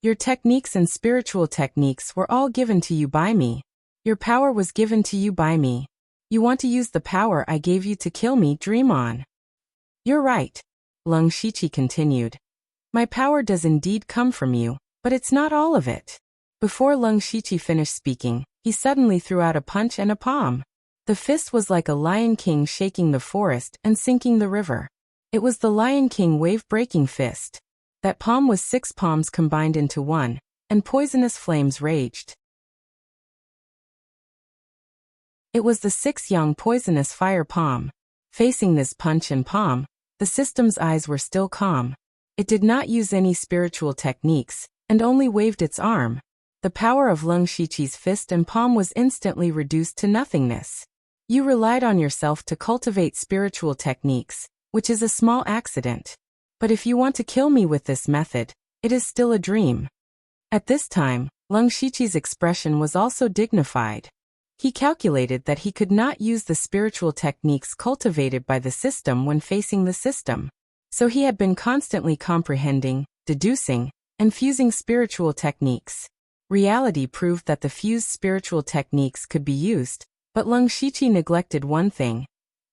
"Your techniques and spiritual techniques were all given to you by me. Your power was given to you by me. You want to use the power I gave you to kill me? Dream on." "You're right," Leng Shiqi continued. "My power does indeed come from you, but it's not all of it." Before Leng Shiqi finished speaking, he suddenly threw out a punch and a palm. The fist was like a lion king shaking the forest and sinking the river. It was the Lion King wave-breaking fist. That palm was 6 palms combined into one, and poisonous flames raged. It was the 6-yang poisonous fire palm. Facing this punch and palm, the system's eyes were still calm. It did not use any spiritual techniques, and only waved its arm. The power of Leng Shiqi's fist and palm was instantly reduced to nothingness. You relied on yourself to cultivate spiritual techniques, which is a small accident. But if you want to kill me with this method, it is still a dream. At this time, Leng Shiqi's expression was also dignified. He calculated that he could not use the spiritual techniques cultivated by the system when facing the system. So he had been constantly comprehending, deducing, and fusing spiritual techniques. Reality proved that the fused spiritual techniques could be used, but Leng Shiqi neglected one thing,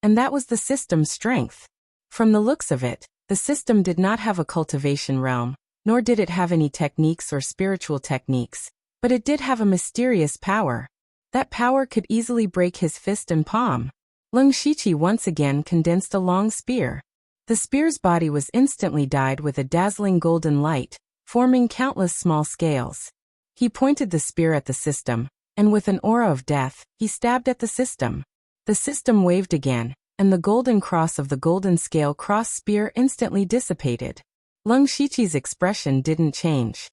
and that was the system's strength. From the looks of it, The system did not have a cultivation realm, nor did it have any techniques or spiritual techniques, but it did have a mysterious power. That power could easily break his fist and palm. Lung Shiqi once again condensed a long spear. The spear's body was instantly dyed with a dazzling golden light, forming countless small scales. He pointed the spear at the system, and with an aura of death, he stabbed at the system. The system waved again, and the golden cross of the golden scale cross spear instantly dissipated. Lung Shiqi's expression didn't change.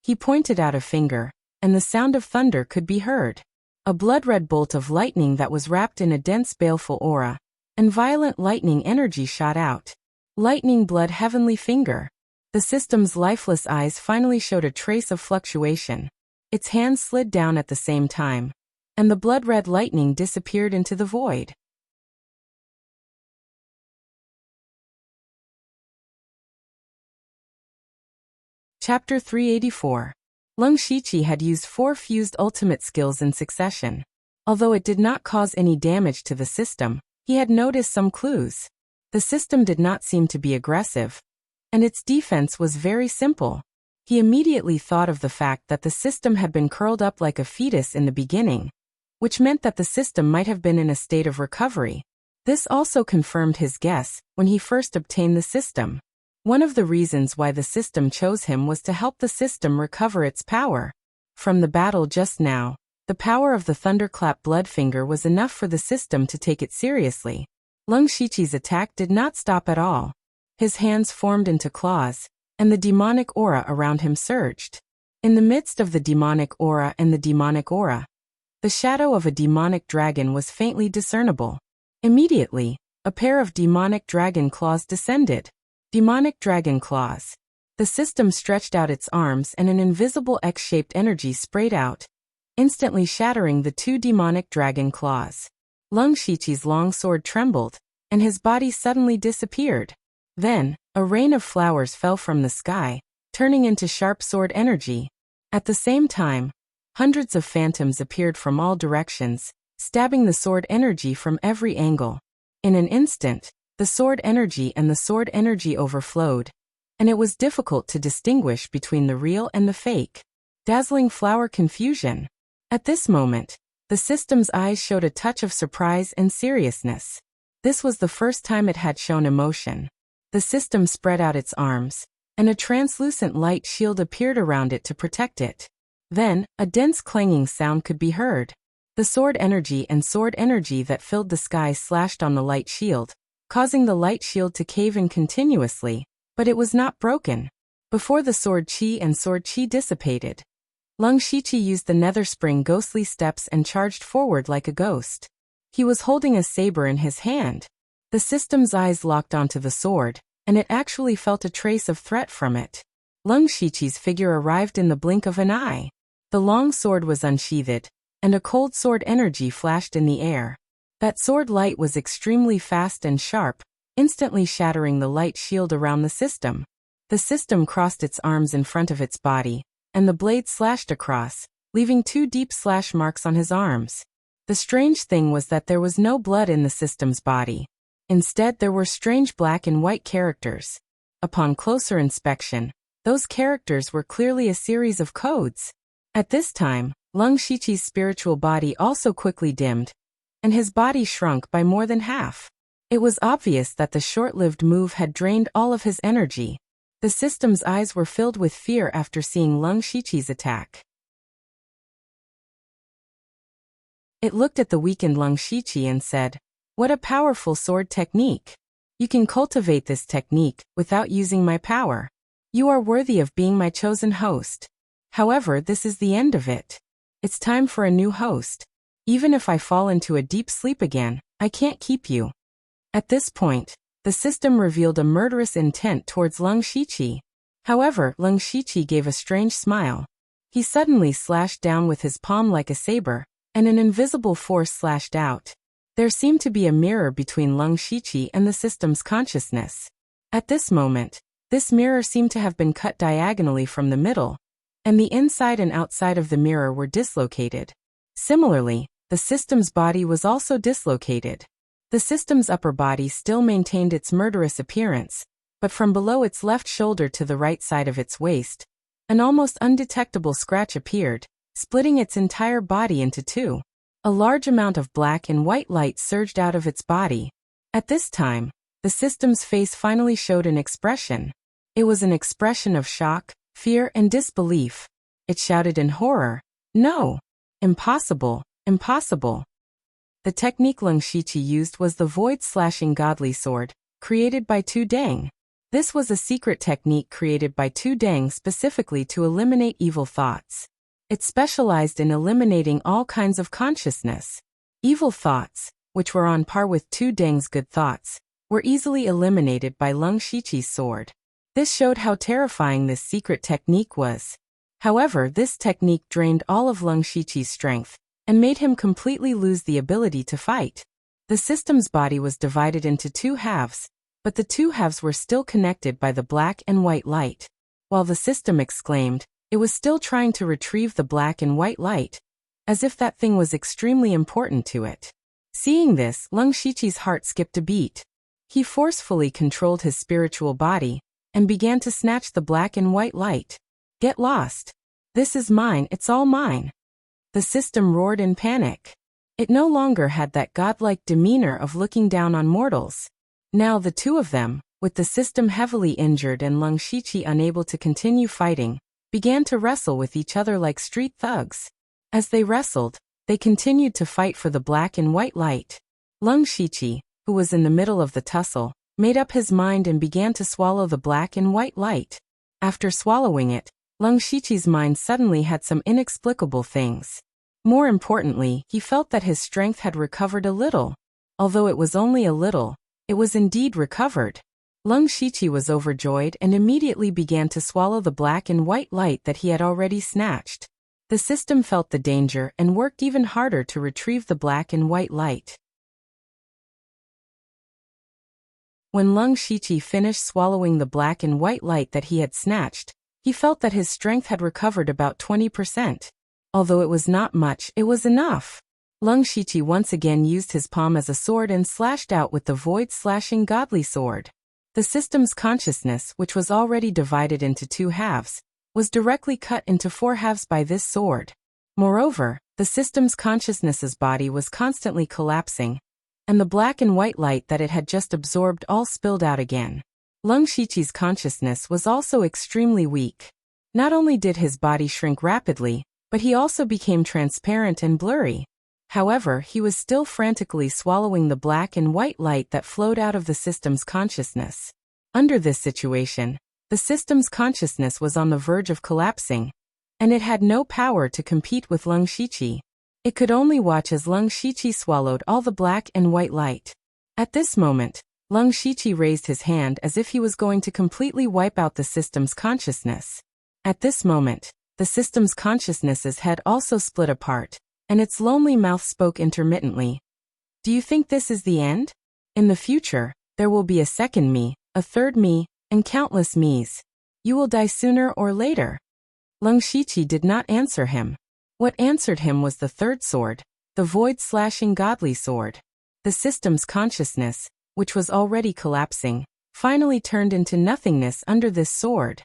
He pointed out a finger, and the sound of thunder could be heard. A blood-red bolt of lightning that was wrapped in a dense baleful aura, and violent lightning energy shot out. Lightning blood heavenly finger. The system's lifeless eyes finally showed a trace of fluctuation. Its hands slid down at the same time, and the blood-red lightning disappeared into the void. Chapter 384. Lung Shiqi had used 4 fused ultimate skills in succession. Although it did not cause any damage to the system, he had noticed some clues. The system did not seem to be aggressive, and its defense was very simple. He immediately thought of the fact that the system had been curled up like a fetus in the beginning, which meant that the system might have been in a state of recovery. This also confirmed his guess when he first obtained the system. One of the reasons why the system chose him was to help the system recover its power. From the battle just now, the power of the thunderclap bloodfinger was enough for the system to take it seriously. Lung Shiqi's attack did not stop at all. His hands formed into claws, and the demonic aura around him surged. In the midst of the demonic aura and the demonic aura, the shadow of a demonic dragon was faintly discernible. Immediately, a pair of demonic dragon claws descended. Demonic dragon claws. The system stretched out its arms and an invisible X-shaped energy sprayed out, instantly shattering the 2 demonic dragon claws. Lung Shiqi's long sword trembled, and his body suddenly disappeared. Then, a rain of flowers fell from the sky, turning into sharp sword energy. At the same time, hundreds of phantoms appeared from all directions, stabbing the sword energy from every angle. In an instant, the sword energy and the sword energy overflowed, and it was difficult to distinguish between the real and the fake. Dazzling flower confusion. At this moment, the system's eyes showed a touch of surprise and seriousness. This was the first time it had shown emotion. The system spread out its arms, and a translucent light shield appeared around it to protect it. Then, a dense clanging sound could be heard. The sword energy that filled the sky slashed on the light shield, causing the light shield to cave in continuously, but it was not broken. Before the sword chi dissipated, Lung Shiqi used the nether spring ghostly steps and charged forward like a ghost. He was holding a saber in his hand. The system's eyes locked onto the sword, and it actually felt a trace of threat from it. Lung Shiqi's figure arrived in the blink of an eye. The long sword was unsheathed, and a cold sword energy flashed in the air. That sword light was extremely fast and sharp, instantly shattering the light shield around the system. The system crossed its arms in front of its body, and the blade slashed across, leaving 2 deep slash marks on his arms. The strange thing was that there was no blood in the system's body. Instead, there were strange black and white characters. Upon closer inspection, those characters were clearly a series of codes. At this time, Lung Shiqi's spiritual body also quickly dimmed, and his body shrunk by more than half. It was obvious that the short-lived move had drained all of his energy. The system's eyes were filled with fear after seeing Lung Shiqi's attack. It looked at the weakened Lung Shiqi and said, "What a powerful sword technique. You can cultivate this technique without using my power. You are worthy of being my chosen host. However, this is the end of it. It's time for a new host. Even if I fall into a deep sleep again, I can't keep you." At this point, the system revealed a murderous intent towards Lung Shiqi. However, Lung Shiqi gave a strange smile. He suddenly slashed down with his palm like a saber, and an invisible force slashed out. There seemed to be a mirror between Lung Shiqi and the system's consciousness. At this moment, this mirror seemed to have been cut diagonally from the middle, and the inside and outside of the mirror were dislocated. Similarly, the system's body was also dislocated. The system's upper body still maintained its murderous appearance, but from below its left shoulder to the right side of its waist, an almost undetectable scratch appeared, splitting its entire body into two. A large amount of black and white light surged out of its body. At this time, the system's face finally showed an expression. It was an expression of shock, fear, and disbelief. It shouted in horror, "No! Impossible! Impossible!" The technique Lung Shiqi used was the void-slashing godly sword, created by Tu Deng. This was a secret technique created by Tu Deng specifically to eliminate evil thoughts. It specialized in eliminating all kinds of consciousness. Evil thoughts, which were on par with Tu Deng's good thoughts, were easily eliminated by Lung Shiqi's sword. This showed how terrifying this secret technique was. However, this technique drained all of Lung Shiqi's strength and made him completely lose the ability to fight. The system's body was divided into two halves, but the two halves were still connected by the black and white light. While the system exclaimed, it was still trying to retrieve the black and white light, as if that thing was extremely important to it. Seeing this, Lung Shiqi's heart skipped a beat. He forcefully controlled his spiritual body and began to snatch the black and white light. "Get lost! This is mine, it's all mine!" The system roared in panic. It no longer had that godlike demeanor of looking down on mortals. Now the two of them, with the system heavily injured and Lung Shiqi unable to continue fighting, began to wrestle with each other like street thugs. As they wrestled, they continued to fight for the black and white light. Lung Shiqi, who was in the middle of the tussle, made up his mind and began to swallow the black and white light. After swallowing it, Lung Shiqi's mind suddenly had some inexplicable things. More importantly, he felt that his strength had recovered a little. Although it was only a little, it was indeed recovered. Lung Shiqi was overjoyed and immediately began to swallow the black and white light that he had already snatched. The system felt the danger and worked even harder to retrieve the black and white light. When Lung Shiqi finished swallowing the black and white light that he had snatched, he felt that his strength had recovered about 20%. Although it was not much, it was enough. Lung Shiqi once again used his palm as a sword and slashed out with the void-slashing godly sword. The system's consciousness, which was already divided into two halves, was directly cut into four halves by this sword. Moreover, the system's consciousness's body was constantly collapsing, and the black and white light that it had just absorbed all spilled out again. Lung Shiqi's consciousness was also extremely weak. Not only did his body shrink rapidly, but he also became transparent and blurry. However, he was still frantically swallowing the black and white light that flowed out of the system's consciousness. Under this situation, the system's consciousness was on the verge of collapsing, and it had no power to compete with Lung Shiqi. It could only watch as Lung Shiqi swallowed all the black and white light. At this moment, Lung Shiqi raised his hand as if he was going to completely wipe out the system's consciousness. At this moment, the system's consciousness's head also split apart, and its lonely mouth spoke intermittently. "Do you think this is the end? In the future, there will be a second me, a third me, and countless me's. You will die sooner or later." Lung Shiqi did not answer him. What answered him was the third sword, the void-slashing godly sword. The system's consciousness, which was already collapsing, finally turned into nothingness under this sword.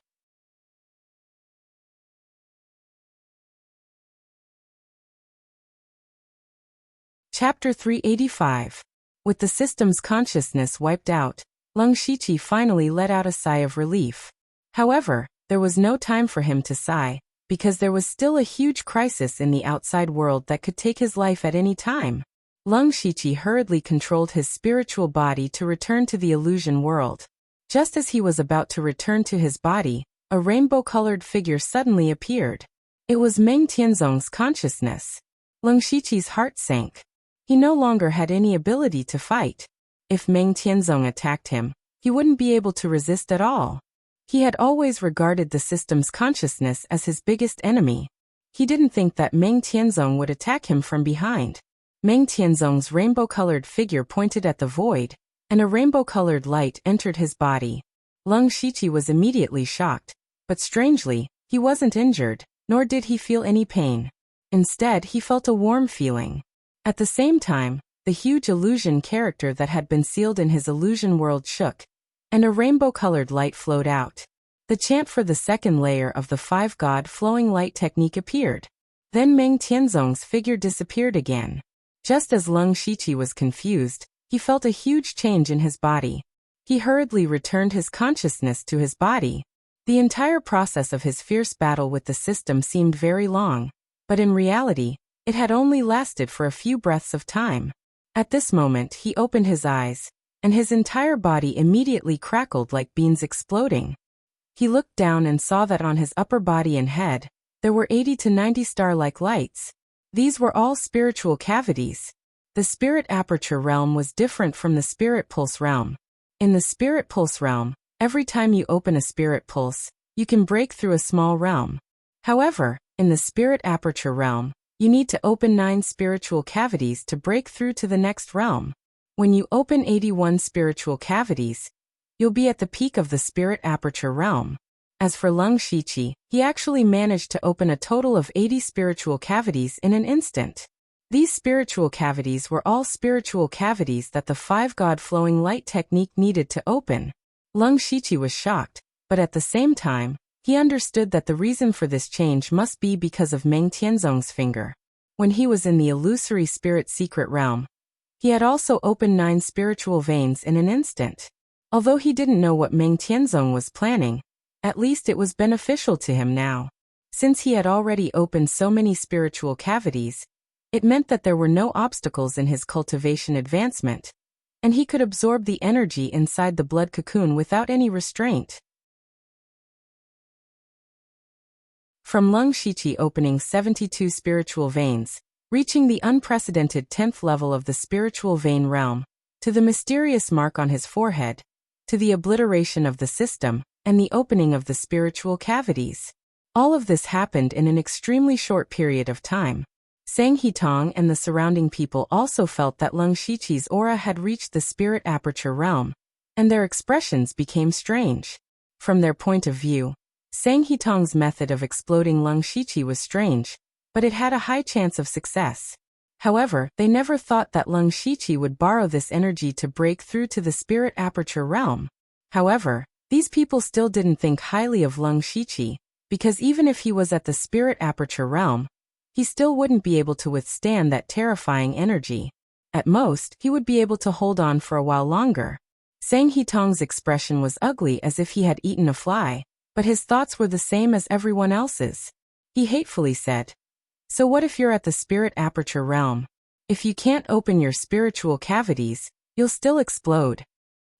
Chapter 385. With the system's consciousness wiped out, Lung Shiqi finally let out a sigh of relief. However, there was no time for him to sigh, because there was still a huge crisis in the outside world that could take his life at any time. Lung Shiqi hurriedly controlled his spiritual body to return to the illusion world. Just as he was about to return to his body, a rainbow-colored figure suddenly appeared. It was Meng Tianzong's consciousness. Lung Shiqi's heart sank. He no longer had any ability to fight. If Meng Tianzong attacked him, he wouldn't be able to resist at all. He had always regarded the system's consciousness as his biggest enemy. He didn't think that Meng Tianzong would attack him from behind. Meng Tianzong's rainbow-colored figure pointed at the void, and a rainbow-colored light entered his body. Lung Shiqi was immediately shocked, but strangely, he wasn't injured, nor did he feel any pain. Instead, he felt a warm feeling. At the same time, the huge illusion character that had been sealed in his illusion world shook, and a rainbow-colored light flowed out. The chant for the second layer of the 5-god flowing light technique appeared. Then Meng Tianzong's figure disappeared again. Just as Leng Shiqi was confused, he felt a huge change in his body. He hurriedly returned his consciousness to his body. The entire process of his fierce battle with the system seemed very long, but in reality, it had only lasted for a few breaths of time. At this moment he opened his eyes, and his entire body immediately crackled like beans exploding. He looked down and saw that on his upper body and head, there were 80 to 90 star-like lights. These were all spiritual cavities. The spirit aperture realm was different from the spirit pulse realm. In the spirit pulse realm, every time you open a spirit pulse, you can break through a small realm. However, in the spirit aperture realm, you need to open 9 spiritual cavities to break through to the next realm. When you open 81 spiritual cavities, you'll be at the peak of the spirit aperture realm. As for Leng Shiqi, he actually managed to open a total of 80 spiritual cavities in an instant. These spiritual cavities were all spiritual cavities that the 5-god flowing light technique needed to open. Leng Shiqi was shocked, but at the same time, he understood that the reason for this change must be because of Meng Tianzong's finger. When he was in the illusory spirit secret realm, he had also opened 9 spiritual veins in an instant. Although he didn't know what Meng Tianzong was planning, at least it was beneficial to him now. Since he had already opened so many spiritual cavities, it meant that there were no obstacles in his cultivation advancement, and he could absorb the energy inside the blood cocoon without any restraint. From Leng Shiqi opening 72 spiritual veins, reaching the unprecedented 10th level of the spiritual vein realm, to the mysterious mark on his forehead, to the obliteration of the system, and the opening of the spiritual cavities. All of this happened in an extremely short period of time. Sang Hitong and the surrounding people also felt that Leng Shiqi's aura had reached the spirit aperture realm, and their expressions became strange. From their point of view, Sang Hitong's method of exploding Leng Shiqi was strange, but it had a high chance of success. However, they never thought that Leng Shiqi would borrow this energy to break through to the spirit aperture realm. However, these people still didn't think highly of Leng Shiqi, because even if he was at the spirit aperture realm, he still wouldn't be able to withstand that terrifying energy. At most, he would be able to hold on for a while longer. Sang Hitong's expression was ugly as if he had eaten a fly, but his thoughts were the same as everyone else's. He hatefully said, "So what if you're at the spirit aperture realm? If you can't open your spiritual cavities, you'll still explode."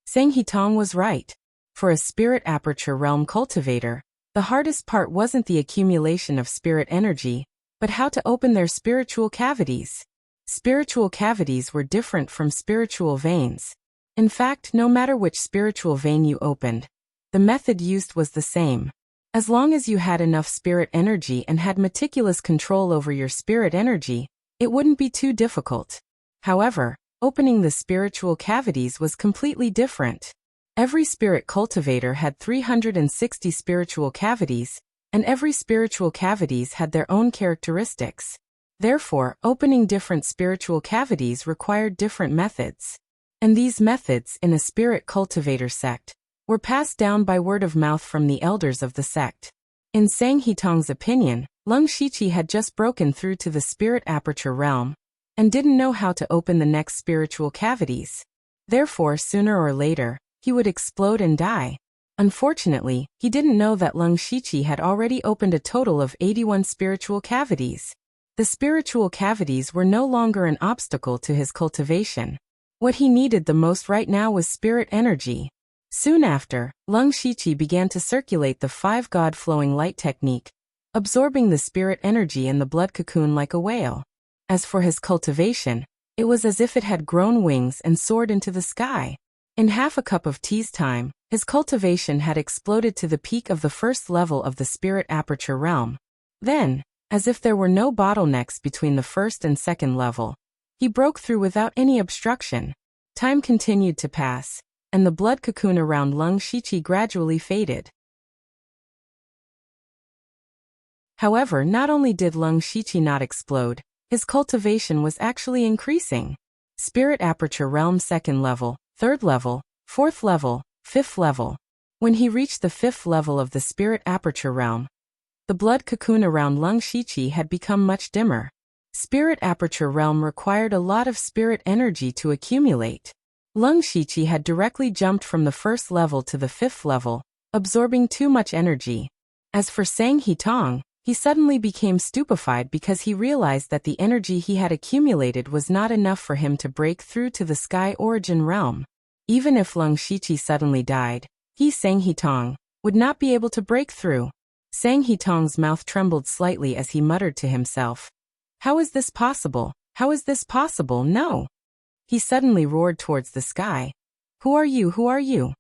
Sang Hitong was right. For a spirit aperture realm cultivator, the hardest part wasn't the accumulation of spirit energy, but how to open their spiritual cavities. Spiritual cavities were different from spiritual veins. In fact, no matter which spiritual vein you opened, the method used was the same. As long as you had enough spirit energy and had meticulous control over your spirit energy, it wouldn't be too difficult. However, opening the spiritual cavities was completely different. Every spirit cultivator had 360 spiritual cavities, and every spiritual cavities had their own characteristics. Therefore, opening different spiritual cavities required different methods. And these methods, in a spirit cultivator sect, were passed down by word of mouth from the elders of the sect. In Sang Hitong's opinion, Leng Shiqi had just broken through to the spirit aperture realm, and didn't know how to open the next spiritual cavities. Therefore, sooner or later, he would explode and die. Unfortunately, he didn't know that Leng Shiqi had already opened a total of 81 spiritual cavities. The spiritual cavities were no longer an obstacle to his cultivation. What he needed the most right now was spirit energy. Soon after, Leng Shiqi began to circulate the 5-god flowing light technique, absorbing the spirit energy in the blood cocoon like a whale. As for his cultivation, it was as if it had grown wings and soared into the sky. In half a cup of tea's time, his cultivation had exploded to the peak of the first level of the spirit aperture realm. Then, as if there were no bottlenecks between the first and second level, he broke through without any obstruction. Time continued to pass, and the blood cocoon around Leng Shiqi gradually faded. However, not only did Leng Shiqi not explode, his cultivation was actually increasing. Spirit aperture realm second level, third level, fourth level, 5th level. When he reached the 5th level of the spirit aperture realm, the blood cocoon around Lung Shiqi had become much dimmer. Spirit aperture realm required a lot of spirit energy to accumulate. Lung Shiqi had directly jumped from the 1st level to the 5th level, absorbing too much energy. As for Sang Hitong, he suddenly became stupefied because he realized that the energy he had accumulated was not enough for him to break through to the sky origin realm. Even if Lung Shiqi suddenly died, he, Sang Hitong, would not be able to break through. Sang Hitong's mouth trembled slightly as he muttered to himself. How is this possible? How is this possible? No! He suddenly roared towards the sky. Who are you? Who are you?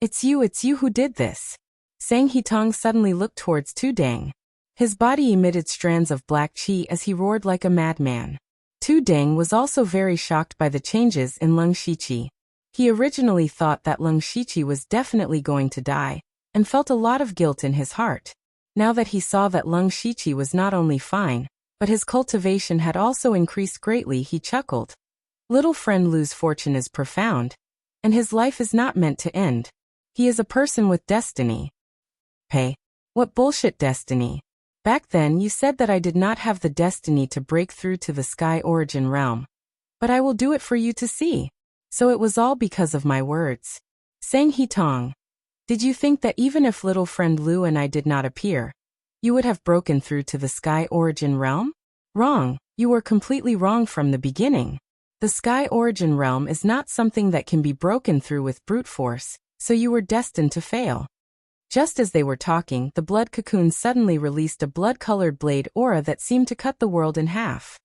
It's you who did this. Sang Hitong suddenly looked towards Tu Deng. His body emitted strands of black qi as he roared like a madman. Tu Deng was also very shocked by the changes in Lung Shiqi. He originally thought that Lung Shiqi was definitely going to die, and felt a lot of guilt in his heart. Now that he saw that Lung Shiqi was not only fine, but his cultivation had also increased greatly, he chuckled. Little friend Lu's fortune is profound, and his life is not meant to end. He is a person with destiny. Hey, what bullshit destiny? Back then you said that I did not have the destiny to break through to the sky origin realm. But I will do it for you to see. So it was all because of my words. Sang Hitong, did you think that even if little friend Lu and I did not appear, you would have broken through to the sky origin realm? Wrong, you were completely wrong from the beginning. The sky origin realm is not something that can be broken through with brute force, so you were destined to fail. Just as they were talking, the blood cocoon suddenly released a blood-colored blade aura that seemed to cut the world in half.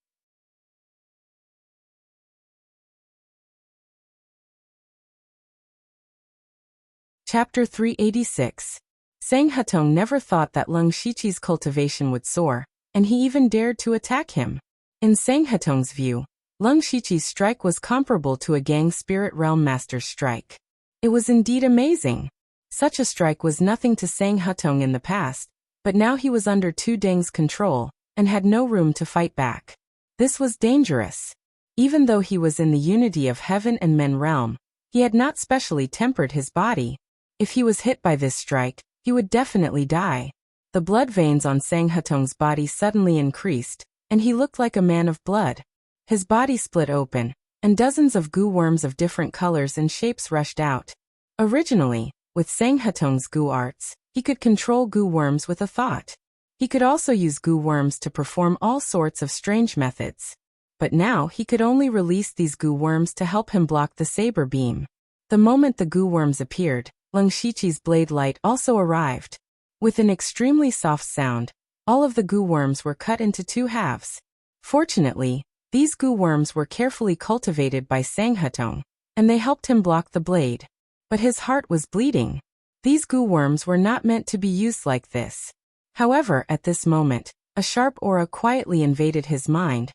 Chapter 386. Sang Hatong never thought that Lung Shiqi's cultivation would soar, and he even dared to attack him. In Sang Hatong's view, Lung Shiqi's strike was comparable to a Gang Spirit Realm Master's strike. It was indeed amazing. Such a strike was nothing to Sang Hatong in the past, but now he was under Tu Deng's control, and had no room to fight back. This was dangerous. Even though he was in the unity of heaven and men realm, he had not specially tempered his body. If he was hit by this strike, he would definitely die. The blood veins on Sang Hatong's body suddenly increased, and he looked like a man of blood. His body split open, and dozens of goo worms of different colors and shapes rushed out. Originally, with Sang Hatong's goo arts, he could control goo worms with a thought. He could also use goo worms to perform all sorts of strange methods. But now he could only release these goo worms to help him block the saber beam. The moment the goo worms appeared, Lung Shiqi's blade light also arrived. With an extremely soft sound, all of the goo worms were cut into 2 halves. Fortunately, these goo worms were carefully cultivated by Sang Hatong, and they helped him block the blade. But his heart was bleeding. These goo worms were not meant to be used like this. However, at this moment, a sharp aura quietly invaded his mind,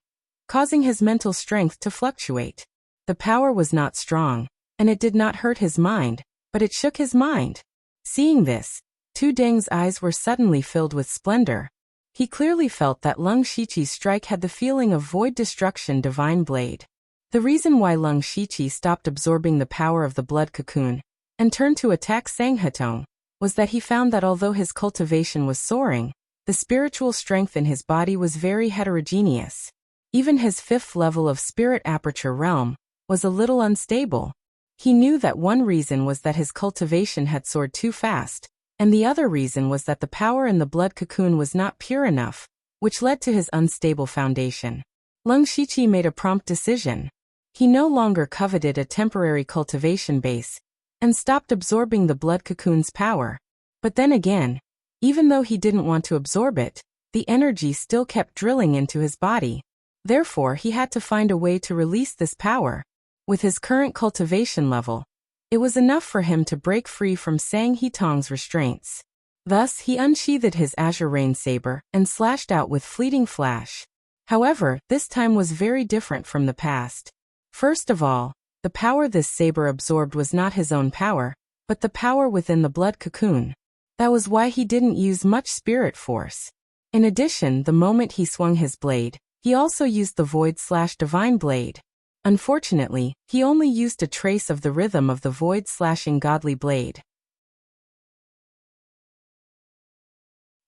causing his mental strength to fluctuate. The power was not strong, and it did not hurt his mind, but it shook his mind. Seeing this, Tu Deng's eyes were suddenly filled with splendor. He clearly felt that Lung Shiqi's strike had the feeling of void destruction divine blade. The reason why Lung Shiqi stopped absorbing the power of the blood cocoon and turned to attack Sang Hatong was that he found that although his cultivation was soaring, the spiritual strength in his body was very heterogeneous. Even his 5th level of spirit aperture realm was a little unstable. He knew that one reason was that his cultivation had soared too fast, and the other reason was that the power in the blood cocoon was not pure enough, which led to his unstable foundation. Lung Shiqi made a prompt decision. He no longer coveted a temporary cultivation base, and stopped absorbing the blood cocoon's power. But then again, even though he didn't want to absorb it, the energy still kept drilling into his body. Therefore, he had to find a way to release this power. With his current cultivation level, it was enough for him to break free from Sang Hitong's restraints. Thus, he unsheathed his azure rain saber and slashed out with fleeting flash. However, this time was very different from the past. First of all, the power this saber absorbed was not his own power, but the power within the blood cocoon. That was why he didn't use much spirit force. In addition, the moment he swung his blade, he also used the void/divine blade. Unfortunately, he only used a trace of the rhythm of the void-slashing godly blade.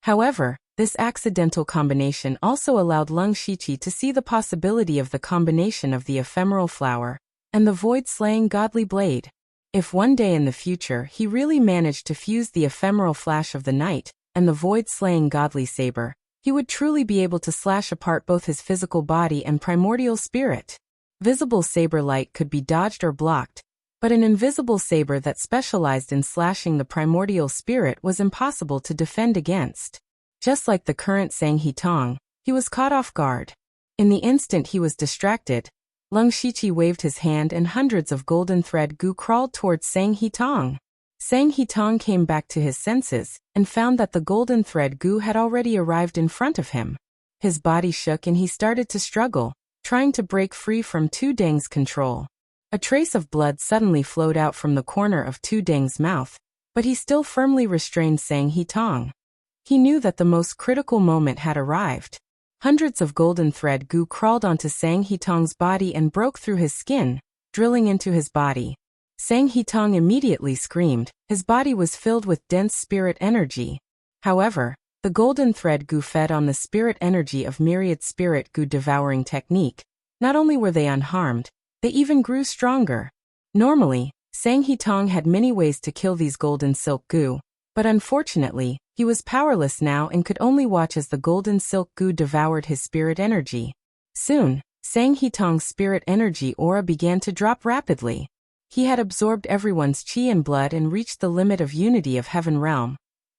However, this accidental combination also allowed Lung Shiqi to see the possibility of the combination of the ephemeral flower and the void-slaying godly blade. If one day in the future he really managed to fuse the ephemeral flash of the night and the void-slaying godly saber, he would truly be able to slash apart both his physical body and primordial spirit. Visible saber light could be dodged or blocked, but an invisible saber that specialized in slashing the primordial spirit was impossible to defend against. Just like the current Sang He Tong, he was caught off guard. In the instant he was distracted, Lung Shiqi waved his hand and hundreds of golden thread goo crawled towards Sang He Tong. Sang He Tong came back to his senses and found that the golden thread goo had already arrived in front of him. His body shook and he started to struggle, trying to break free from Tu Deng's control. A trace of blood suddenly flowed out from the corner of Tu Deng's mouth, but he still firmly restrained Sang He Tong. He knew that the most critical moment had arrived. Hundreds of golden thread goo crawled onto Sang He Tong's body and broke through his skin, drilling into his body. Sang He Tong immediately screamed. His body was filled with dense spirit energy. However, the golden thread goo fed on the spirit energy of myriad spirit goo devouring technique. Not only were they unharmed, they even grew stronger. Normally, Sang He Tong had many ways to kill these golden silk goo, but unfortunately, he was powerless now and could only watch as the golden silk goo devoured his spirit energy. Soon, Sang He Tong's spirit energy aura began to drop rapidly. He had absorbed everyone's qi and blood and reached the limit of unity of Heaven Realm.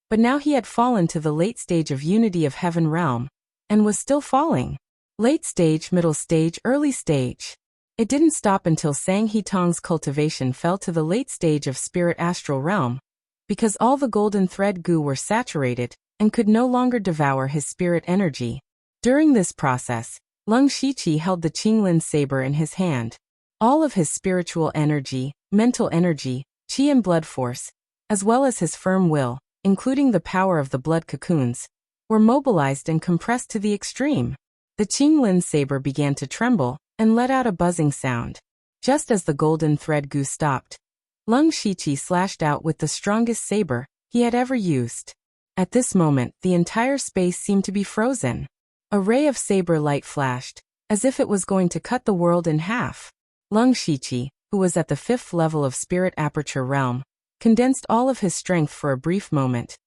But now he had fallen to the late stage of unity of Heaven Realm, and was still falling. Late stage, middle stage, early stage. It didn't stop until Sang He Tong's cultivation fell to the late stage of Spirit Astral Realm, because all the golden thread goo were saturated and could no longer devour his spirit energy. During this process, Lung Shiqi held the Qinglin saber in his hand. All of his spiritual energy, mental energy, qi and blood force, as well as his firm will, including the power of the blood cocoons, were mobilized and compressed to the extreme. The Qinglin saber began to tremble and let out a buzzing sound. Just as the golden thread goo stopped, Lung Shiqi slashed out with the strongest saber he had ever used. At this moment, the entire space seemed to be frozen. A ray of saber light flashed, as if it was going to cut the world in half. Lung Shiqi, who was at the 5th level of Spirit Aperture Realm, condensed all of his strength for a brief moment,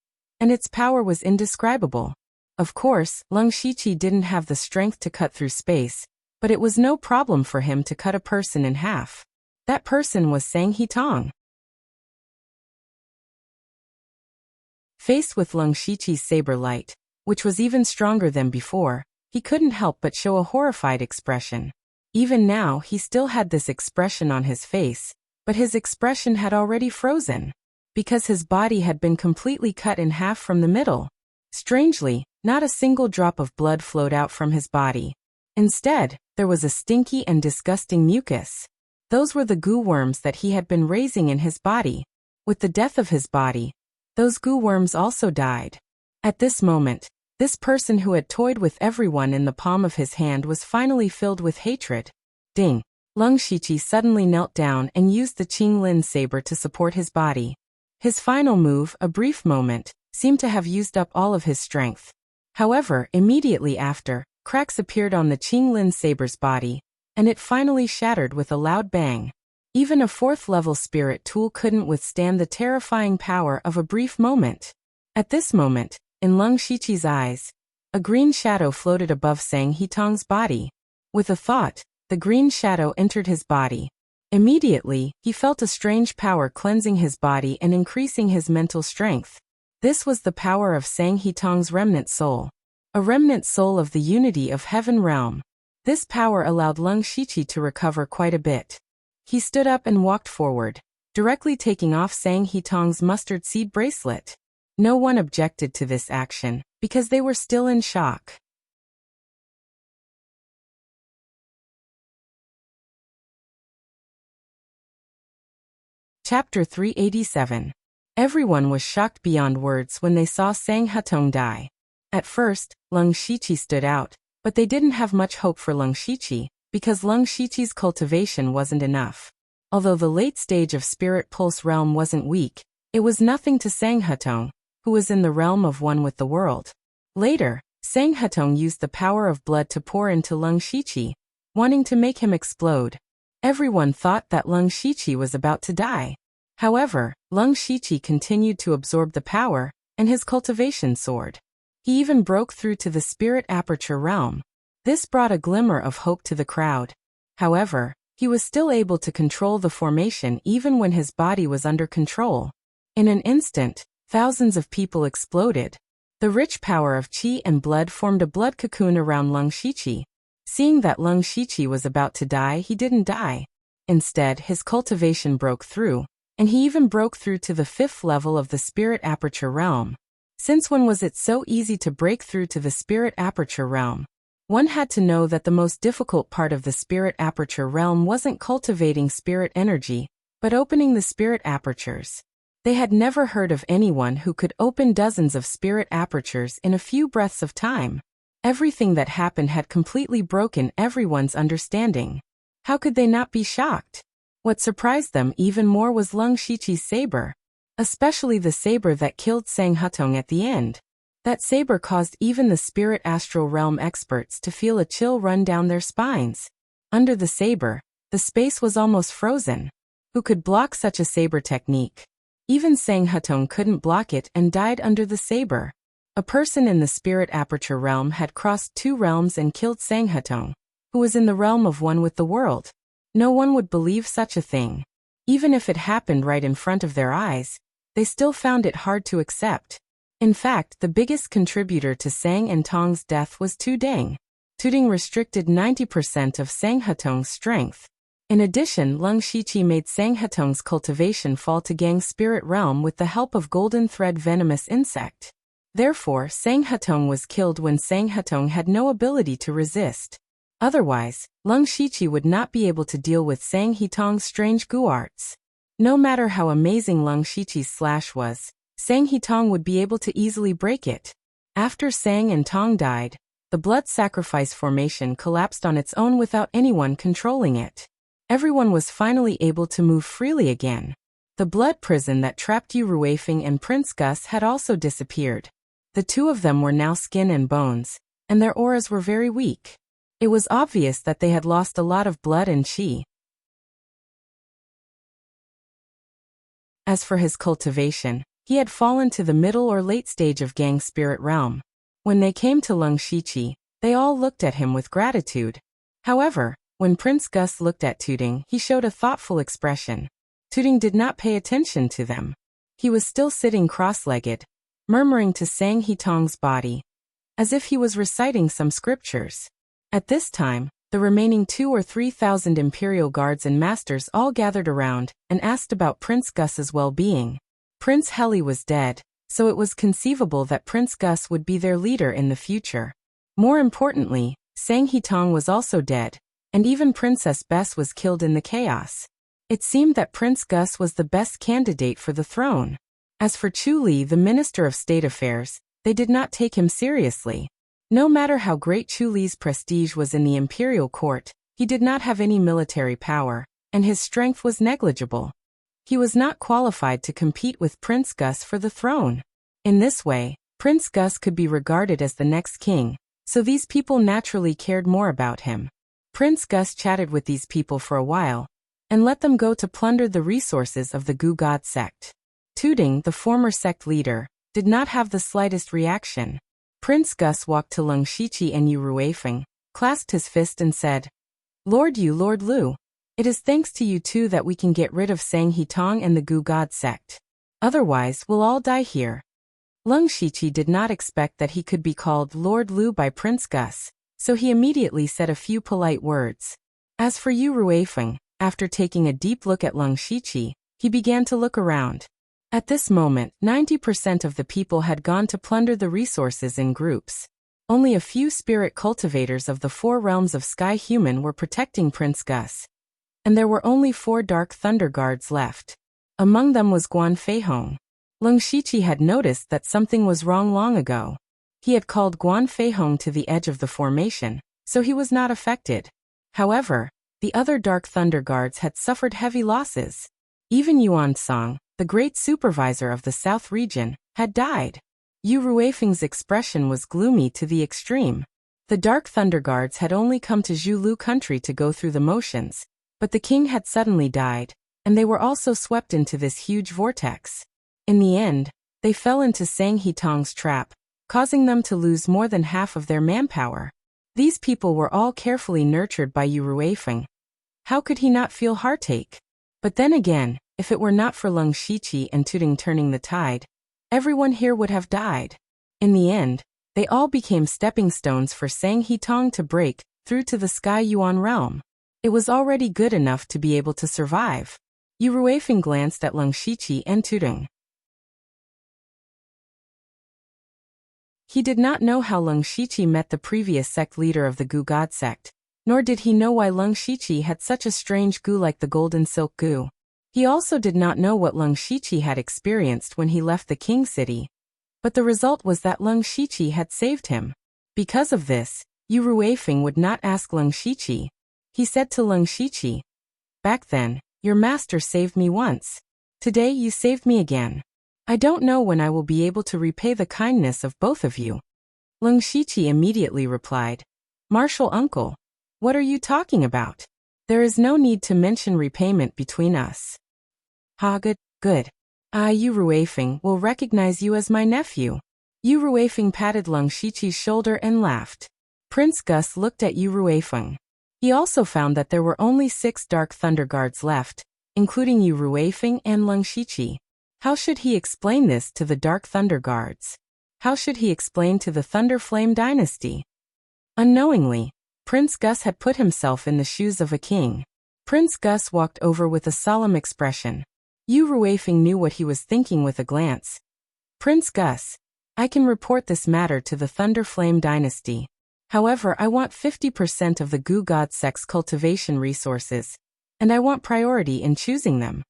and its power was indescribable. Of course, Lung Shiqi didn't have the strength to cut through space, but it was no problem for him to cut a person in half. That person was Sang He Tong. Faced with Lung Shiqi's saber light, which was even stronger than before, he couldn't help but show a horrified expression. Even now he still had this expression on his face, but his expression had already frozen, because his body had been completely cut in half from the middle. Strangely, not a single drop of blood flowed out from his body. Instead, there was a stinky and disgusting mucus. Those were the goo worms that he had been raising in his body. With the death of his body, those goo worms also died. At this moment, this person who had toyed with everyone in the palm of his hand was finally filled with hatred. Ding! Lung Shiqi suddenly knelt down and used the Qinglin saber to support his body. His final move, a brief moment, seemed to have used up all of his strength. However, immediately after, cracks appeared on the Qinglin saber's body, and it finally shattered with a loud bang. Even a 4th-level spirit tool couldn't withstand the terrifying power of a brief moment. At this moment, in Lung Shiqi's eyes, a green shadow floated above Sang He Tong's body. With a thought, the green shadow entered his body. Immediately, he felt a strange power cleansing his body and increasing his mental strength. This was the power of Sang He Tong's remnant soul. A remnant soul of the unity of Heaven Realm. This power allowed Lung Shiqi to recover quite a bit. He stood up and walked forward, directly taking off Sang He Tong's mustard seed bracelet. No one objected to this action, because they were still in shock. Chapter 387. Everyone was shocked beyond words when they saw Sang He Tong die. At first, Lung Shiqi stood out, but they didn't have much hope for Lung Shiqi, because Lung Shiqi's cultivation wasn't enough. Although the late stage of Spirit Pulse realm wasn't weak, it was nothing to Sang Hetong, who was in the realm of one with the world. Later, Sang Hetong used the power of blood to pour into Lung Shiqi, wanting to make him explode. Everyone thought that Lung Shiqi was about to die. However, Lung Shiqi continued to absorb the power, and his cultivation soared. He even broke through to the Spirit Aperture realm. This brought a glimmer of hope to the crowd. However, he was still able to control the formation even when his body was under control. In an instant, thousands of people exploded. The rich power of qi and blood formed a blood cocoon around Lung Shiqi. Seeing that Lung Shiqi was about to die, he didn't die. Instead, his cultivation broke through, and he even broke through to the 5th level of the Spirit Aperture realm. Since when was it so easy to break through to the Spirit Aperture realm? One had to know that the most difficult part of the Spirit Aperture realm wasn't cultivating spirit energy, but opening the spirit apertures. They had never heard of anyone who could open dozens of spirit apertures in a few breaths of time. Everything that happened had completely broken everyone's understanding. How could they not be shocked? What surprised them even more was Lung Shiqi's saber. Especially the saber that killed Sang Hetong at the end. That saber caused even the spirit astral realm experts to feel a chill run down their spines. Under the saber, the space was almost frozen. Who could block such a saber technique? Even Sang Hetong couldn't block it and died under the saber. A person in the Spirit Aperture realm had crossed 2 realms and killed Sang Hetong, who was in the realm of one with the world. No one would believe such a thing. Even if it happened right in front of their eyes, they still found it hard to accept. In fact, the biggest contributor to Sang and Tong's death was Tuding. Tuding restricted 90% of Sang Hetong's strength. In addition, Lung Shiqi made Sang Hetong's cultivation fall to Gang's spirit realm with the help of golden thread venomous insect. Therefore, Sang Hetong was killed when Sang Hetong had no ability to resist. Otherwise, Lung Shiqi would not be able to deal with Sang Hetong's strange goo arts. No matter how amazing Lung Shiqi's slash was, Sang Hetong would be able to easily break it. After Sang and Tong died, the blood sacrifice formation collapsed on its own without anyone controlling it. Everyone was finally able to move freely again. The blood prison that trapped Yu Ruifeng and Prince Gus had also disappeared. The 2 of them were now skin and bones, and their auras were very weak. It was obvious that they had lost a lot of blood and qi. As for his cultivation, he had fallen to the middle or late stage of Gang's spirit realm. When they came to Lung Shiqi, they all looked at him with gratitude. However, when Prince Gus looked at Tuding, he showed a thoughtful expression. Tuding did not pay attention to them. He was still sitting cross-legged, murmuring to Sang Hetong's body, as if he was reciting some scriptures. At this time, the remaining 2,000 or 3,000 Imperial guards and masters all gathered around and asked about Prince Gus's well-being. Prince Heli was dead, so it was conceivable that Prince Gus would be their leader in the future. More importantly, Sang Hetong was also dead, and even Princess Bess was killed in the chaos. It seemed that Prince Gus was the best candidate for the throne. As for Chu Li, the Minister of State Affairs, they did not take him seriously. No matter how great Chu Li's prestige was in the imperial court, he did not have any military power, and his strength was negligible. He was not qualified to compete with Prince Gus for the throne. In this way, Prince Gus could be regarded as the next king, so these people naturally cared more about him. Prince Gus chatted with these people for a while, and let them go to plunder the resources of the Gu God sect. Tuding, the former sect leader, did not have the slightest reaction. Prince Gus walked to Lung Shiqi and Yu Ruifeng, clasped his fist and said, Lord Lu, it is thanks to you 2 that we can get rid of Sang Hetong and the Gu God sect. Otherwise, we'll all die here. Lung Shiqi did not expect that he could be called Lord Lu by Prince Gus, so he immediately said a few polite words. As for Yu Ruifeng, after taking a deep look at Lung Shiqi, he began to look around. At this moment, 90% of the people had gone to plunder the resources in groups. Only a few spirit cultivators of the 4 realms of Sky Human were protecting Prince Gus. And there were only 4 Dark Thunder Guards left. Among them was Guan Feihong. Lung Shiqi had noticed that something was wrong long ago. He had called Guan Feihong to the edge of the formation, so he was not affected. However, the other Dark Thunder Guards had suffered heavy losses. Even Yuan Song, the great supervisor of the South region, had died. Yu Ruifeng's expression was gloomy to the extreme. The Dark Thunder Guards had only come to Zhulu country to go through the motions, but the king had suddenly died, and they were also swept into this huge vortex. In the end, they fell into Sang Hitong's trap, causing them to lose more than half of their manpower. These people were all carefully nurtured by Yu Ruifeng. How could he not feel heartache? But then again, if it were not for Leng Shiqi and Tuding turning the tide, everyone here would have died. In the end, they all became stepping stones for Sang Hitong to break through to the Sky Yuan realm. It was already good enough to be able to survive. Yu Ruifeng glanced at Leng Shiqi and Tuding. He did not know how Leng Shiqi met the previous sect leader of the Gu God sect, nor did he know why Leng Shiqi had such a strange gu like the golden silk gu. He also did not know what Leng Shiqi had experienced when he left the King City. But the result was that Leng Shiqi had saved him. Because of this, Yu Ruifeng would not ask Leng Shiqi. He said to Leng Shiqi, "Back then, your master saved me once. Today you saved me again. I don't know when I will be able to repay the kindness of both of you." Leng Shiqi immediately replied, "Martial uncle, what are you talking about? There is no need to mention repayment between us." "Ha, good. Yu Ruifeng will recognize you as my nephew." Yu Ruifeng patted Leng Shiqi's shoulder and laughed. Prince Gus looked at Yu Ruifeng. He also found that there were only 6 Dark Thunder Guards left, including Yu Ruifeng and Leng Shiqi. How should he explain this to the Dark Thunder Guards? How should he explain to the Thunder Flame dynasty? Unknowingly, Prince Gus had put himself in the shoes of a king. Prince Gus walked over with a solemn expression. Yu Ruifeng knew what he was thinking with a glance. "Prince Gus, I can report this matter to the Thunder Flame dynasty. However, I want 50% of the Gu God sect's cultivation resources, and I want priority in choosing them."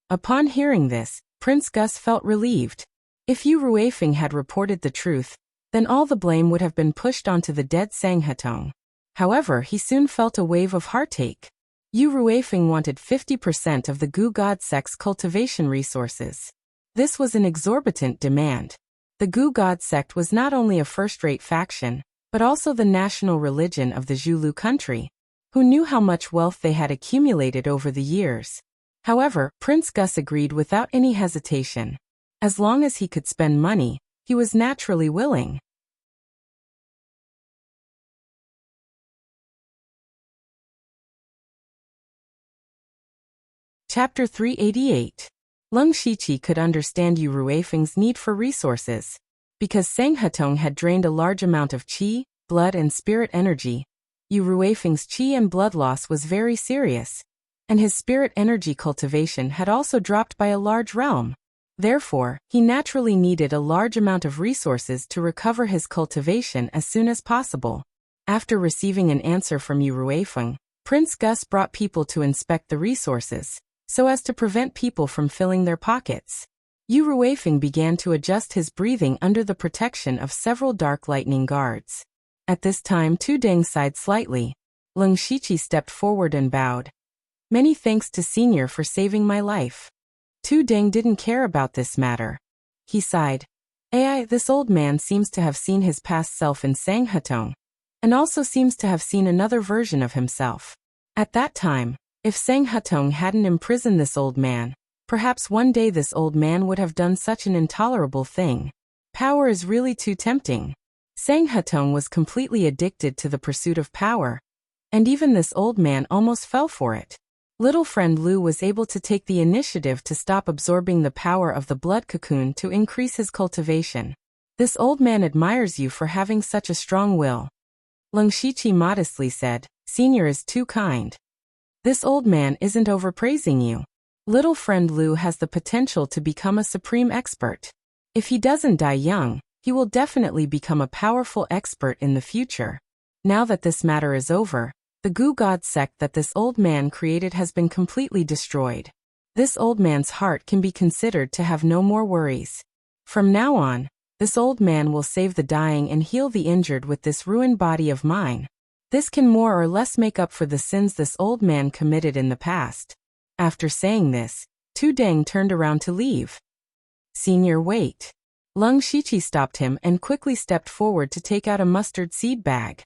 Upon hearing this, Prince Gus felt relieved. If Yu Ruifeng had reported the truth, then all the blame would have been pushed onto the dead Sang Hetong. However, he soon felt a wave of heartache. Yu Ruifeng wanted 50% of the Gu God sect's cultivation resources. This was an exorbitant demand. The Gu God sect was not only a first-rate faction, but also the national religion of the Zhulu country, who knew how much wealth they had accumulated over the years. However, Prince Gus agreed without any hesitation. As long as he could spend money, he was naturally willing. Chapter 388. Leng Shiqi could understand Yu Ruifeng's need for resources. Because Sang Hetong had drained a large amount of qi, blood and spirit energy, Yu Ruifeng's qi and blood loss was very serious, and his spirit energy cultivation had also dropped by a large realm. Therefore, he naturally needed a large amount of resources to recover his cultivation as soon as possible. After receiving an answer from Yu Ruifeng, Prince Gus brought people to inspect the resources, so as to prevent people from filling their pockets. Yu Ruifeng began to adjust his breathing under the protection of several dark lightning guards. At this time Tuding sighed slightly. Leng Shiqi stepped forward and bowed. "Many thanks to Senior for saving my life." Tuding didn't care about this matter. He sighed. This old man seems to have seen his past self in Sang Hetong, and also seems to have seen another version of himself. At that time, if Sang Hetong hadn't imprisoned this old man, perhaps one day this old man would have done such an intolerable thing. Power is really too tempting. Sang Hetong was completely addicted to the pursuit of power, and even this old man almost fell for it. Little friend Lu was able to take the initiative to stop absorbing the power of the blood cocoon to increase his cultivation. This old man admires you for having such a strong will. Leng Shiqi modestly said, "Senior is too kind. This old man isn't overpraising you. Little friend Lu has the potential to become a supreme expert. If he doesn't die young, he will definitely become a powerful expert in the future. Now that this matter is over, the Gu God sect that this old man created has been completely destroyed. This old man's heart can be considered to have no more worries. From now on, this old man will save the dying and heal the injured with this ruined body of mine." This can more or less make up for the sins this old man committed in the past. After saying this, Tu Deng turned around to leave. Senior, wait. Leng Shiqi stopped him and quickly stepped forward to take out a mustard seed bag.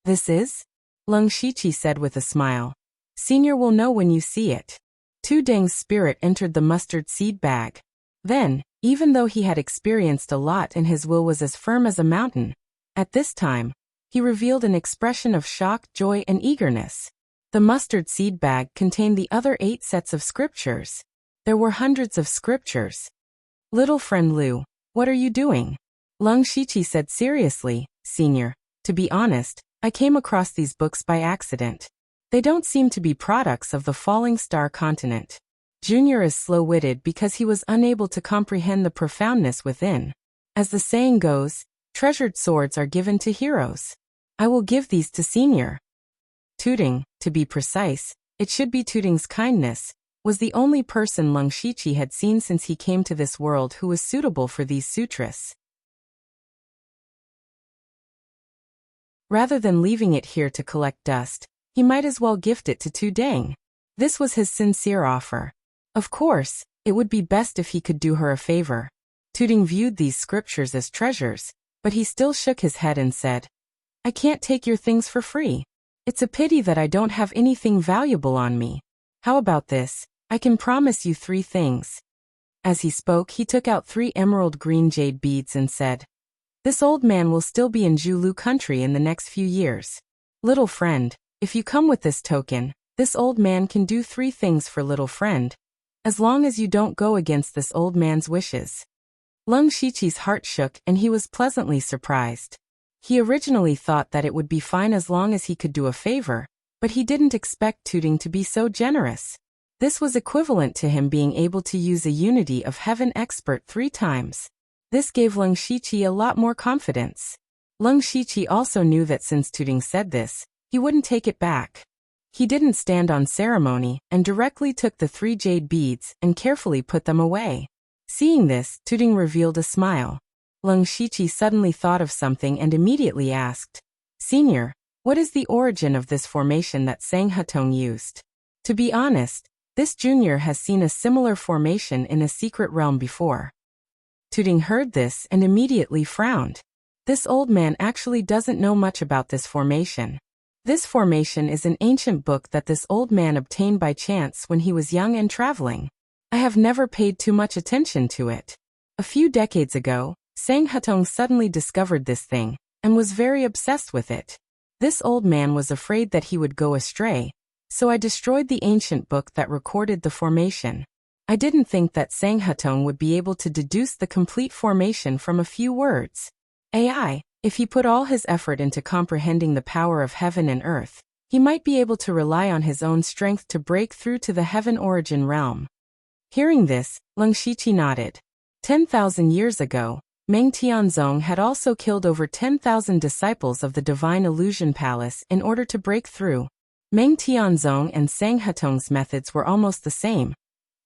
This is? Leng Shiqi said with a smile. Senior will know when you see it. Tu Deng's spirit entered the mustard seed bag. Then, even though he had experienced a lot and his will was as firm as a mountain, at this time, he revealed an expression of shock, joy, and eagerness. The mustard seed bag contained the other 8 sets of scriptures. There were hundreds of scriptures. Little friend Lu, what are you doing? Leng Shiqi said seriously, Senior, to be honest, I came across these books by accident. They don't seem to be products of the falling star continent. Junior is slow-witted because he was unable to comprehend the profoundness within. As the saying goes, treasured swords are given to heroes. I will give these to Senior. Tuding, to be precise, it should be Tuding's kindness, was the only person Leng Shiqi had seen since he came to this world who was suitable for these sutras. Rather than leaving it here to collect dust, he might as well gift it to Tu Deng. This was his sincere offer. Of course, it would be best if he could do her a favor. Tuding viewed these scriptures as treasures, but he still shook his head and said, I can't take your things for free. It's a pity that I don't have anything valuable on me. How about this? I can promise you 3 things. As he spoke, he took out 3 emerald green jade beads and said, This old man will still be in Julu country in the next few years. Little friend, if you come with this token, this old man can do 3 things for little friend, as long as you don't go against this old man's wishes. Leng Shiqi's heart shook and he was pleasantly surprised. He originally thought that it would be fine as long as he could do a favor, but he didn't expect Tuding to be so generous. This was equivalent to him being able to use a Unity of Heaven expert 3 times. This gave Leng Shiqi a lot more confidence. Leng Shiqi also knew that since Tuding said this, he wouldn't take it back. He didn't stand on ceremony and directly took the 3 jade beads and carefully put them away. Seeing this, Tuding revealed a smile. Leng Shiqi suddenly thought of something and immediately asked, Senior, what is the origin of this formation that Sang Hatong used? To be honest, this junior has seen a similar formation in a secret realm before. Tuding heard this and immediately frowned. This old man actually doesn't know much about this formation. This formation is an ancient book that this old man obtained by chance when he was young and traveling. I have never paid too much attention to it. A few decades ago, Sang Hatong suddenly discovered this thing, and was very obsessed with it. This old man was afraid that he would go astray, so I destroyed the ancient book that recorded the formation. I didn't think that Sang Hatong would be able to deduce the complete formation from a few words. AI, if he put all his effort into comprehending the power of heaven and earth, he might be able to rely on his own strength to break through to the heaven origin realm. Hearing this, Leng Shiqi nodded. 10,000 years ago, Meng Tianzong had also killed over 10,000 disciples of the Divine Illusion Palace in order to break through. Meng Tianzong and Sang Hatong's methods were almost the same.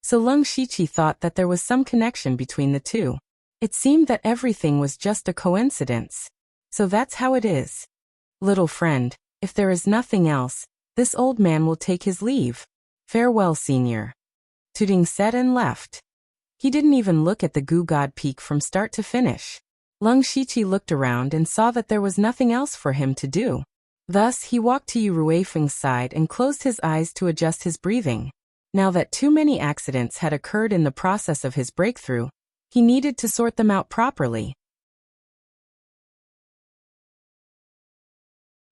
So Leng Shiqi thought that there was some connection between the two. It seemed that everything was just a coincidence. So that's how it is. Little friend, if there is nothing else, this old man will take his leave. Farewell, Senior. Tuding said and left. He didn't even look at the Gu God Peak from start to finish. Leng Shiqi looked around and saw that there was nothing else for him to do. Thus, he walked to Yu Ruifeng's side and closed his eyes to adjust his breathing. Now that too many accidents had occurred in the process of his breakthrough, he needed to sort them out properly.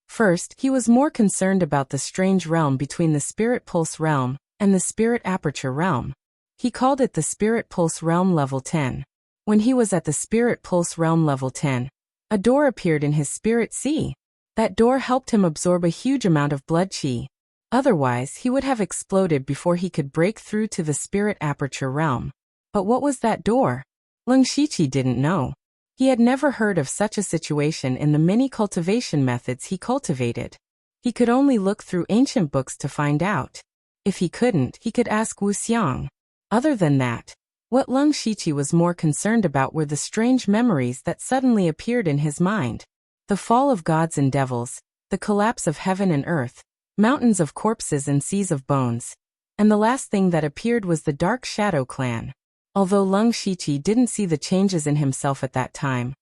First, he was more concerned about the strange realm between the Spirit Pulse realm and the Spirit Aperture realm. He called it the Spirit Pulse realm level 10. When he was at the Spirit Pulse realm level 10, a door appeared in his spirit sea. That door helped him absorb a huge amount of blood chi. Otherwise, he would have exploded before he could break through to the Spirit Aperture realm. But what was that door? Leng Shiqi didn't know. He had never heard of such a situation in the many cultivation methods he cultivated. He could only look through ancient books to find out. If he couldn't, he could ask Wu Xiang. Other than that, what Leng Shiqi was more concerned about were the strange memories that suddenly appeared in his mind. The fall of gods and devils, the the collapse of heaven and earth, mountains of corpses and seas of bones. And the last thing that appeared was the Dark Shadow Clan. Although Lung Shiqi didn't see the changes in himself at that time,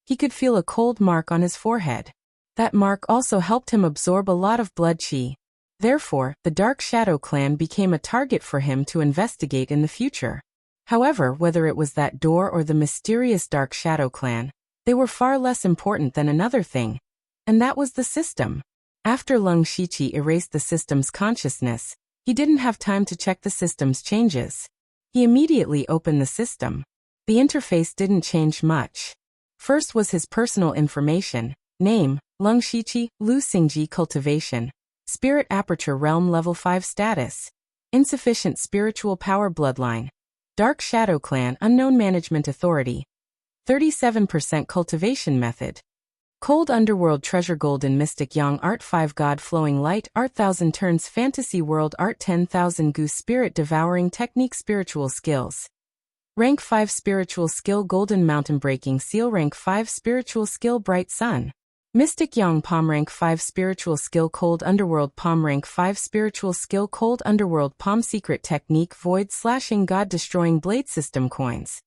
he could feel a cold mark on his forehead. That mark also helped him absorb a lot of blood qi. Therefore, the Dark Shadow Clan became a target for him to investigate in the future. However, whether it was that door or the mysterious Dark Shadow Clan, they were far less important than another thing, and that was the system. After Lung Shiqi erased the system's consciousness, he didn't have time to check the system's changes. He immediately opened the system. The interface didn't change much. First was his personal information: name, Lung Shiqi, Lu Xingji, cultivation, Spirit Aperture Realm Level 5 status, insufficient spiritual power, bloodline, Dark Shadow Clan, unknown management authority, 37% cultivation method, Cold Underworld Treasure, Golden Mystic Yang Art 5, God Flowing Light Art, 1000 Turns Fantasy World Art, 10,000 Goose, Spirit Devouring Technique, Spiritual Skills, Rank 5 Spiritual Skill, Golden Mountain Breaking Seal, Rank 5 Spiritual Skill, Bright Sun, Mystic Yang Palm, Rank 5 Spiritual Skill, Cold Underworld Palm, Rank 5 Spiritual Skill, Cold Underworld Palm, Secret Technique, Void Slashing, God Destroying Blade, System Coins,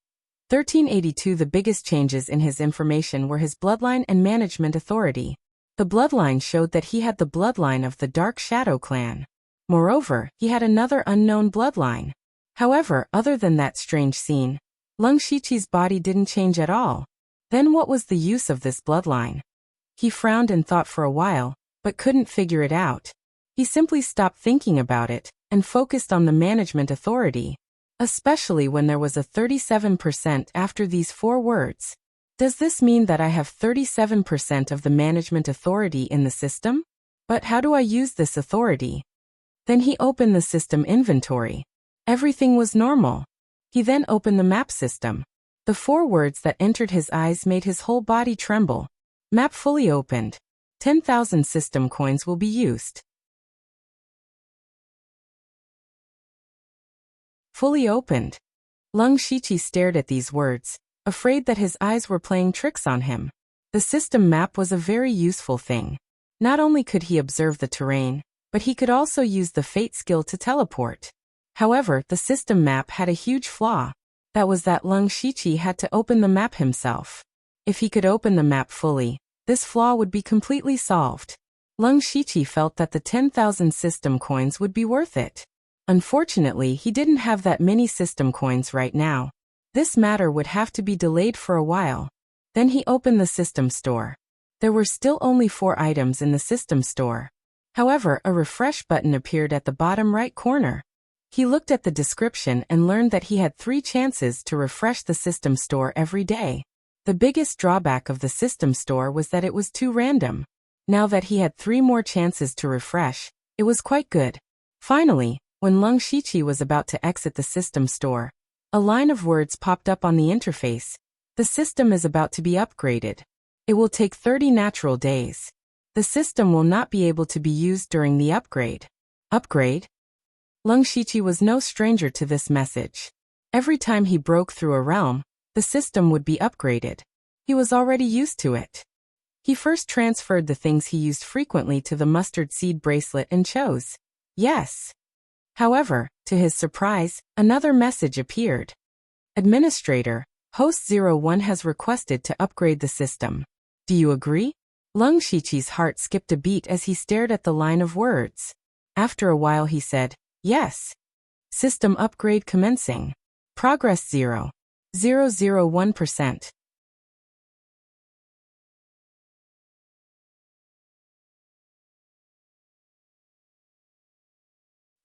1382. The biggest changes in his information were his bloodline and management authority. The bloodline showed that he had the bloodline of the Dark Shadow Clan. Moreover, he had another unknown bloodline. However, other than that strange scene, Lung Shiqi's body didn't change at all. Then what was the use of this bloodline? He frowned and thought for a while, but couldn't figure it out. He simply stopped thinking about it and focused on the management authority. Especially when there was a 37% after these 4 words. Does this mean that I have 37% of the management authority in the system? But how do I use this authority? Then he opened the system inventory. Everything was normal. He then opened the map system. The 4 words that entered his eyes made his whole body tremble. Map fully opened. 10,000 system coins will be used. Fully opened. Lung Shiqi stared at these words, afraid that his eyes were playing tricks on him. The system map was a very useful thing. Not only could he observe the terrain, but he could also use the fate skill to teleport. However, the system map had a huge flaw. That was that Lung Shiqi had to open the map himself. If he could open the map fully, this flaw would be completely solved. Lung Shiqi felt that the 10,000 system coins would be worth it. Unfortunately, he didn't have that many system coins right now. This matter would have to be delayed for a while. Then he opened the system store. There were still only 4 items in the system store. However, a refresh button appeared at the bottom right corner. He looked at the description and learned that he had 3 chances to refresh the system store every day. The biggest drawback of the system store was that it was too random. Now that he had 3 more chances to refresh, it was quite good. Finally, when Lung Shiqi was about to exit the system store, a line of words popped up on the interface. The system is about to be upgraded. It will take 30 natural days. The system will not be able to be used during the upgrade. Upgrade? Lung Shiqi was no stranger to this message. Every time he broke through a realm, the system would be upgraded. He was already used to it. He first transferred the things he used frequently to the mustard seed bracelet and chose yes. However, to his surprise, another message appeared. Administrator, Host 01 has requested to upgrade the system. Do you agree? Lung Shiqi's heart skipped a beat as he stared at the line of words. After a while he said, yes. System upgrade commencing. Progress 0.001%.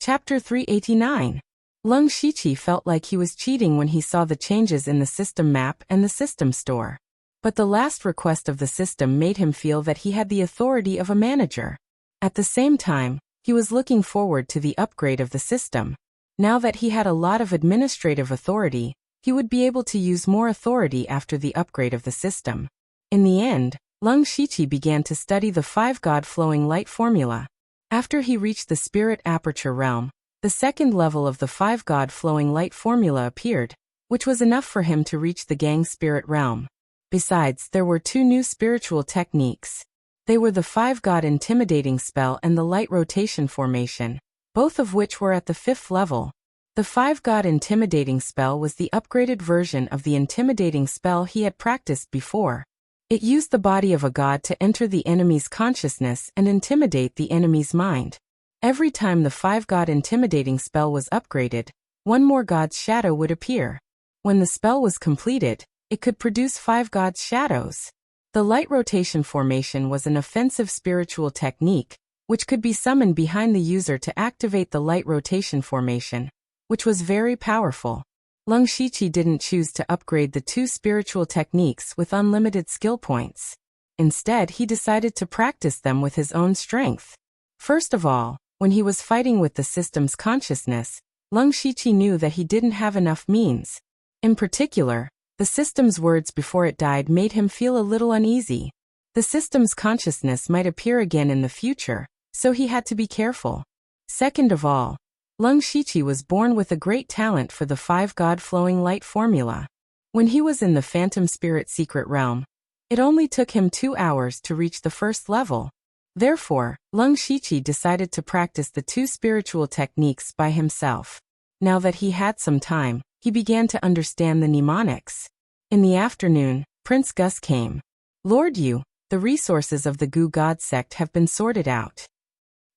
Chapter 389. Lung Shiqi felt like he was cheating when he saw the changes in the system map and the system store. But the last request of the system made him feel that he had the authority of a manager. At the same time, he was looking forward to the upgrade of the system. Now that he had a lot of administrative authority, he would be able to use more authority after the upgrade of the system. In the end, Lung Shiqi began to study the 5-God Flowing Light formula. After he reached the Spirit Aperture Realm, the second level of the 5-God Flowing Light formula appeared, which was enough for him to reach the Gang Spirit Realm. Besides, there were 2 new spiritual techniques. They were the 5-god intimidating spell and the light rotation formation, both of which were at the 5th level. The 5-god intimidating spell was the upgraded version of the intimidating spell he had practiced before. It used the body of a god to enter the enemy's consciousness and intimidate the enemy's mind. Every time the 5-god intimidating spell was upgraded, one more god's shadow would appear. When the spell was completed, it could produce 5 gods' shadows. The light rotation formation was an offensive spiritual technique, which could be summoned behind the user to activate the light rotation formation, which was very powerful. Lung Shiqi didn't choose to upgrade the 2 spiritual techniques with unlimited skill points. Instead, he decided to practice them with his own strength. First of all, when he was fighting with the system's consciousness, Lung Shiqi knew that he didn't have enough means. In particular, the system's words before it died made him feel a little uneasy. The system's consciousness might appear again in the future, so he had to be careful. Second of all, Lung Shiqi was born with a great talent for the 5-god flowing light formula. When he was in the Phantom Spirit Secret Realm, it only took him 2 hours to reach the 1st level. Therefore, Lung Shiqi decided to practice the 2 spiritual techniques by himself. Now that he had some time, he began to understand the mnemonics. In the afternoon, Prince Gus came. Lord Yu, the resources of the Gu God sect have been sorted out.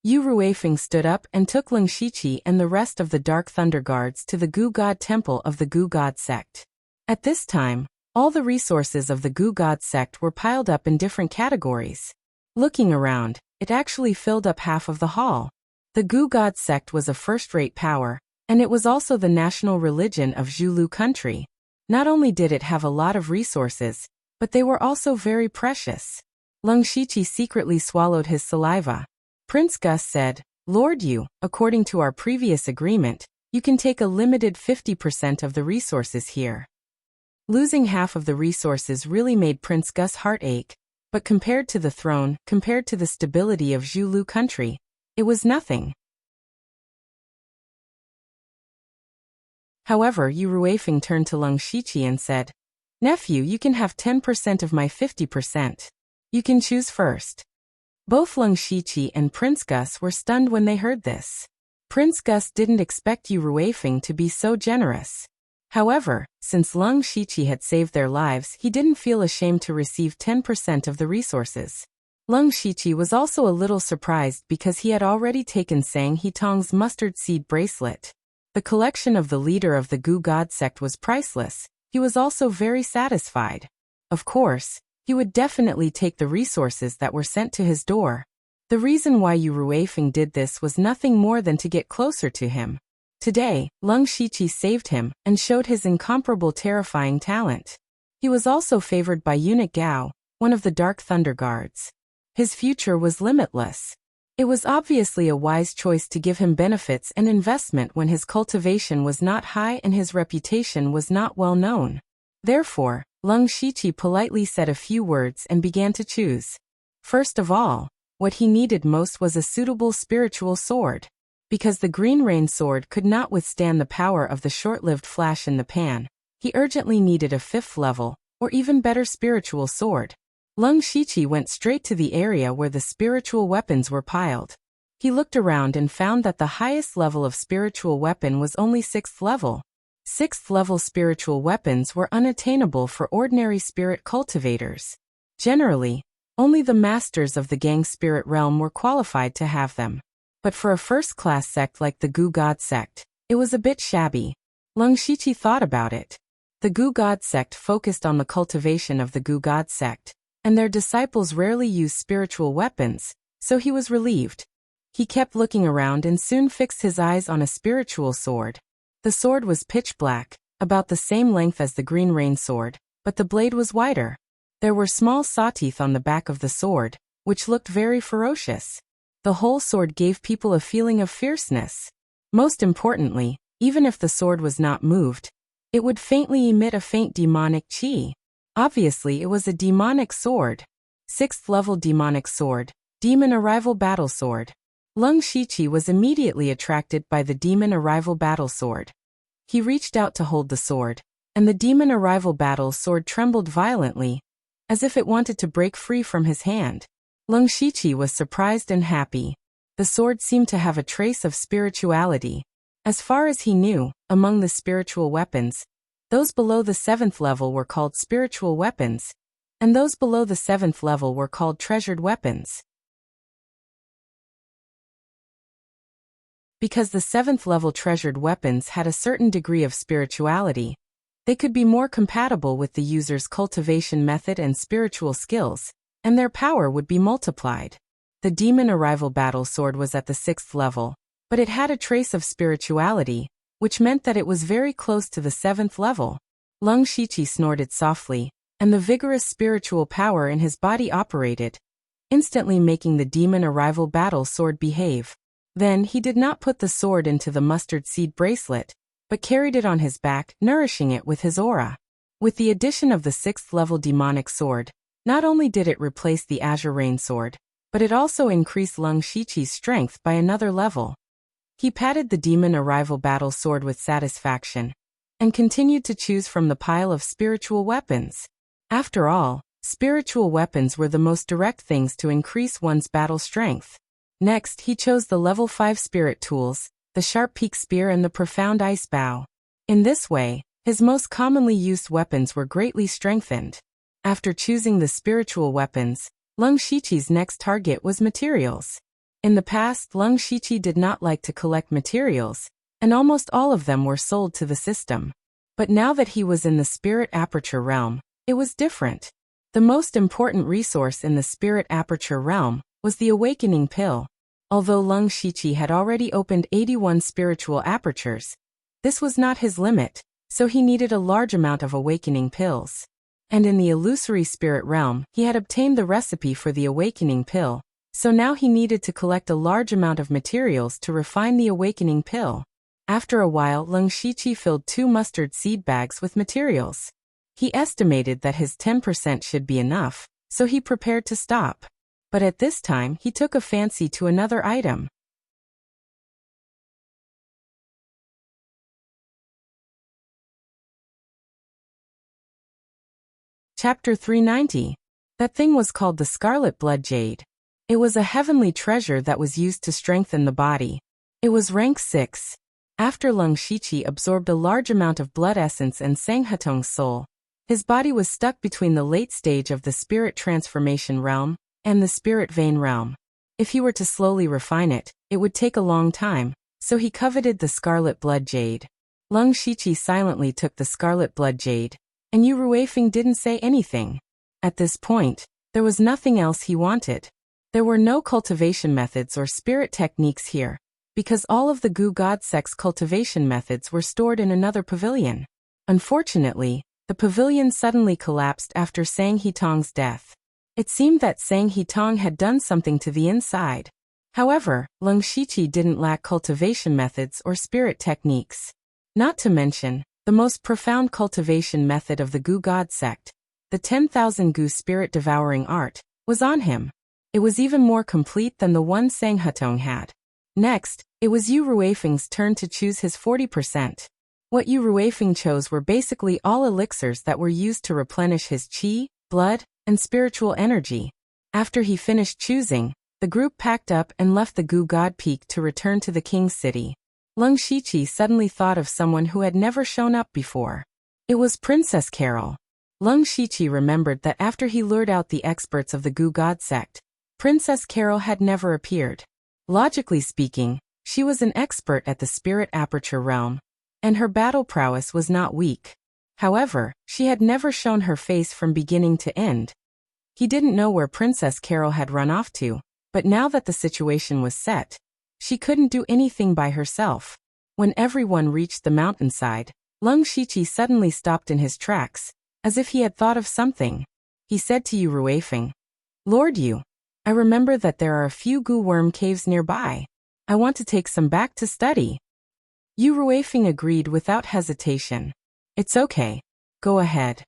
Yu Ruifeng stood up and took Lung Shiqi and the rest of the Dark Thunder Guards to the Gu God Temple of the Gu God sect. At this time, all the resources of the Gu God sect were piled up in different categories. Looking around, it actually filled up half of the hall. The Gu God sect was a first-rate power, and it was also the national religion of Zhulu country. Not only did it have a lot of resources, but they were also very precious. Lung Shiqi secretly swallowed his saliva. Prince Gus said, Lord Yu, according to our previous agreement, you can take a limited 50% of the resources here. Losing half of the resources really made Prince Gus' heart ache, but compared to the throne, compared to the stability of Zhulu country, it was nothing. However, Yu Ruifeng turned to Lung Shiqi and said, Nephew, you can have 10% of my 50%. You can choose first. Both Lung Shiqi and Prince Gus were stunned when they heard this. Prince Gus didn't expect Yu Ruifeng to be so generous. However, since Lung Shiqi had saved their lives, he didn't feel ashamed to receive 10% of the resources. Lung Shiqi was also a little surprised because he had already taken Sang Hitong's mustard seed bracelet. The collection of the leader of the Gu God sect was priceless. He was also very satisfied. Of course, he would definitely take the resources that were sent to his door. The reason why Yu Ruifeng did this was nothing more than to get closer to him. Today, Lung Shiqi saved him and showed his incomparable terrifying talent. He was also favored by Eunuch Gao, one of the Dark Thunder Guards. His future was limitless. It was obviously a wise choice to give him benefits and investment when his cultivation was not high and his reputation was not well known. Therefore, Lung Shiqi politely said a few words and began to choose. First of all, what he needed most was a suitable spiritual sword. Because the Green Rain sword could not withstand the power of the short-lived flash in the pan, he urgently needed a 5th level, or even better spiritual sword. Lung Shiqi went straight to the area where the spiritual weapons were piled. He looked around and found that the highest level of spiritual weapon was only 6th level. 6th level spiritual weapons were unattainable for ordinary spirit cultivators. Generally, only the masters of the Gang Spirit Realm were qualified to have them. But for a first-class sect like the Gu God sect, it was a bit shabby. Lung Shiqi thought about it. The Gu God sect focused on the cultivation of the Gu God sect, and their disciples rarely used spiritual weapons, so he was relieved. He kept looking around and soon fixed his eyes on a spiritual sword. The sword was pitch black, about the same length as the Green Rain sword, but the blade was wider. There were small sawteeth on the back of the sword, which looked very ferocious. The whole sword gave people a feeling of fierceness. Most importantly, even if the sword was not moved, it would faintly emit a faint demonic chi. Obviously, it was a demonic sword. 6th level demonic sword, demon arrival battle sword. Lung Shiqi was immediately attracted by the demon arrival battle sword. He reached out to hold the sword, and the demon arrival battle sword trembled violently, as if it wanted to break free from his hand. Lung Shiqi was surprised and happy. The sword seemed to have a trace of spirituality. As far as he knew, among the spiritual weapons, those below the 7th level were called spiritual weapons, and those below the 7th level were called treasured weapons. Because the 7th level treasured weapons had a certain degree of spirituality, they could be more compatible with the user's cultivation method and spiritual skills, and their power would be multiplied. The Demon Arrival Battle Sword was at the 6th level, but it had a trace of spirituality, which meant that it was very close to the 7th level. Lung Shiqi snorted softly, and the vigorous spiritual power in his body operated, instantly making the Demon Arrival Battle Sword behave. Then he did not put the sword into the mustard seed bracelet, but carried it on his back, nourishing it with his aura. With the addition of the 6th level demonic sword, not only did it replace the Azure Rain sword, but it also increased Lung Shiqi's strength by another level. He patted the Demon Arrival Battle Sword with satisfaction, and continued to choose from the pile of spiritual weapons. After all, spiritual weapons were the most direct things to increase one's battle strength. Next, he chose the level 5 spirit tools, the Sharp Peak Spear and the Profound Ice Bow. In this way, his most commonly used weapons were greatly strengthened. After choosing the spiritual weapons, Lung Shiqi's next target was materials. In the past, Lung Shiqi did not like to collect materials, and almost all of them were sold to the system. But now that he was in the Spirit Aperture realm, it was different. The most important resource in the Spirit Aperture realm was the Awakening Pill. Although Lung Shiqi had already opened 81 spiritual apertures, this was not his limit, so he needed a large amount of Awakening Pills. And in the Illusory Spirit realm, he had obtained the recipe for the Awakening Pill, so now he needed to collect a large amount of materials to refine the Awakening Pill. After a while, Lung Shiqi filled 2 mustard seed bags with materials. He estimated that his 10% should be enough, so he prepared to stop. But at this time, he took a fancy to another item. Chapter 390. That thing was called the Scarlet Blood Jade. It was a heavenly treasure that was used to strengthen the body. It was rank 6. After Lung Shiqi absorbed a large amount of blood essence and Sanghatong's soul, his body was stuck between the late stage of the spirit transformation realm and the spirit vein realm. If he were to slowly refine it, it would take a long time, so he coveted the Scarlet Blood Jade. Lung Shiqi silently took the Scarlet Blood Jade, and Yu Ruifeng didn't say anything. At this point, there was nothing else he wanted. There were no cultivation methods or spirit techniques here, because all of the Gu God Sect's cultivation methods were stored in another pavilion. Unfortunately, the pavilion suddenly collapsed after Sang Hitong's death. It seemed that Sang Hitong had done something to the inside. However, Lung Shiqi didn't lack cultivation methods or spirit techniques. Not to mention, the most profound cultivation method of the Gu God Sect, the 10,000 Gu Spirit Devouring Art, was on him. It was even more complete than the one Sang Hetong had. Next, it was Yu Ruifeng's turn to choose his 40%. What Yu Ruifeng chose were basically all elixirs that were used to replenish his qi, blood, and spiritual energy. After he finished choosing, the group packed up and left the Gu God Peak to return to the King's City. Lung Shiqi suddenly thought of someone who had never shown up before. It was Princess Carol. Lung Shiqi remembered that after he lured out the experts of the Gu God Sect, Princess Carol had never appeared. Logically speaking, she was an expert at the Spirit Aperture realm, and her battle prowess was not weak. However, she had never shown her face from beginning to end. He didn't know where Princess Carol had run off to, but now that the situation was set, she couldn't do anything by herself. When everyone reached the mountainside, Lung Shiqi suddenly stopped in his tracks, as if he had thought of something. He said to Yu Ruifeng, "Lord Yu, I remember that there are a few Gu worm caves nearby. I want to take some back to study." Yu Ruifeng agreed without hesitation. "It's okay. Go ahead."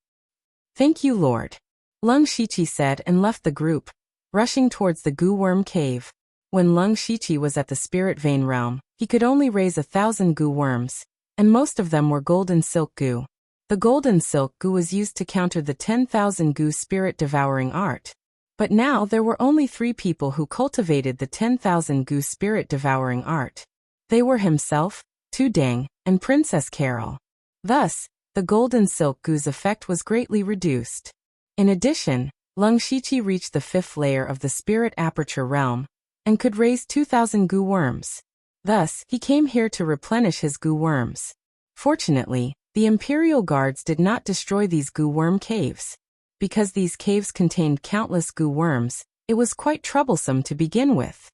"Thank you, Lord," Lung Shiqi said and left the group, rushing towards the Gu worm cave. When Lung Shiqi was at the Spirit Vein realm, he could only raise 1,000 Gu worms, and most of them were golden silk Gu. The golden silk Gu was used to counter the 10,000 Gu spirit devouring art. But now there were only 3 people who cultivated the 10,000 goo spirit-devouring art. They were himself, Tudang, and Princess Carol. Thus, the golden silk goo's effect was greatly reduced. In addition, Lung Shiqi reached the 5th layer of the spirit aperture realm, and could raise 2,000 goo worms. Thus, he came here to replenish his goo worms. Fortunately, the Imperial Guards did not destroy these goo worm caves. Because these caves contained countless goo worms, it was quite troublesome to begin with.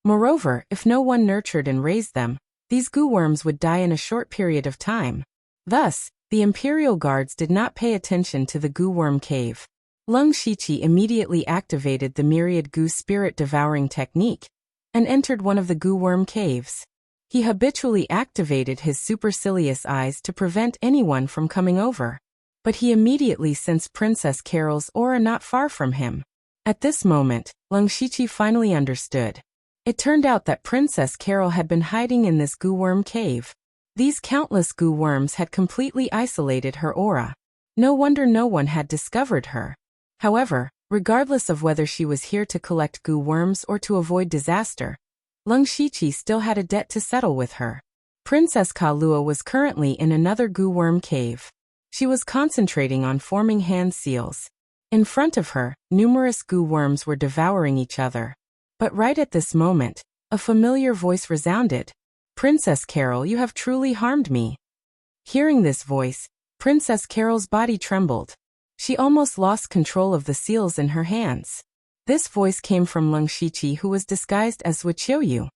Moreover, if no one nurtured and raised them, these goo worms would die in a short period of time. Thus, the Imperial Guards did not pay attention to the goo worm cave. Lung Shiqi immediately activated the myriad goo spirit-devouring technique and entered one of the goo worm caves. He habitually activated his supercilious eyes to prevent anyone from coming over. But he immediately sensed Princess Carol's aura not far from him. At this moment, Lung Shiqi finally understood. It turned out that Princess Carol had been hiding in this goo worm cave. These countless goo worms had completely isolated her aura. No wonder no one had discovered her. However, regardless of whether she was here to collect goo worms or to avoid disaster, Lung Shiqi still had a debt to settle with her. Princess Kahlua was currently in another goo worm cave. She was concentrating on forming hand seals. In front of her, numerous goo worms were devouring each other. But right at this moment, a familiar voice resounded. "Princess Carol, you have truly harmed me." Hearing this voice, Princess Carol's body trembled. She almost lost control of the seals in her hands. This voice came from Lung Shiqi, who was disguised as Suqiuyu.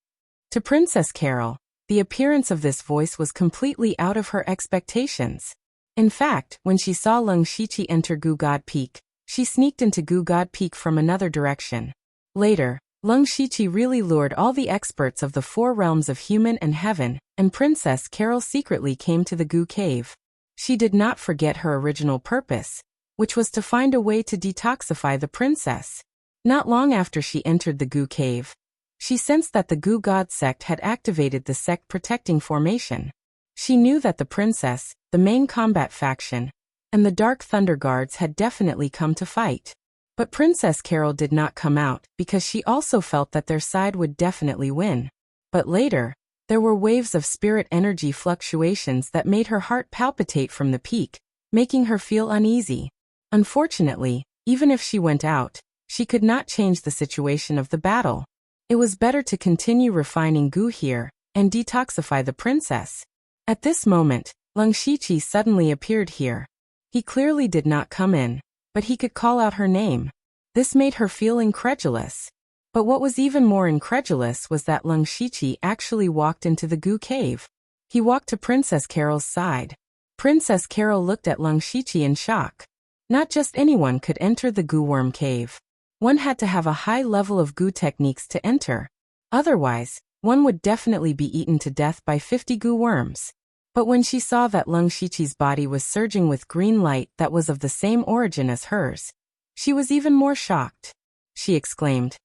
To Princess Carol, the appearance of this voice was completely out of her expectations. In fact, when she saw Lung Shiqi enter Goo God Peak, she sneaked into Goo God Peak from another direction. Later, Lung Shiqi really lured all the experts of the 4 realms of human and heaven, and Princess Carol secretly came to the Goo Cave. She did not forget her original purpose, which was to find a way to detoxify the princess. Not long after she entered the Goo Cave, she sensed that the Goo God sect had activated the sect protecting formation. She knew that the princess, the main combat faction, and the Dark Thunder Guards had definitely come to fight. But Princess Carol did not come out because she also felt that their side would definitely win. But later, there were waves of spirit energy fluctuations that made her heart palpitate from the peak, making her feel uneasy. Unfortunately, even if she went out, she could not change the situation of the battle. It was better to continue refining goo here and detoxify the princess. At this moment, Lung Shiqi suddenly appeared here. He clearly did not come in, but he could call out her name. This made her feel incredulous. But what was even more incredulous was that Lung Shiqi actually walked into the Goo Cave. He walked to Princess Carol's side. Princess Carol looked at Lung Shiqi in shock. Not just anyone could enter the Goo Worm Cave. One had to have a high level of goo techniques to enter. Otherwise, one would definitely be eaten to death by 50 goo worms. But when she saw that Lung Shiqi's body was surging with green light that was of the same origin as hers, she was even more shocked. She exclaimed,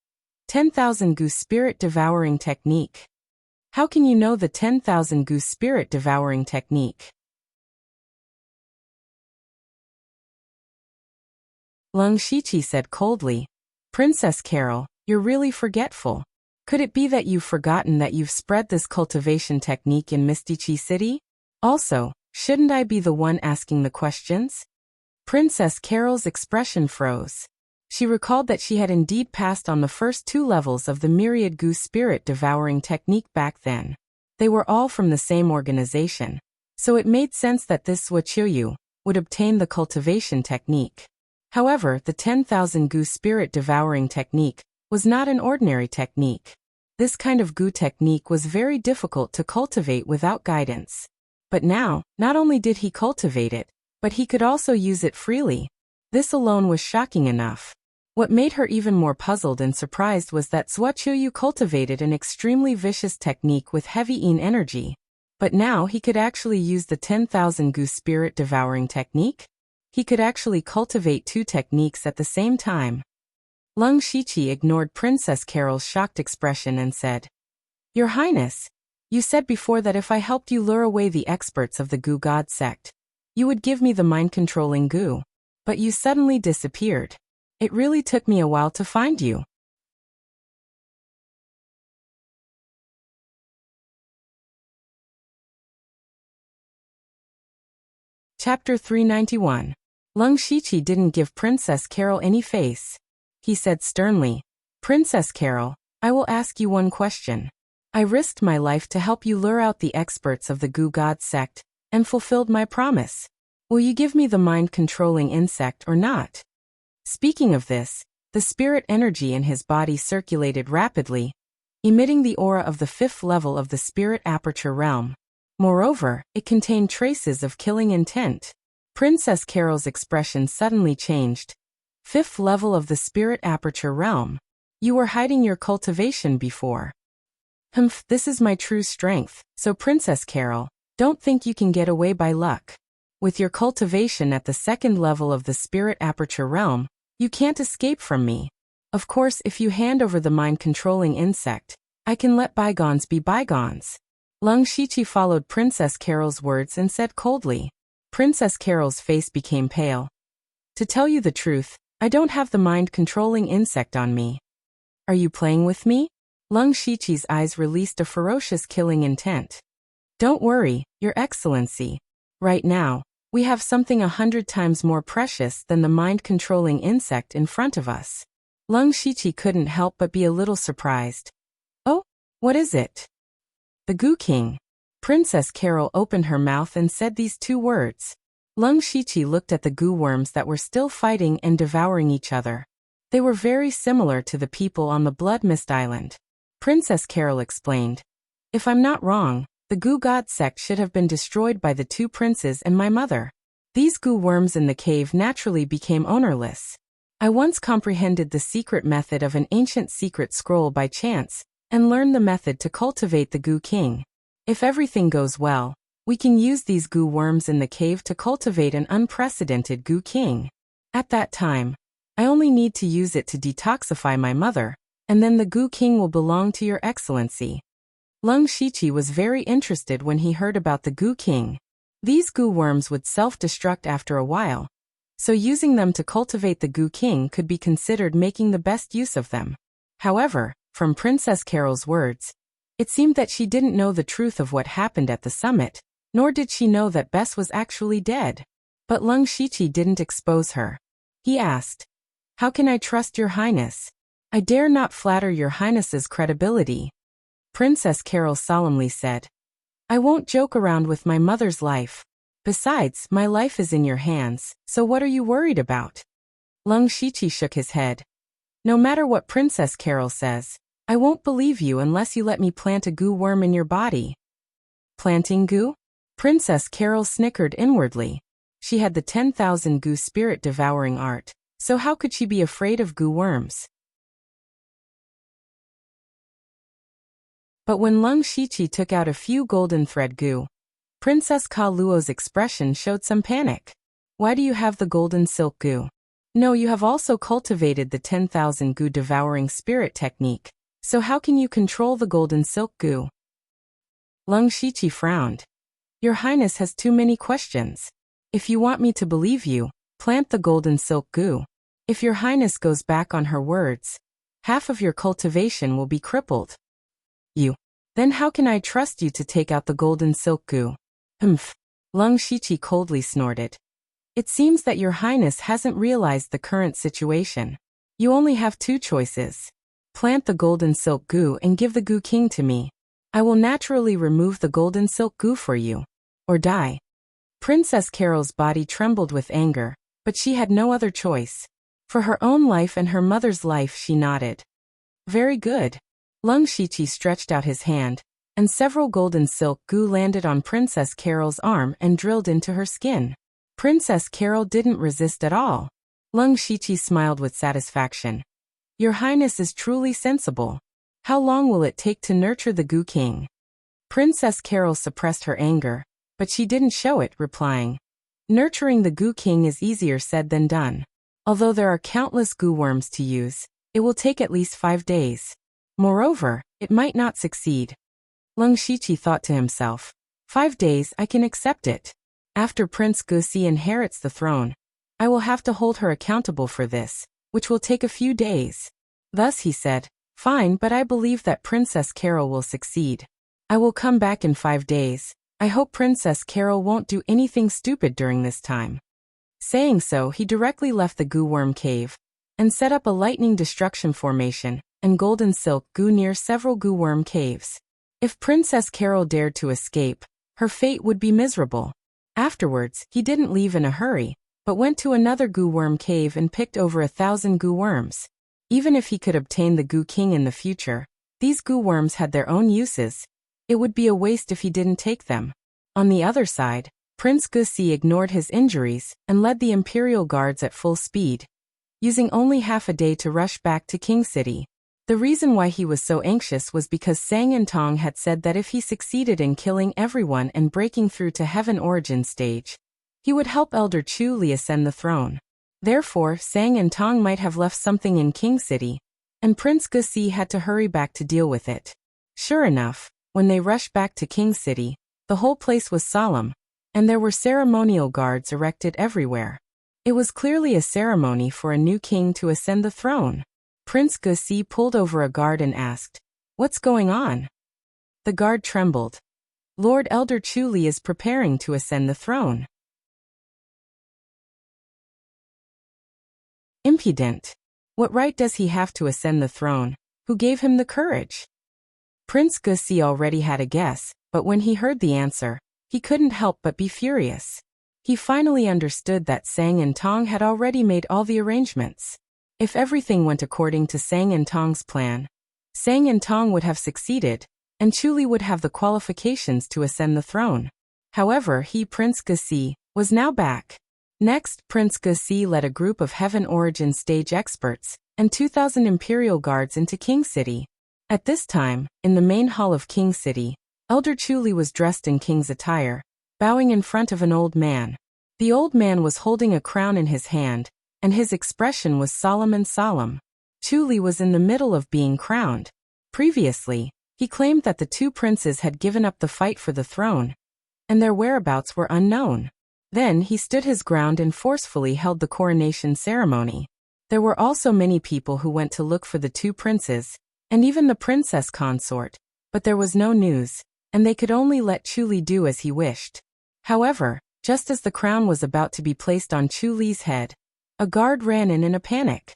10,000 goo spirit devouring technique. How can you know the 10,000 goo spirit devouring technique? Lung Shiqi said coldly, Princess Carol, you're really forgetful. Could it be that you've forgotten that you've spread this cultivation technique in Mystichi City? Also, shouldn't I be the one asking the questions? Princess Carol's expression froze. She recalled that she had indeed passed on the first 2 levels of the myriad goo spirit devouring technique back then. They were all from the same organization, so it made sense that this Suqiuyu would obtain the cultivation technique. However, the 10,000 goo spirit devouring technique was not an ordinary technique. This kind of goo technique was very difficult to cultivate without guidance. But now, not only did he cultivate it, but he could also use it freely. This alone was shocking enough. What made her even more puzzled and surprised was that Suqiuyu cultivated an extremely vicious technique with heavy Yin energy. But now he could actually use the 10,000 goo spirit devouring technique? He could actually cultivate 2 techniques at the same time. Lung Shiqi ignored Princess Carol's shocked expression and said, Your Highness, you said before that if I helped you lure away the experts of the Goo God sect, you would give me the mind-controlling goo. But you suddenly disappeared. It really took me a while to find you. Chapter 391. Lung Shiqi didn't give Princess Carol any face. He said sternly, "Princess Carol, I will ask you one question. I risked my life to help you lure out the experts of the Goo God sect, and fulfilled my promise. Will you give me the mind-controlling insect or not?" Speaking of this, the spirit energy in his body circulated rapidly, emitting the aura of the 5th level of the spirit aperture realm. Moreover, it contained traces of killing intent. Princess Carol's expression suddenly changed. 5th level of the spirit aperture realm. You were hiding your cultivation before. This is my true strength, so Princess Carol, don't think you can get away by luck. With your cultivation at the 2nd level of the spirit aperture realm, you can't escape from me. Of course, if you hand over the mind-controlling insect, I can let bygones be bygones. Lung Shiqi followed Princess Carol's words and said coldly. Princess Carol's face became pale. To tell you the truth, I don't have the mind-controlling insect on me. Are you playing with me? Lung Shiqi's eyes released a ferocious killing intent. Don't worry, Your Excellency. Right now, we have something 100 times more precious than the mind-controlling insect in front of us. Lung Shiqi couldn't help but be a little surprised. Oh, what is it? The Goo King. Princess Carol opened her mouth and said these 2 words. Lung Shiqi looked at the goo worms that were still fighting and devouring each other. They were very similar to the people on the Blood Mist Island. Princess Carol explained. If I'm not wrong, the Goo God sect should have been destroyed by the 2 princes and my mother. These goo worms in the cave naturally became ownerless. I once comprehended the secret method of an ancient secret scroll by chance, and learned the method to cultivate the Goo King. If everything goes well, we can use these goo worms in the cave to cultivate an unprecedented Goo King. At that time, I only need to use it to detoxify my mother, and then the Goo King will belong to Your Excellency. Lung Shiqi was very interested when he heard about the Goo King. These goo worms would self-destruct after a while, so using them to cultivate the Goo King could be considered making the best use of them. However, from Princess Carol's words, it seemed that she didn't know the truth of what happened at the summit, nor did she know that Bess was actually dead. But Lung Shiqi didn't expose her. He asked, "How can I trust Your Highness? I dare not flatter Your Highness's credibility." Princess Carol solemnly said, "I won't joke around with my mother's life. Besides, my life is in your hands, so what are you worried about?" Lung Shiqi shook his head. "No matter what Princess Carol says, I won't believe you unless you let me plant a goo worm in your body." Planting goo? Princess Carol snickered inwardly. She had the 10,000 goo spirit devouring art, so how could she be afraid of goo worms? But when Lung Shiqi took out a few golden thread goo, Princess Ka Luo's expression showed some panic. "Why do you have the golden silk goo? No, you have also cultivated the 10,000 goo devouring spirit technique, so how can you control the golden silk goo?" Lung Shiqi frowned. "Your Highness has too many questions. If you want me to believe you, plant the golden silk goo. If Your Highness goes back on her words, half of your cultivation will be crippled. Then how can I trust you to take out the golden silk goo?" Lung Shiqi coldly snorted. "It seems that Your Highness hasn't realized the current situation. You only have 2 choices. Plant the golden silk goo and give the Goo King to me. I will naturally remove the golden silk goo for you. Or die." Princess Carol's body trembled with anger, but she had no other choice. For her own life and her mother's life, she nodded. "Very good." Lung Shiqi stretched out his hand, and several golden silk goo landed on Princess Carol's arm and drilled into her skin. Princess Carol didn't resist at all. Lung Shiqi smiled with satisfaction. "Your Highness is truly sensible. How long will it take to nurture the Goo King?" Princess Carol suppressed her anger, but she didn't show it, replying, "Nurturing the Goo King is easier said than done. Although there are countless goo worms to use, it will take at least 5 days. Moreover, it might not succeed." Lung Shiqi thought to himself, 5 days, I can accept it. After Prince Gusi inherits the throne, I will have to hold her accountable for this, which will take a few days. Thus he said, "Fine, but I believe that Princess Carol will succeed. I will come back in 5 days. I hope Princess Carol won't do anything stupid during this time." Saying so, he directly left the goo worm cave and set up a lightning destruction formation and golden silk goo near several goo worm caves. If Princess Carol dared to escape, her fate would be miserable. Afterwards, he didn't leave in a hurry, but went to another goo worm cave and picked over 1,000 goo worms. Even if he could obtain the Goo King in the future, these goo worms had their own uses. It would be a waste if he didn't take them. On the other side, Prince Gusi ignored his injuries and led the Imperial Guards at full speed, using only half a day to rush back to King City. The reason why he was so anxious was because Sang and Tong had said that if he succeeded in killing everyone and breaking through to Heaven Origin stage, he would help Elder Chu Li ascend the throne. Therefore, Sang and Tong might have left something in King City, and Prince Gusi had to hurry back to deal with it. Sure enough, when they rushed back to King City, the whole place was solemn, and there were ceremonial guards erected everywhere. It was clearly a ceremony for a new king to ascend the throne. Prince Gusi pulled over a guard and asked, "What's going on?" The guard trembled. "Lord Elder Chu Li is preparing to ascend the throne." Impudent. What right does he have to ascend the throne? Who gave him the courage? Prince Gusi already had a guess, but when he heard the answer, he couldn't help but be furious. He finally understood that Sang and Tong had already made all the arrangements. If everything went according to Sang and Tong's plan, Sang and Tong would have succeeded, and Chu Li would have the qualifications to ascend the throne. However, Prince Gusi, was now back. Next, Prince Gusi led a group of Heaven Origin stage experts and 2,000 Imperial Guards into King City. At this time, in the main hall of King City, Elder Chu Li was dressed in king's attire, bowing in front of an old man. The old man was holding a crown in his hand, and his expression was solemn and solemn. Chu Li was in the middle of being crowned. Previously, he claimed that the two princes had given up the fight for the throne, and their whereabouts were unknown. Then he stood his ground and forcefully held the coronation ceremony. There were also many people who went to look for the two princes, and even the princess consort, but there was no news, and they could only let Chu Li do as he wished. However, just as the crown was about to be placed on Chu Li's head, a guard ran in a panic.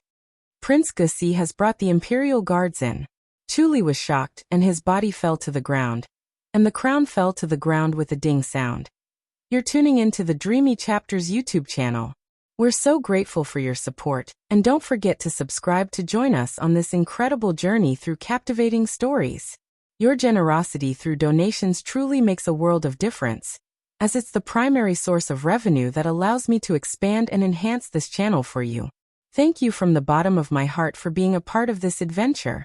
"Prince Gusi has brought the Imperial Guards in." Chu Li was shocked and his body fell to the ground, and the crown fell to the ground with a ding sound. You're tuning into the Dreamy Chapters YouTube channel. We're so grateful for your support, and don't forget to subscribe to join us on this incredible journey through captivating stories. Your generosity through donations truly makes a world of difference, as it's the primary source of revenue that allows me to expand and enhance this channel for you. Thank you from the bottom of my heart for being a part of this adventure.